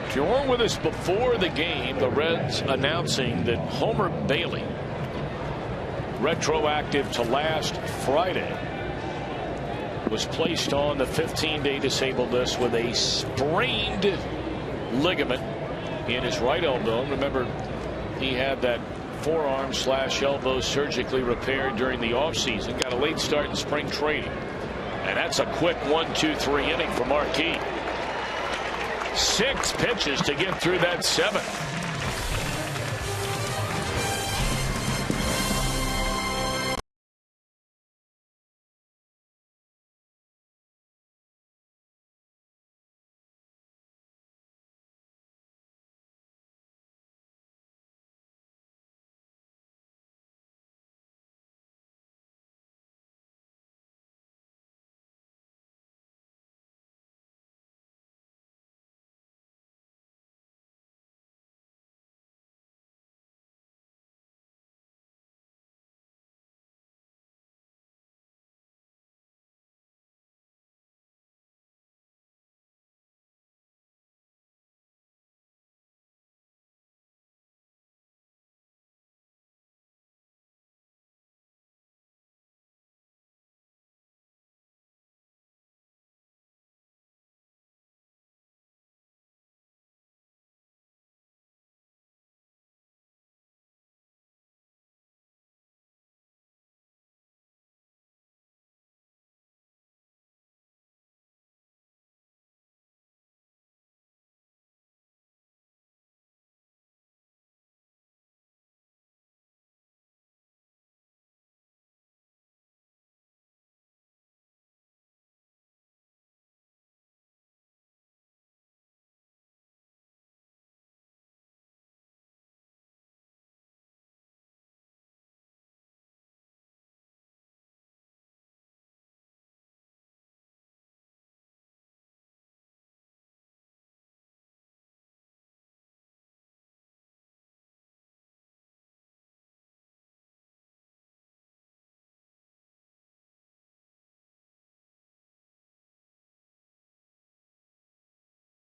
If you weren't with us before the game, the Reds announcing that Homer Bailey, retroactive to last Friday, was placed on the 15-day disabled list with a sprained ligament in his right elbow. Remember, he had that forearm/elbow surgically repaired during the offseason. Got a late start in spring training. And that's a quick 1-2-3 inning for Marquis. 6 pitches to get through that 7th.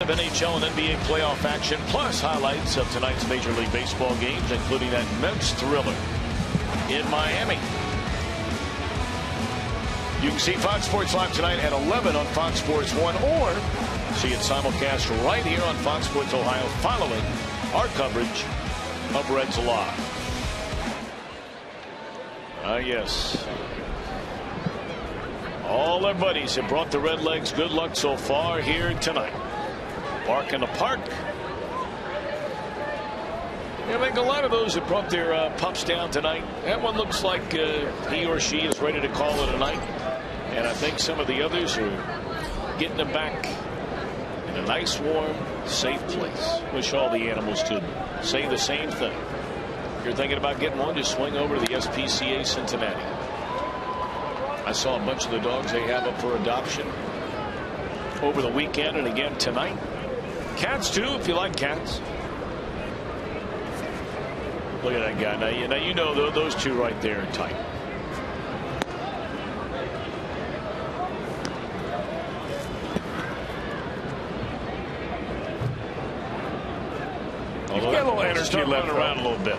Of NHL and NBA playoff action, plus highlights of tonight's Major League Baseball games, including that Mets thriller in Miami. You can see Fox Sports Live tonight at 11 on Fox Sports 1, or see it simulcast right here on Fox Sports Ohio following our coverage of Reds Live. Yes. All their buddies have brought the Redlegs good luck so far here tonight. Bark in the park. I think a lot of those have brought their pups down tonight. That one looks like he or she is ready to call it a night. And I think some of the others are getting them back in a nice, warm, safe place. Wish all the animals could say the same thing. If you're thinking about getting one, just swing over to the SPCA Cincinnati. I saw a bunch of the dogs they have up for adoption over the weekend and again tonight. Cats too, if you like cats. Look at that guy. Now you know those two right there are tight. He's got a little energy left around a little bit.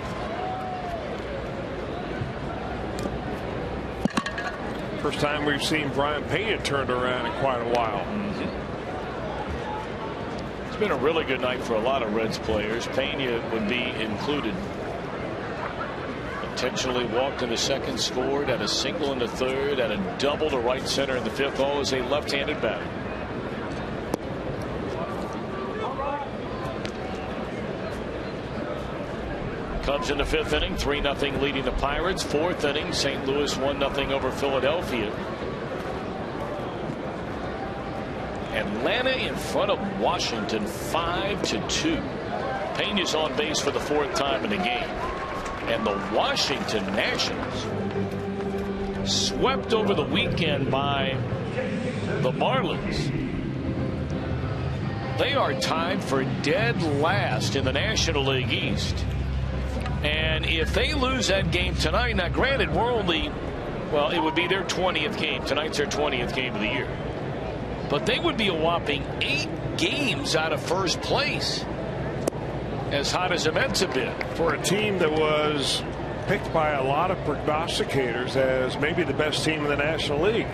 First time we've seen Brian Pena turned around in quite a while. It's been a really good night for a lot of Reds players. Pena would be included. Intentionally walked in the second, scored, had a single in the third, had a double to right center in the fifth. All is a left-handed batter. Cubs in the fifth inning, 3-0 leading the Pirates. Fourth inning, St. Louis 1-0 over Philadelphia. Atlanta in front of Washington 5-2. Pena's on base for the fourth time in the game. And the Washington Nationals swept over the weekend by the Marlins. They are tied for dead last in the National League East. And if they lose that game tonight, now granted we're only, well, it would be their 20th game. Tonight's their 20th game of the year. But they would be a whopping 8 games out of first place. As hot as the Mets have been. For a team that was picked by a lot of prognosticators as maybe the best team in the National League.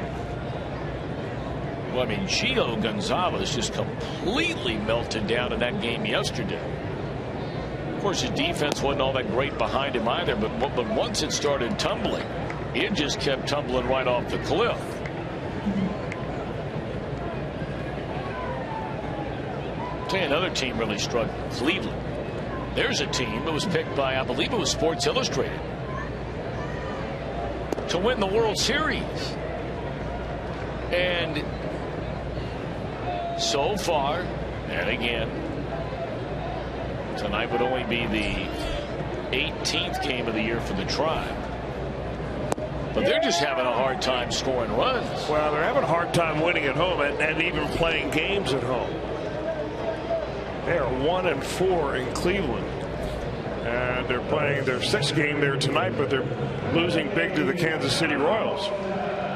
Well, I mean, Gio Gonzalez just completely melted down in that game yesterday. Of course, his defense wasn't all that great behind him either, but once it started tumbling, it just kept tumbling right off the cliff. I'll tell you another team really struggled. Cleveland. There's a team that was picked by, I believe it was Sports Illustrated, to win the World Series. And so far, and again, tonight would only be the 18th game of the year for the Tribe. But they're just having a hard time scoring runs. Well, they're having a hard time winning at home and even playing games at home. They are 1-4 in Cleveland. And they're playing their 6th game there tonight, but they're losing big to the Kansas City Royals.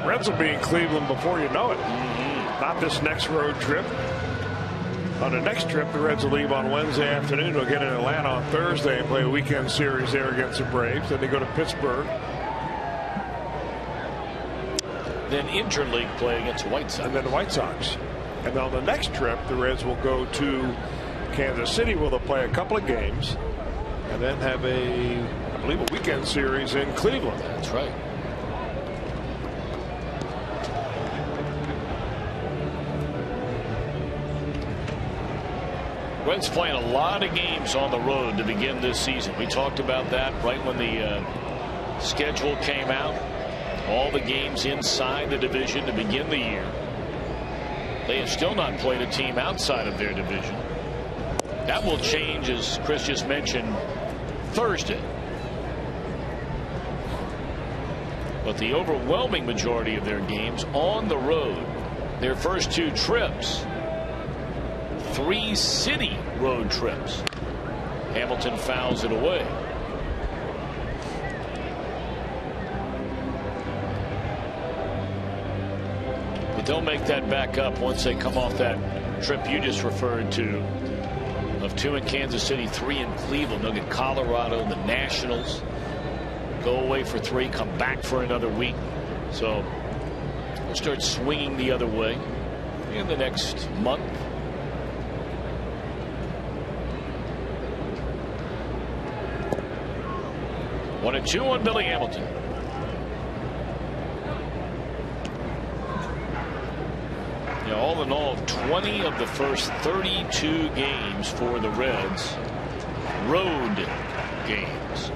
Reds will be in Cleveland before you know it. Not this next road trip. On the next trip, the Reds will leave on Wednesday afternoon. They'll get in Atlanta on Thursday and play a weekend series there against the Braves. Then they go to Pittsburgh. Then interleague play against the White Sox. And then the White Sox. And on the next trip, the Reds will go to Kansas City, where they'll play a couple of games. And then have I believe, a weekend series in Cleveland. That's right. Reds playing a lot of games on the road to begin this season. We talked about that right when the schedule came out. All the games inside the division to begin the year. They have still not played a team outside of their division. That will change, as Chris just mentioned, Thursday. But the overwhelming majority of their games on the road. Their first 2 trips, 3 city road trips. Hamilton fouls it away. But they'll make that back up once they come off that trip you just referred to, of 2 in Kansas City, 3 in Cleveland. They'll get Colorado, the Nationals, go away for 3, come back for another week. So we'll start swinging the other way in the next month. One and 2 on Billy Hamilton. All in all, 20 of the first 32 games for the Reds, road games.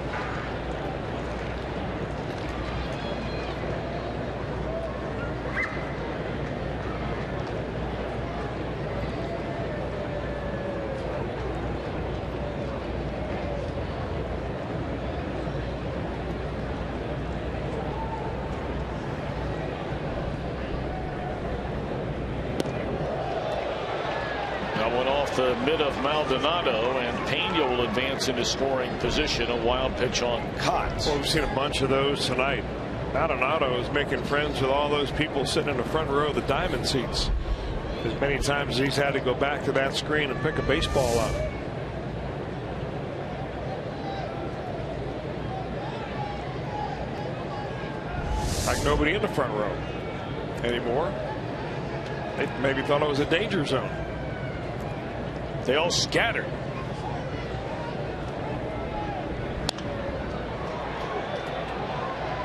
One off the mid of Maldonado, and Pena will advance into scoring position. A wild pitch on Kotz. Well, we've seen a bunch of those tonight. Maldonado is making friends with all those people sitting in the front row of the diamond seats. As many times as he's had to go back to that screen and pick a baseball up. Like nobody in the front row anymore. They maybe thought it was a danger zone. They all scattered.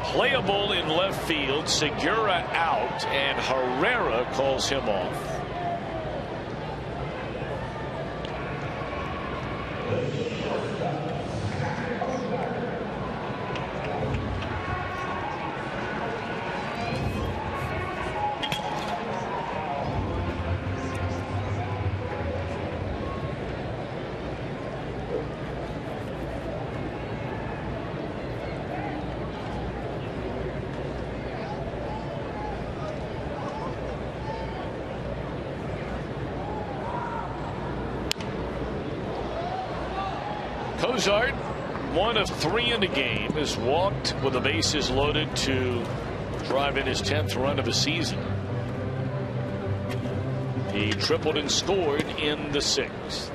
Playable in left field. Segura out, and Herrera calls him off. Cozart, 1 of 3 in the game, has walked with the bases loaded to drive in his 10th run of the season. He tripled and scored in the 6th.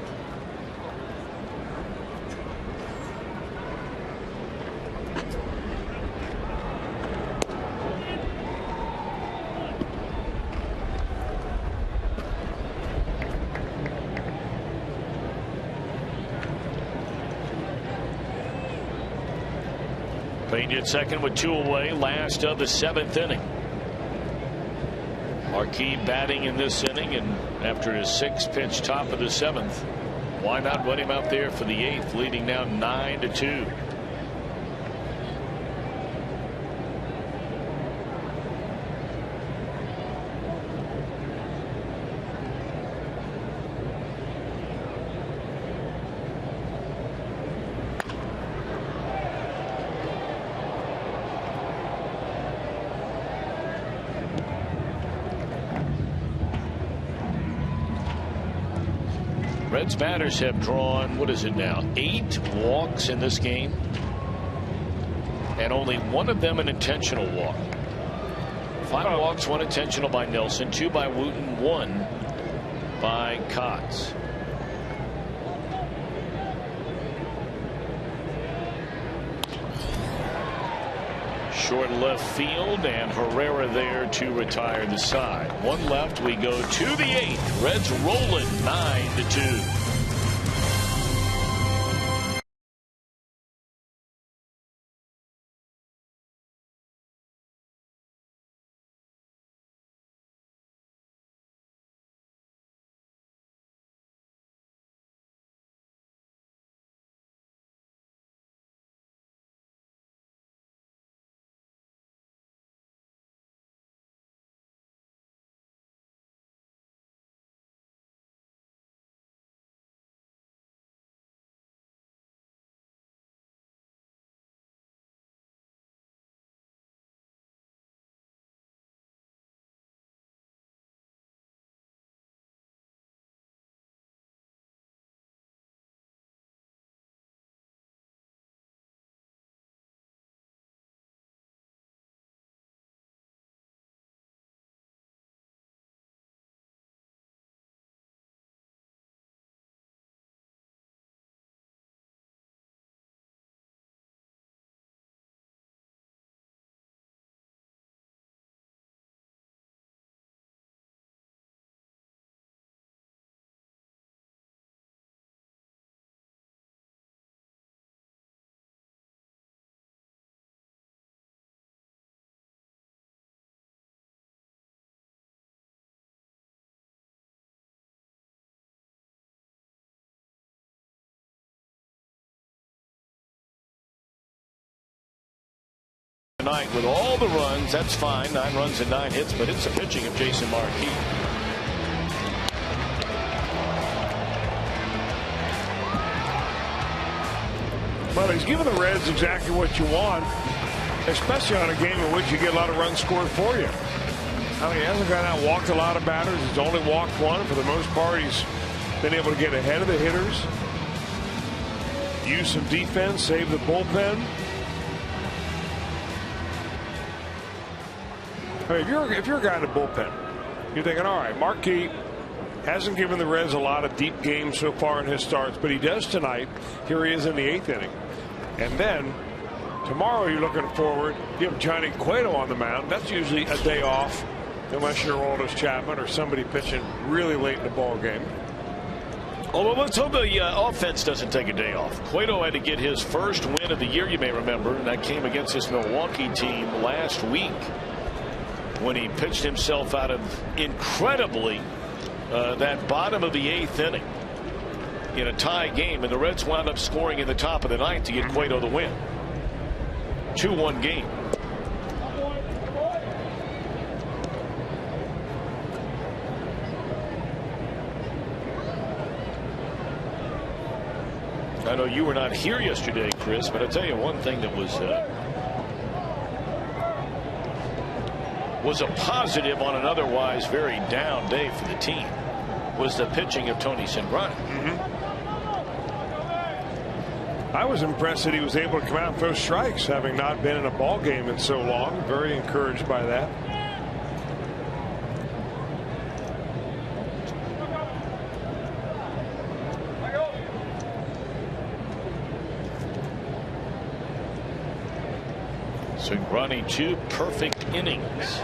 Pena at second with 2 away, last of the 7th inning. Marquis batting in this inning, and after his 6th pitch, top of the 7th, why not run him out there for the 8th, leading now 9-2. Reds batters have drawn, what is it now, 8 walks in this game, and only 1 of them an intentional walk. 5 walks, 1 intentional by Nelson, 2 by Wooten, 1 by Kotz. Short left field, and Herrera there to retire the side. 1 left. We go to the 8th. Reds rolling 9-2. Tonight with all the runs, that's fine. 9 runs and 9 hits, but it's the pitching of Jason Marquis. Well, he's given the Reds exactly what you want, especially on a game in which you get a lot of runs scored for you. I mean, he hasn't gone out and walked a lot of batters. He's only walked 1. For the most part, he's been able to get ahead of the hitters, use some defense, save the bullpen. I mean, if you're a guy in the bullpen, you're thinking, all right, Marquis hasn't given the Reds a lot of deep games so far in his starts, but he does tonight. Here he is in the 8th inning. And then tomorrow you're looking forward. You have Johnny Cueto on the mound. That's usually a day off, unless you're Aroldis Chapman or somebody pitching really late in the ball game. Although let's hope the offense doesn't take a day off. Cueto had to get his first win of the year, you may remember, and that came against this Milwaukee team last week when he pitched himself out of incredibly that bottom of the 8th inning in a tie game, and the Reds wound up scoring in the top of the 9th to get Cueto the win. 2-1 game. I know you were not here yesterday, Chris, but I'll tell you one thing that was a positive on an otherwise very down day for the team was the pitching of Tony Cingrani. I was impressed that he was able to come out and throw strikes, having not been in a ball game in so long. Very encouraged by that. Cingrani 2 perfect innings,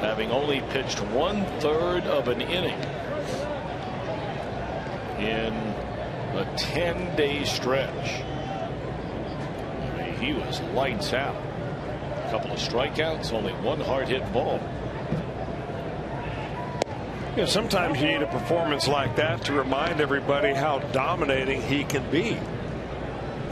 having only pitched 1/3 of an inning in a 10-day stretch. I mean, he was lights out. A couple of strikeouts, only 1 hard hit ball. You know, sometimes you need a performance like that to remind everybody how dominating he can be.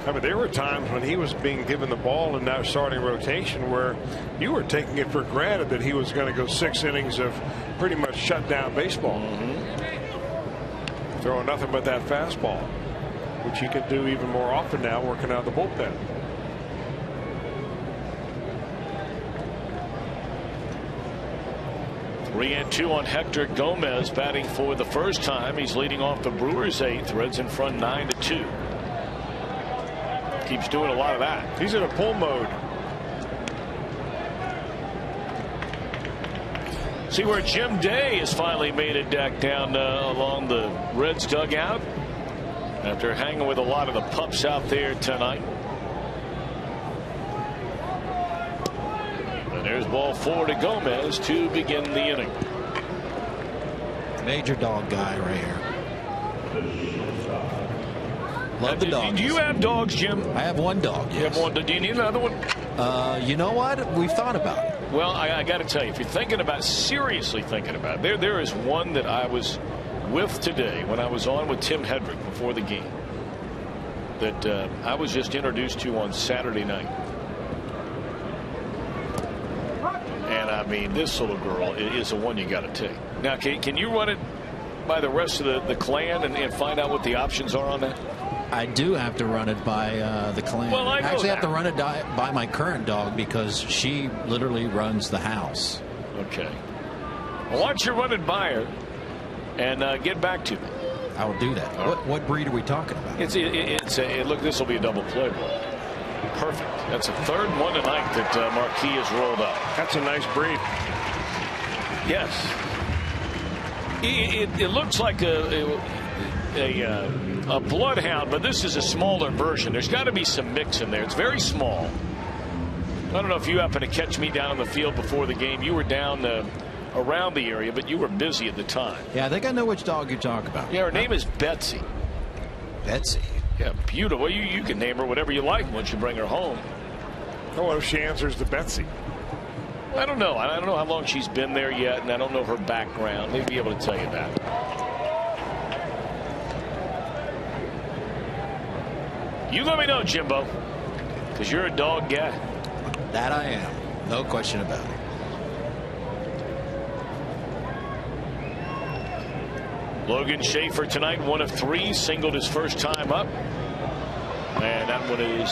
I mean, there were times when he was being given the ball in that starting rotation where you were taking it for granted that he was going to go 6 innings of pretty much shut down baseball. Throwing nothing but that fastball, which he can do even more often now, working out of the bullpen. Three and 2 on Hector Gomez, batting for the first time. He's leading off the Brewers 8th. Reds in front 9-2. Keeps doing a lot of that. He's in a pull mode. See where Jim Day has finally made it back down along the Reds dugout after hanging with a lot of the pups out there tonight. And there's ball 4 to Gomez to begin the inning. Major dog guy right here. Love the dogs. Do you have dogs, Jim? I have one dog. Yes. You have one. Do you need another one? You know what? We've thought about it. Well, I got to tell you, if you're thinking about, seriously thinking about it, there is one that I was with today when I was on with Tim Hedrick before the game that I was just introduced to on Saturday night. And I mean, this little girl is the one you got to take. Now, can you run it by the rest of the clan and find out what the options are on that? I do have to run it by the clan. Well, I actually that. have to run it by my current dog because she literally runs the house. Okay. Well, why don't you run it by her and get back to me? I will do that. What breed are we talking about? Look, this will be a double play ball. Perfect. That's a 3rd one tonight that Marquis has rolled up. That's a nice breed. Yes. It looks like a bloodhound, but this is a smaller version. There's got to be some mix in there. It's very small. I don't know if you happened to catch me down on the field before the game. You were down around the area, but you were busy at the time. Yeah, I think I know which dog you're talking about. Yeah, her name is Betsy. Betsy. Yeah, beautiful. You can name her whatever you like once you bring her home. Oh, what if she answers to Betsy? I don't know. I don't know how long she's been there yet, and I don't know her background. They'd be able to tell you that. You let me know, Jimbo, because you're a dog guy. That I am. No question about it. Logan Schaefer tonight, 1 of 3, singled his first time up. And that one is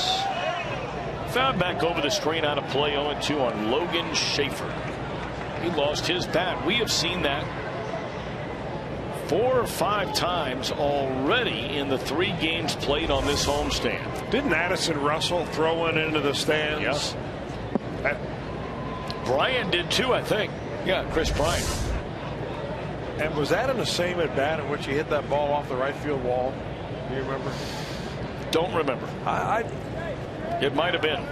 found back over the screen out of play. 0-2 on Logan Schaefer. He lost his bat. We have seen that 4 or 5 times already in the 3 games played on this homestand. Didn't Addison Russell throw one into the stands? Yes. Bryant did too, I think. Yeah, Chris Bryant. And was that in the same at bat in which he hit that ball off the right field wall? Do you remember? Don't remember. It might have been.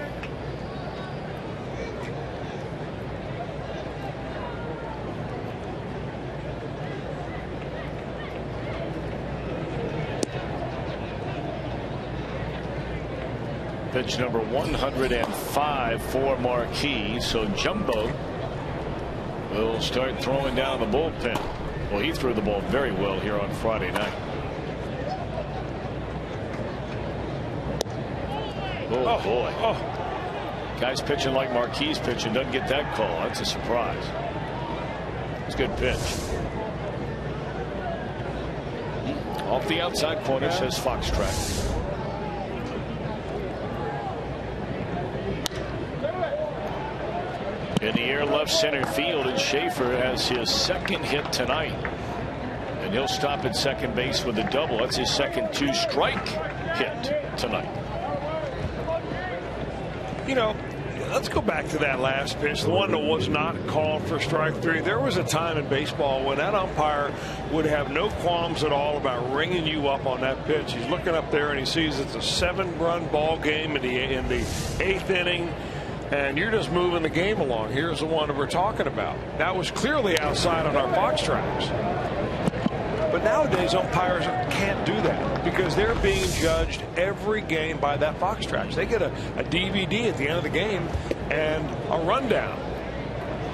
Pitch number 105 for Marquis. So Jumbo will start throwing down the bullpen. Well, he threw the ball very well here on Friday night. Oh boy. Guy's pitching like Marquis pitching, doesn't get that call. That's a surprise. It's a good pitch. Off the outside corner, says Foxtrot. In the air left center field, and Schaefer has his 2nd hit tonight. And he'll stop at second base with a double. That's his second 2-strike hit tonight. You know, let's go back to that last pitch, the one that was not called for strike 3. There was a time in baseball when that umpire would have no qualms at all about ringing you up on that pitch. He's looking up there and he sees it's a 7-run ball game in the 8th inning. And you're just moving the game along. Here's the one that we're talking about. That was clearly outside on our box tracks. But nowadays, umpires can't do that because they're being judged every game by that box tracks. They get a DVD at the end of the game and a rundown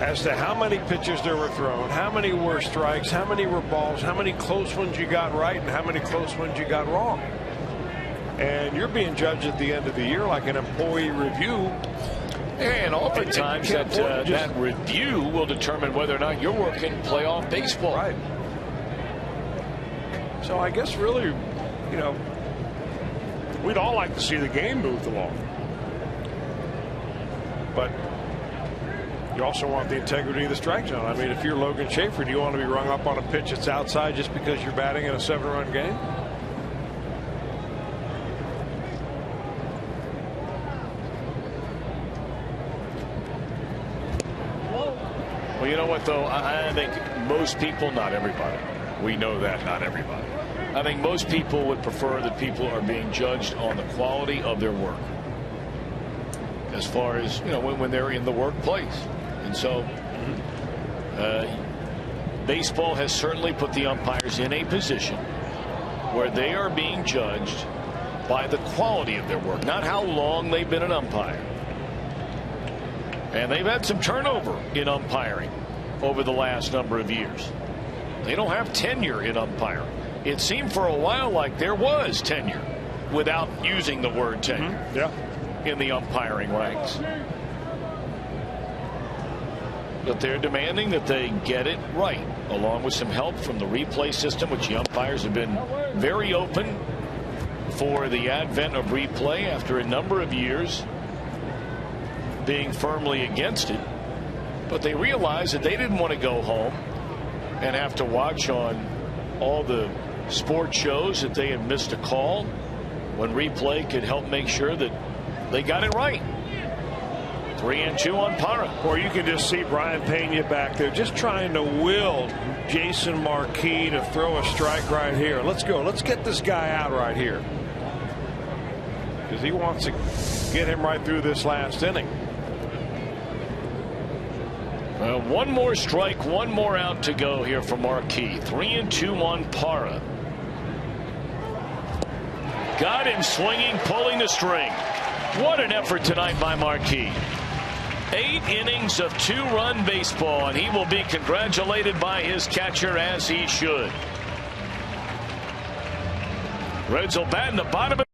as to how many pitches there were thrown, how many were strikes, how many were balls, how many close ones you got right, and how many close ones you got wrong. And you're being judged at the end of the year like an employee review. And oftentimes that review will determine whether or not you're working playoff baseball. Right. So I guess really, you know, we'd all like to see the game moved along. But you also want the integrity of the strike zone. I mean, if you're Logan Schaefer, do you want to be rung up on a pitch that's outside just because you're batting in a 7-run game? Well, you know what, though? I think most people, not everybody, we know that, not everybody. I think most people would prefer that people are being judged on the quality of their work. As far as, you know, when they're in the workplace. And so baseball has certainly put the umpires in a position where they are being judged by the quality of their work, not how long they've been an umpire. And they've had some turnover in umpiring over the last number of years. They don't have tenure in umpiring. It seemed for a while like there was tenure without using the word tenure in the umpiring ranks. But they're demanding that they get it right, along with some help from the replay system, which the umpires have been very open for the advent of replay after a number of years being firmly against it. But they realized that they didn't want to go home and have to watch on all the sports shows that they had missed a call when replay could help make sure that they got it right. 3-2 on Parra. Or you can just see Brian Pena back there just trying to will Jason Marquis to throw a strike right here. Let's go. Let's get this guy out right here. Because he wants to get him right through this last inning. One more strike, one more out to go here for Marquis. 3-2 on Parra. Got him swinging, pulling the string. What an effort tonight by Marquis. 8 innings of 2-run baseball, and he will be congratulated by his catcher, as he should. Reds will bat in the bottom of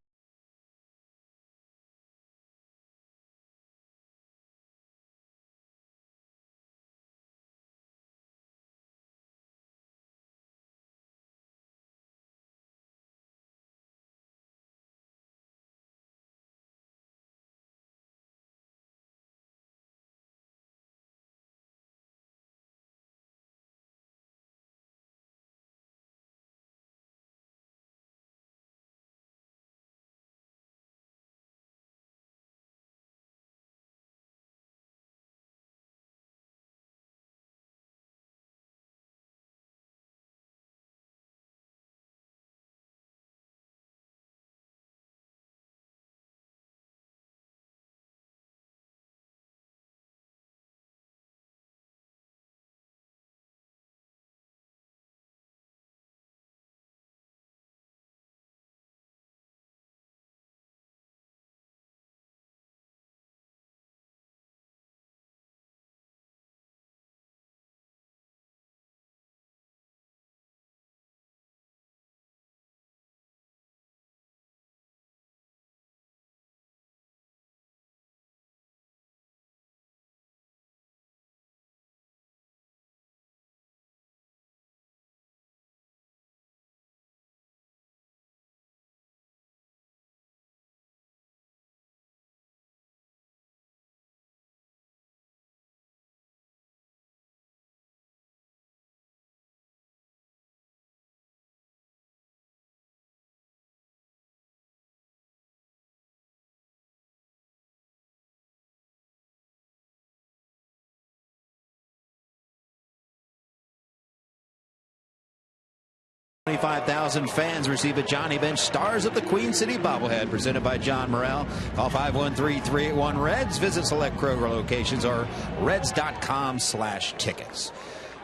75,000 fans receive a Johnny Bench Stars of the Queen City bobblehead presented by John Morrell. Call 513-381-REDS. Visit select Kroger locations or reds.com/tickets.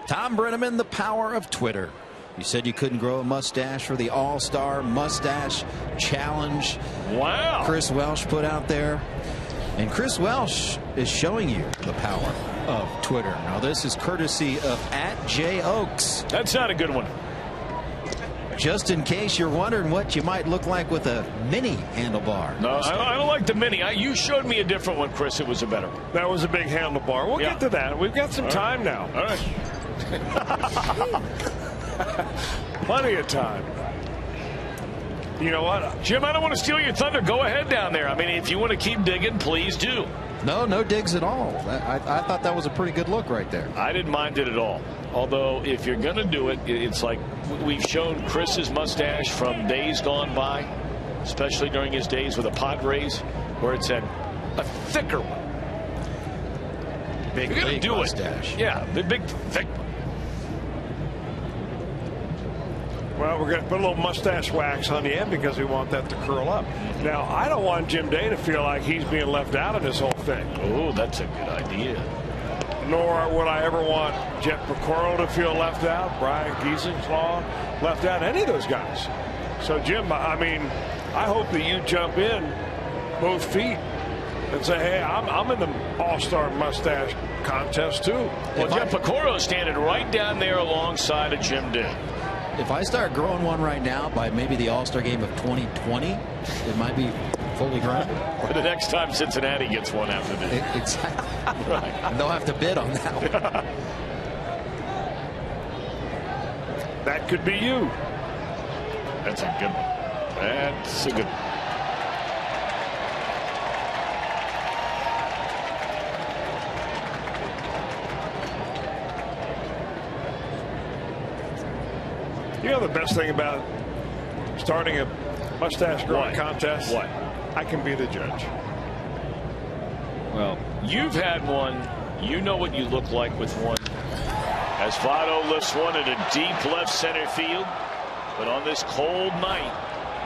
Tom Brenneman, the power of Twitter. You said you couldn't grow a mustache for the All-Star Mustache Challenge. Wow. Chris Welsh put out there. And Chris Welsh is showing you the power of Twitter. Now, this is courtesy of @JOakes. That's not a good one. Just in case you're wondering what you might look like with a mini handlebar. No, I don't like the mini. You showed me a different one, Chris. It was a better one. That was a big handlebar. We'll get to that. We've got some time now. All right. Plenty of time. You know what, Jim, I don't want to steal your thunder. Go ahead down there. I mean, if you want to keep digging, please do. No digs at all. I thought that was a pretty good look right there. I didn't mind it at all. Although, if you're going to do it, it's like we've shown Chris's mustache from days gone by, especially during his days with the Padres, where it's a thicker one. Big, you're going to do mustache. it. Yeah, the big, thick one. well, we're going to put a little mustache wax on the end because we want that to curl up. Now, I don't want Jim Day to feel like he's being left out of this whole thing. Oh, that's a good idea. Nor would I ever want Jet Picoro to feel left out, Brian Giesenklaw left out, any of those guys. So, Jim, I mean, I hope that you jump in both feet and say, hey, I'm in the All-Star Mustache contest, too. Well, Jet Picoro is standing right down there alongside of Jim Day. If I start growing one right now, by maybe the All-Star game of 2020, it might be fully grown. Or the next time Cincinnati gets one after this. Exactly. Right. They'll have to bid on that one. That could be you. That's a good one. That's a good one. You know the best thing about starting a mustache growing contest? What? I can be the judge. Well, you've had one. You know what you look like with one. As Votto lifts one in a deep left center field. But on this cold night,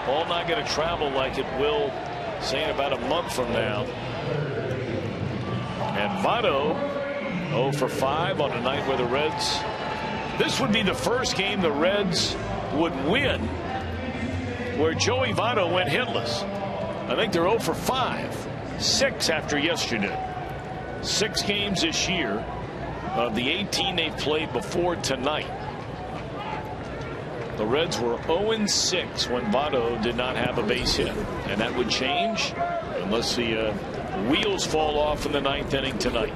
ball not going to travel like it will, say, in about a month from now. And Votto 0 for 5 on a night where the Reds. This would be the first game the Reds would win where Joey Votto went hitless. I think they're 0 for 5. 6 after yesterday. 6 games this year of the 18 they've played before tonight. The Reds were 0-6 when Votto did not have a base hit. And that would change unless the wheels fall off in the 9th inning tonight.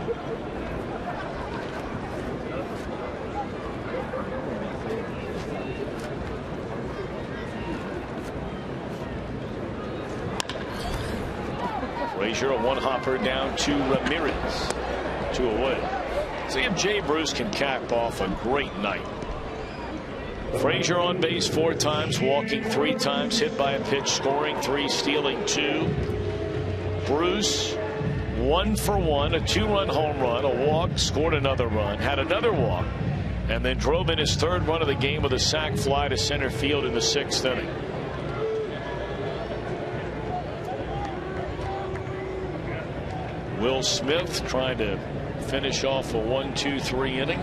Frazier, a one-hopper down to Ramirez. 2 away. See if Jay Bruce can cap off a great night. Frazier on base 4 times, walking 3 times, hit by a pitch, scoring 3, stealing 2. Bruce 1 for 1, a 2-run home run, a walk, scored another run, had another walk, and then drove in his 3rd run of the game with a sac fly to center field in the 6th inning. Will Smith trying to finish off a 1-2-3 inning,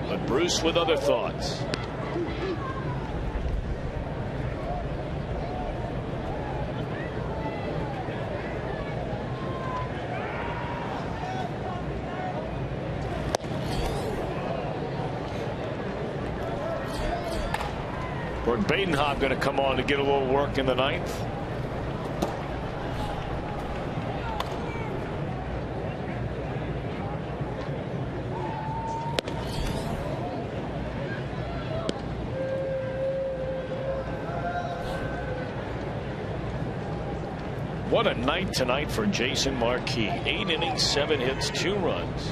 but Bruce with other thoughts. Gordon Badenhop going to come on to get a little work in the 9th. What a night tonight for Jason Marquis. 8 innings, 7 hits, 2 runs.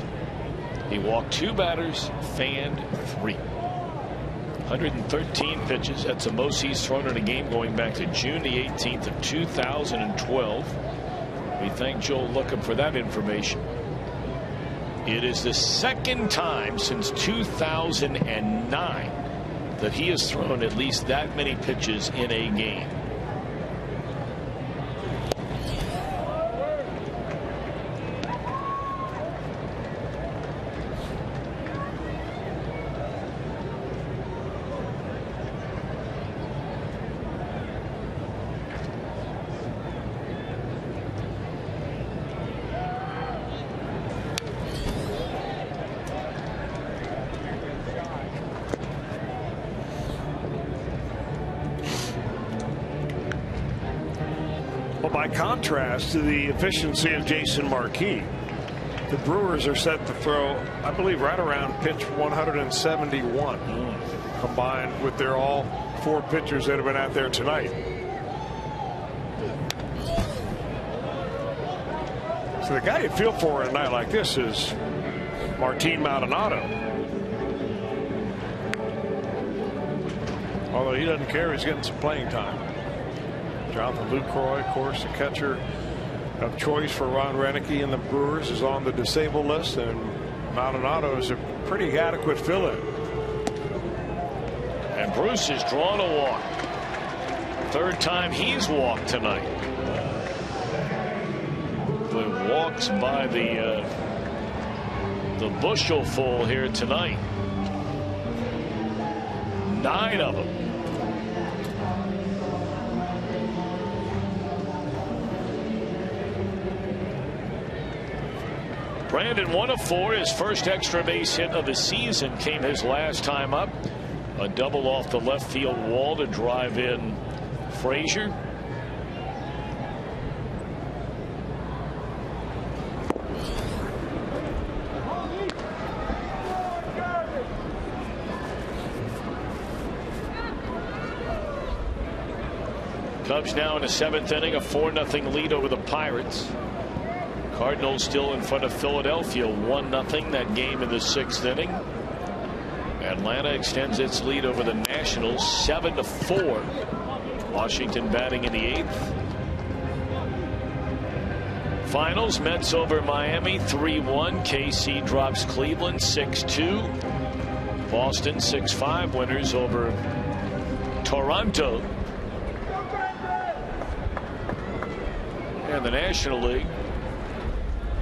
He walked 2 batters, fanned 3. 113 pitches. That's the most he's thrown in a game going back to June the 18th of 2012. We thank Joel Lookup for that information. It is the 2nd time since 2009 that he has thrown at least that many pitches in a game. By contrast to the efficiency of Jason Marquis, the Brewers are set to throw, I believe, right around pitch 171 combined with their all 4 pitchers that have been out there tonight. So the guy you feel for in a night like this is Martin Maldonado. Although he doesn't care, he's getting some playing time. Jonathan Lucroy, of course, the catcher of choice for Ron Renicky and the Brewers, is on the disabled list, and Maldonado is a pretty adequate fill-in. And Bruce has drawn a walk. 3rd time he's walked tonight. The walks by the bushel full here tonight. 9 of them. Brandon 1 of 4. His first extra base hit of the season came his last time up. A double off the left field wall to drive in Frazier. Cubs now in the 7th inning, a 4-0 lead over the Pirates. Cardinals still in front of Philadelphia 1-0 that game in the 6th inning. Atlanta extends its lead over the Nationals 7-4. Washington batting in the 8th. Finals, Mets over Miami 3-1. KC drops Cleveland 6-2. Boston 6-5 winners over Toronto. And the National League,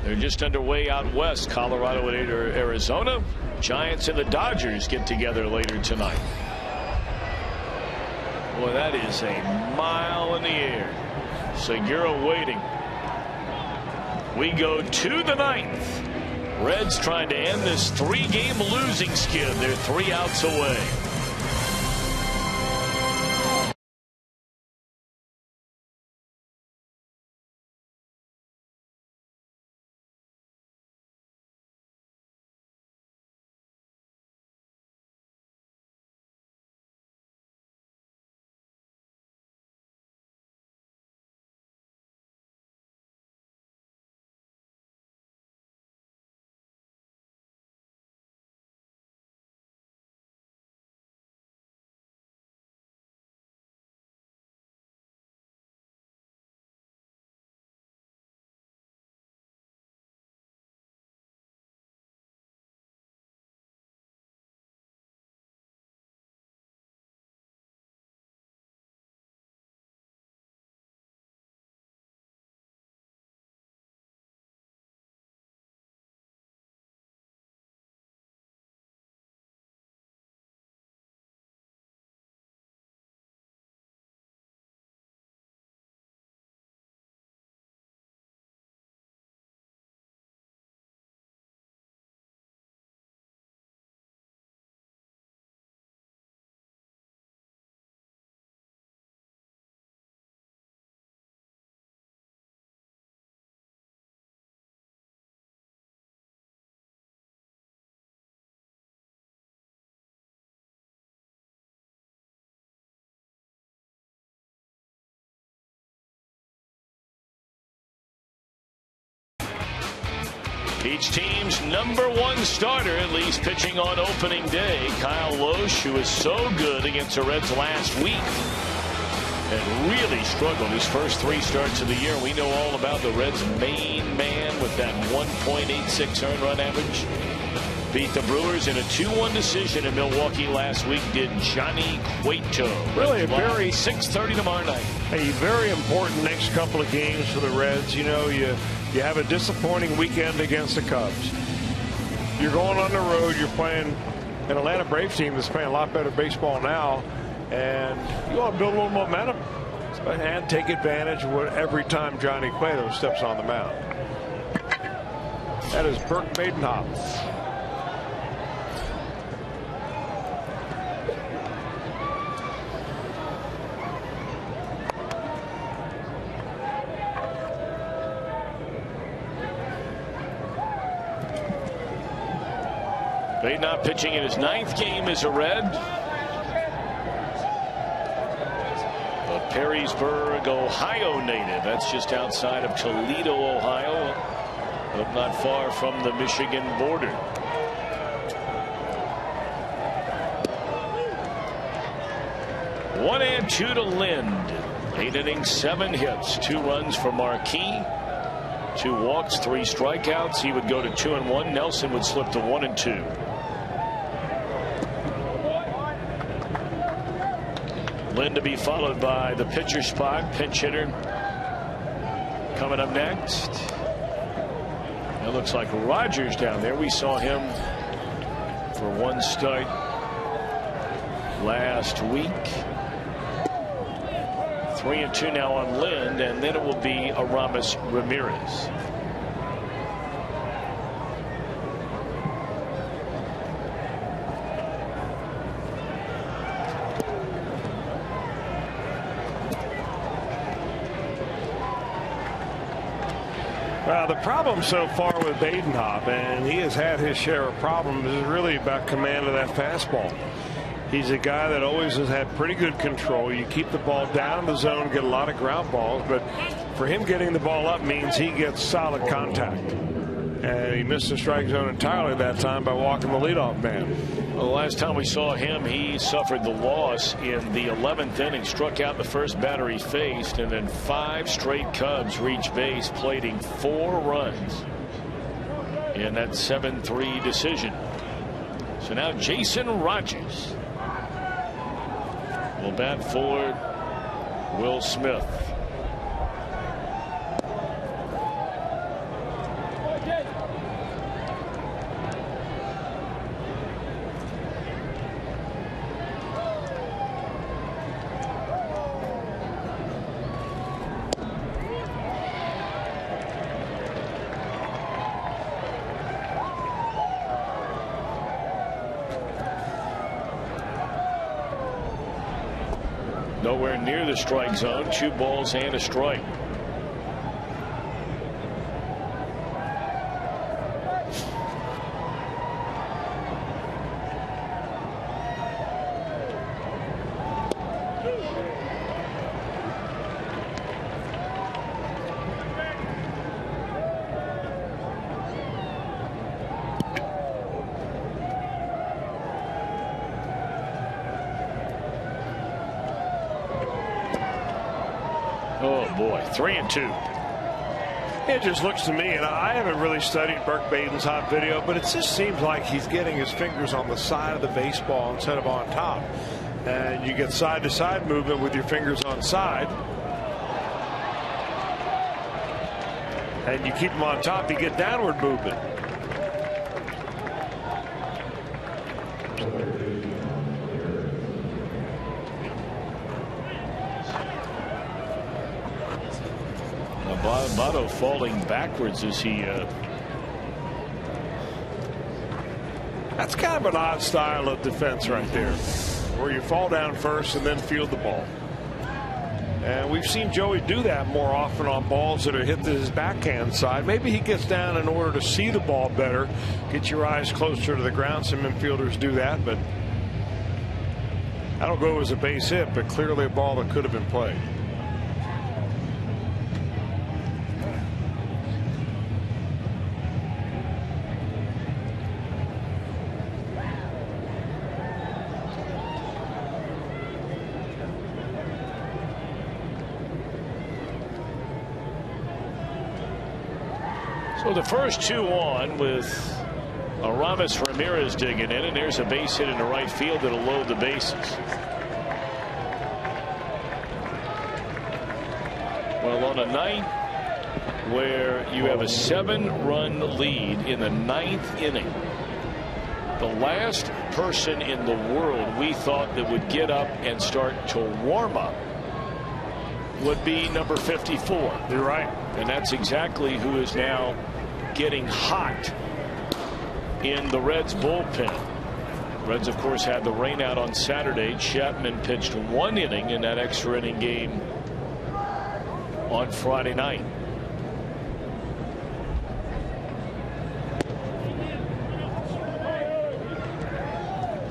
they're just underway out west. Colorado and Arizona. Giants and the Dodgers get together later tonight. Boy, that is a mile in the air. Segura waiting. We go to the 9th. Reds trying to end this 3-game losing skid. They're 3 outs away. Each team's #1 starter, at least pitching on opening day. Kyle Loesch, who was so good against the Reds last week and really struggled his first 3 starts of the year. We know all about the Reds' main man with that 1.86 earned run average. beat the Brewers in a 2-1 decision in Milwaukee last week, did Johnny Cueto. Really a very 6:30 tomorrow night. A very important next couple of games for the Reds. You know, you have a disappointing weekend against the Cubs. You're going on the road. You're playing an Atlanta Braves team that's playing a lot better baseball now, and you want to build a little momentum and take advantage of every time Johnny Cueto steps on the mound. That is Burke Badenhop. Badenhop pitching in his 9th game as a Red. A Perrysburg, Ohio native. That's just outside of Toledo, Ohio, but not far from the Michigan border. One and 2 to Lind. 8 innings, 7 hits, 2 runs for Marquis, 2 walks, 3 strikeouts. He would go to 2-1. Nelson would slip to 1-2. Lind to be followed by the pitcher spot, pinch hitter coming up next. It looks like Rogers down there. We saw him for 1 start last week. 3-2 now on Lind, and then it will be Aramis Ramirez. Well, the problem so far with Badenhop, and he has had his share of problems, is really about command of that fastball. He's a guy that always has had pretty good control. You keep the ball down in the zone, get a lot of ground balls, but for him getting the ball up means he gets solid contact. And he missed the strike zone entirely that time by walking the leadoff man. Well, the last time we saw him, he suffered the loss in the 11th inning, struck out the first batter he faced, and then 5 straight Cubs reached base, plating 4 runs in that 7-3 decision. So now Jason Rogers will bat for Will Smith. Nowhere near the strike zone. 2 balls and a strike. Oh boy, 3-2. It just looks to me, and I haven't really studied Burke Badenhop video, but it just seems like he's getting his fingers on the side of the baseball instead of on top. And you get side-to-side movement with your fingers on side. And you keep them on top, you get downward movement. Votto falling backwards as he that's kind of an odd style of defense right there, where you fall down first and then field the ball. And we've seen Joey do that more often on balls that are hit to his backhand side. Maybe he gets down in order to see the ball better, get your eyes closer to the ground. Some infielders do that, but I don't go as a base hit, but clearly a ball that could have been played. So the first 2 on with Aramis Ramirez digging in, and there's a base hit into right field that'll load the bases. Well, on a night where you have a 7-run lead in the 9th inning, the last person in the world we thought that would get up and start to warm up would be number 54. You're right. And that's exactly who is now getting hot in the Reds bullpen. Reds, of course, had the rain out on Saturday. Chapman pitched 1 inning in that extra inning game on Friday night.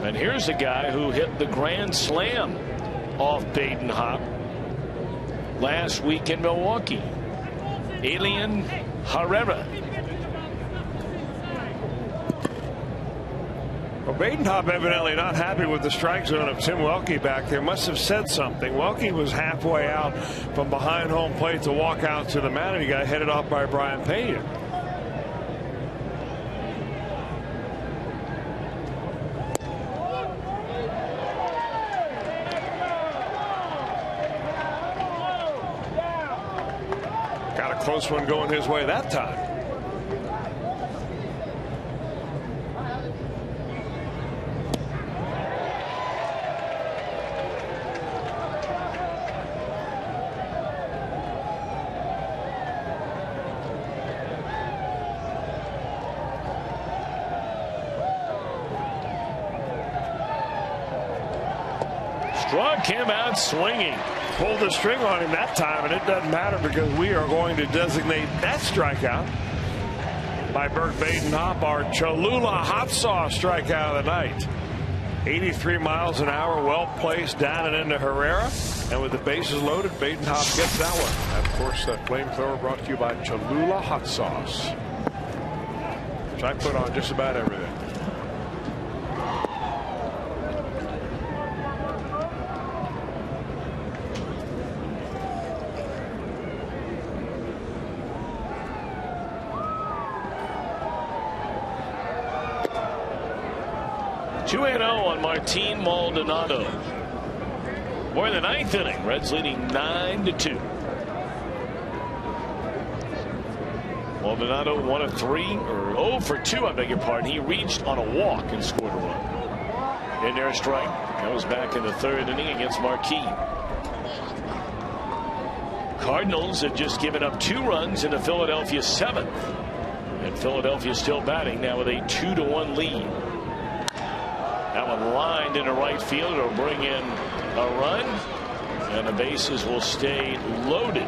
And here's a guy who hit the grand slam off Baden Hop last week in Milwaukee. Alien Herrera. Well, Badenhop evidently not happy with the strike zone of Tim Welke back there. Must have said something. Welke was halfway out from behind home plate to walk out to the mound, and he got headed off by Brian Pena. Got a close one going his way that time. Struck him out swinging. Pulled the string on him that time, and it doesn't matter because we are going to designate that strikeout by Burke Badenhop, our Cholula hot sauce strikeout of the night. 83 miles an hour, well placed down and into Herrera, and with the bases loaded, Badenhop gets that one. And of course, that flamethrower brought to you by Cholula hot sauce, which I put on just about everything. On Martin Maldonado. We're in the 9th inning. Reds leading 9-2. Maldonado 1 of 3 or 0 for 2. I beg your pardon. He reached on a walk and scored a run. In there a strike. That was back in the 3rd inning against Marquis. Cardinals had just given up 2 runs in the Philadelphia 7th, and Philadelphia still batting now with a 2-1 lead. That one lined into right field. It'll bring in a run, and the bases will stay loaded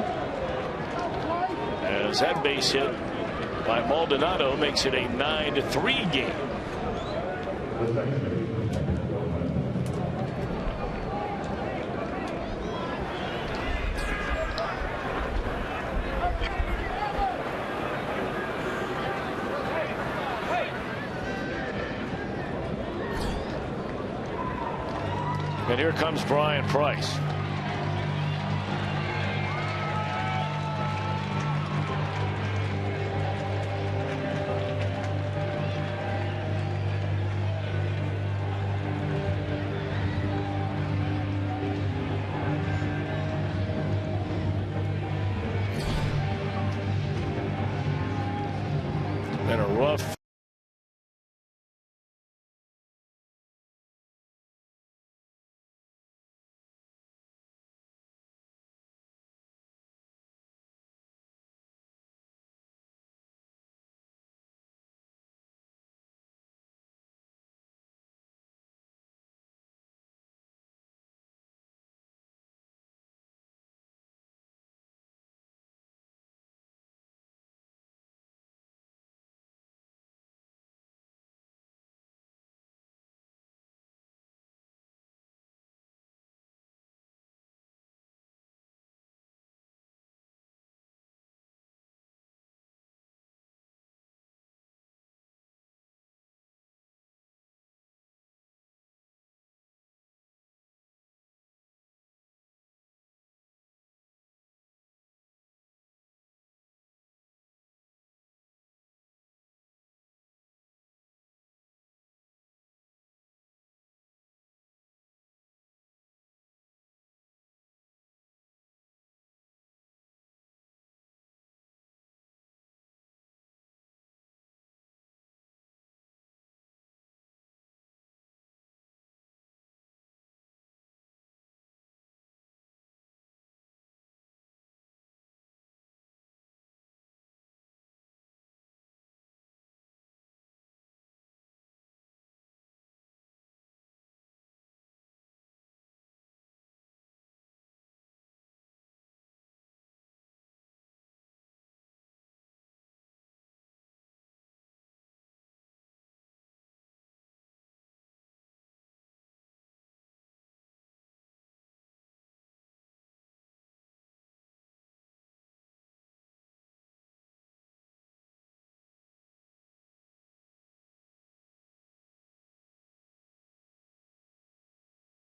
as that base hit by Maldonado makes it a 9-3 game. And here comes Brian Price. And a rough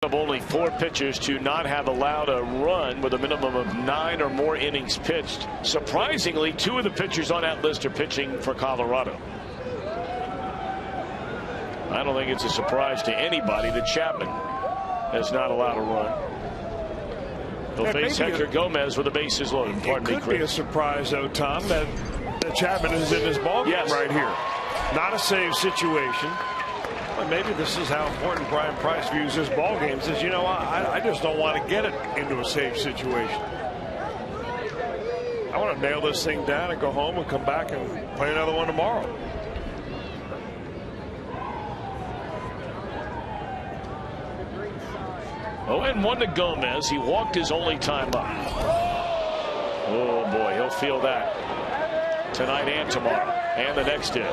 of only 4 pitchers to not have allowed a run with a minimum of 9 or more innings pitched. Surprisingly, 2 of the pitchers on that list are pitching for Colorado. I don't think it's a surprise to anybody that Chapman has not allowed a run. He'll face Hector Gomez with the bases loaded. It could be a surprise, though, Tom, that Chapman is in this ballgame right here. Not a save situation. Well, maybe this is how important Brian Price views his ball games. Is, you know, I just don't want to get it into a save situation. I want to nail this thing down and go home and come back and play another one tomorrow. Oh, and 1 to Gomez. He walked his only time up. Oh boy, he'll feel that tonight and tomorrow and the next day.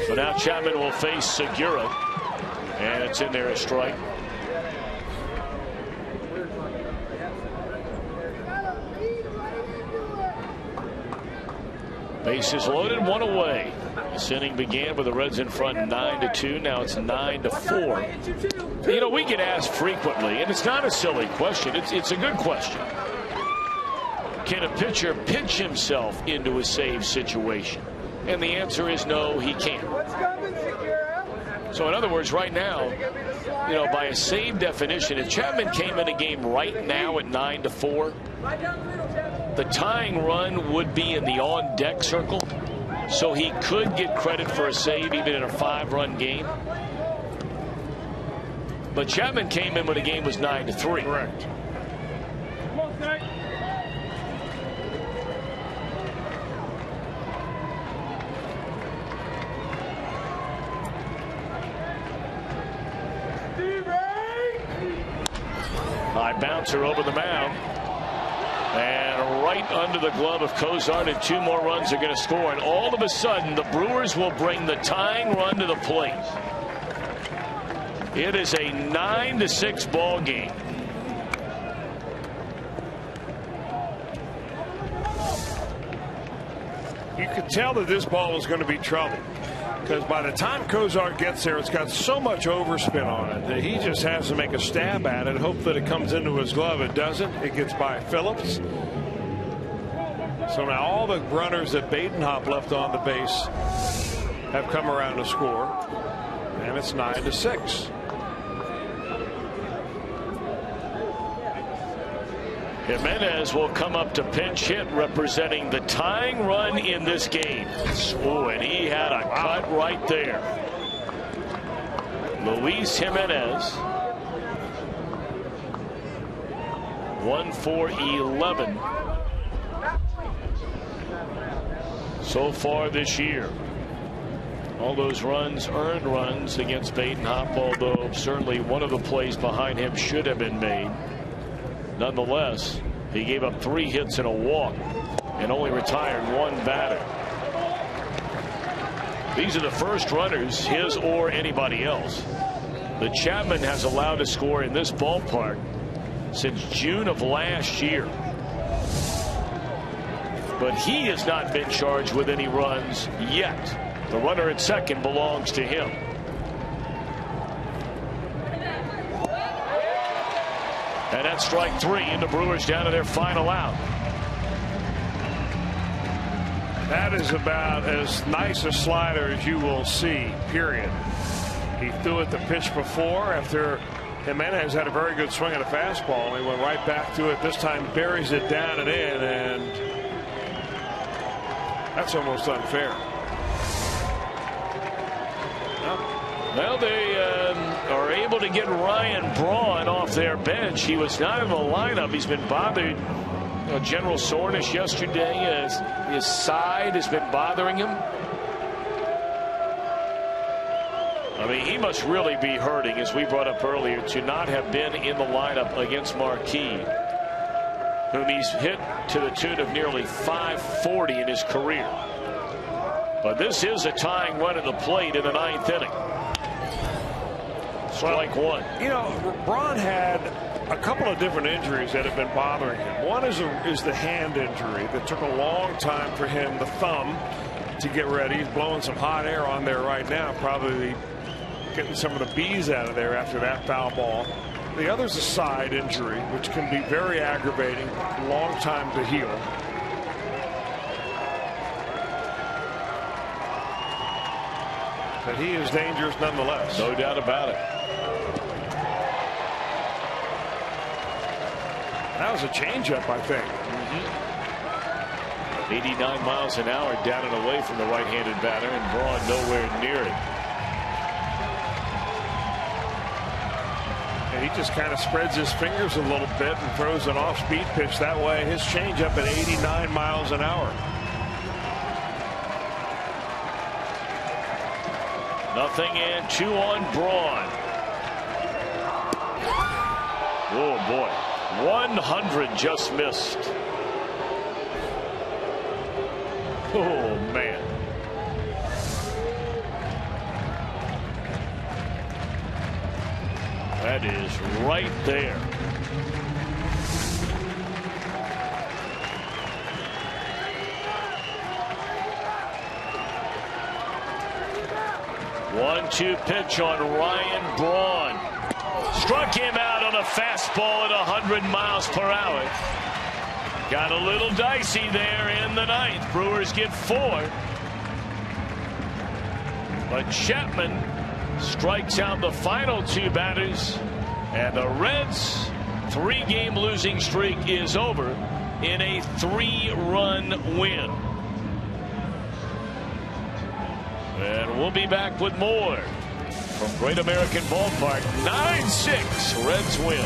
So now Chapman will face Segura, and it's in there, a strike. Bases loaded, 1 away. This inning began with the Reds in front 9-2. Now it's 9-4. You know, we get asked frequently, and it's not a silly question. It's a good question. Can a pitcher pitch himself into a save situation? And the answer is no, he can't. So in other words, right now, you know, by a save definition, if Chapman came in a game right now at 9-4, the tying run would be in the on-deck circle, so he could get credit for a save even in a 5-run game. But Chapman came in when the game was 9-3. Correct. High bouncer over the mound. And right under the glove of Cozart, and 2 more runs are going to score. And all of a sudden, the Brewers will bring the tying run to the plate. It is a 9-6 ball game. You could tell that this ball was going to be trouble, because by the time Cozart gets there, it's got so much overspin on it that he just has to make a stab at it, hope that it comes into his glove. It doesn't. It gets by Phillips. So now all the runners that Badenhop left on the base have come around to score, and it's 9-6. Jimenez will come up to pinch hit, representing the tying run in this game. Oh, and he had a cut right there. Luis Jimenez, 1 for 11 so far this year. All those runs, earned runs against Badenhop, although certainly one of the plays behind him should have been made. Nonetheless, he gave up 3 hits and a walk and only retired 1 batter. These are the first runners, his or anybody else, that Chapman has allowed to score in this ballpark since June of last year. But he has not been charged with any runs yet. The runner at second belongs to him. And that's strike 3, and the Brewers down to their final out. That is about as nice a slider as you will see, period. He threw it the pitch before after Jimenez had a very good swing at a fastball, and he went right back to it. This time buries it down and in, and that's almost unfair. Well, they are able to get Ryan Braun off their bench. He was not in the lineup. He's been bothered. General soreness yesterday. His side has been bothering him. I mean, he must really be hurting, as we brought up earlier, to not have been in the lineup against Marquis, whom he's hit to the tune of nearly .540 in his career. But this is a tying run at the plate in the 9th inning. Strike one. You know, Braun had a couple of different injuries that have been bothering him. One is the hand injury that took a long time for him, the thumb, to get ready. He's blowing some hot air on there right now, probably getting some of the bees out of there after that foul ball. The other's a side injury, which can be very aggravating, long time to heal. But he is dangerous nonetheless. No doubt about it. That was a changeup, I think. 89 miles an hour down and away from the right-handed batter, and Braun nowhere near it. And he just kind of spreads his fingers a little bit and throws an off-speed pitch that way. His changeup at 89 miles an hour. Nothing in, 2 on Braun. Oh boy, 100 just missed. Oh man. That is right there. One-two pitch on Ryan Braun. Struck him out on a fastball at 100 miles per hour. Got a little dicey there in the 9th. Brewers get 4. But Chapman strikes out the final 2 batters, and the Reds' 3-game losing streak is over in a 3-run win. And we'll be back with more from Great American Ballpark. 9-6 Reds win.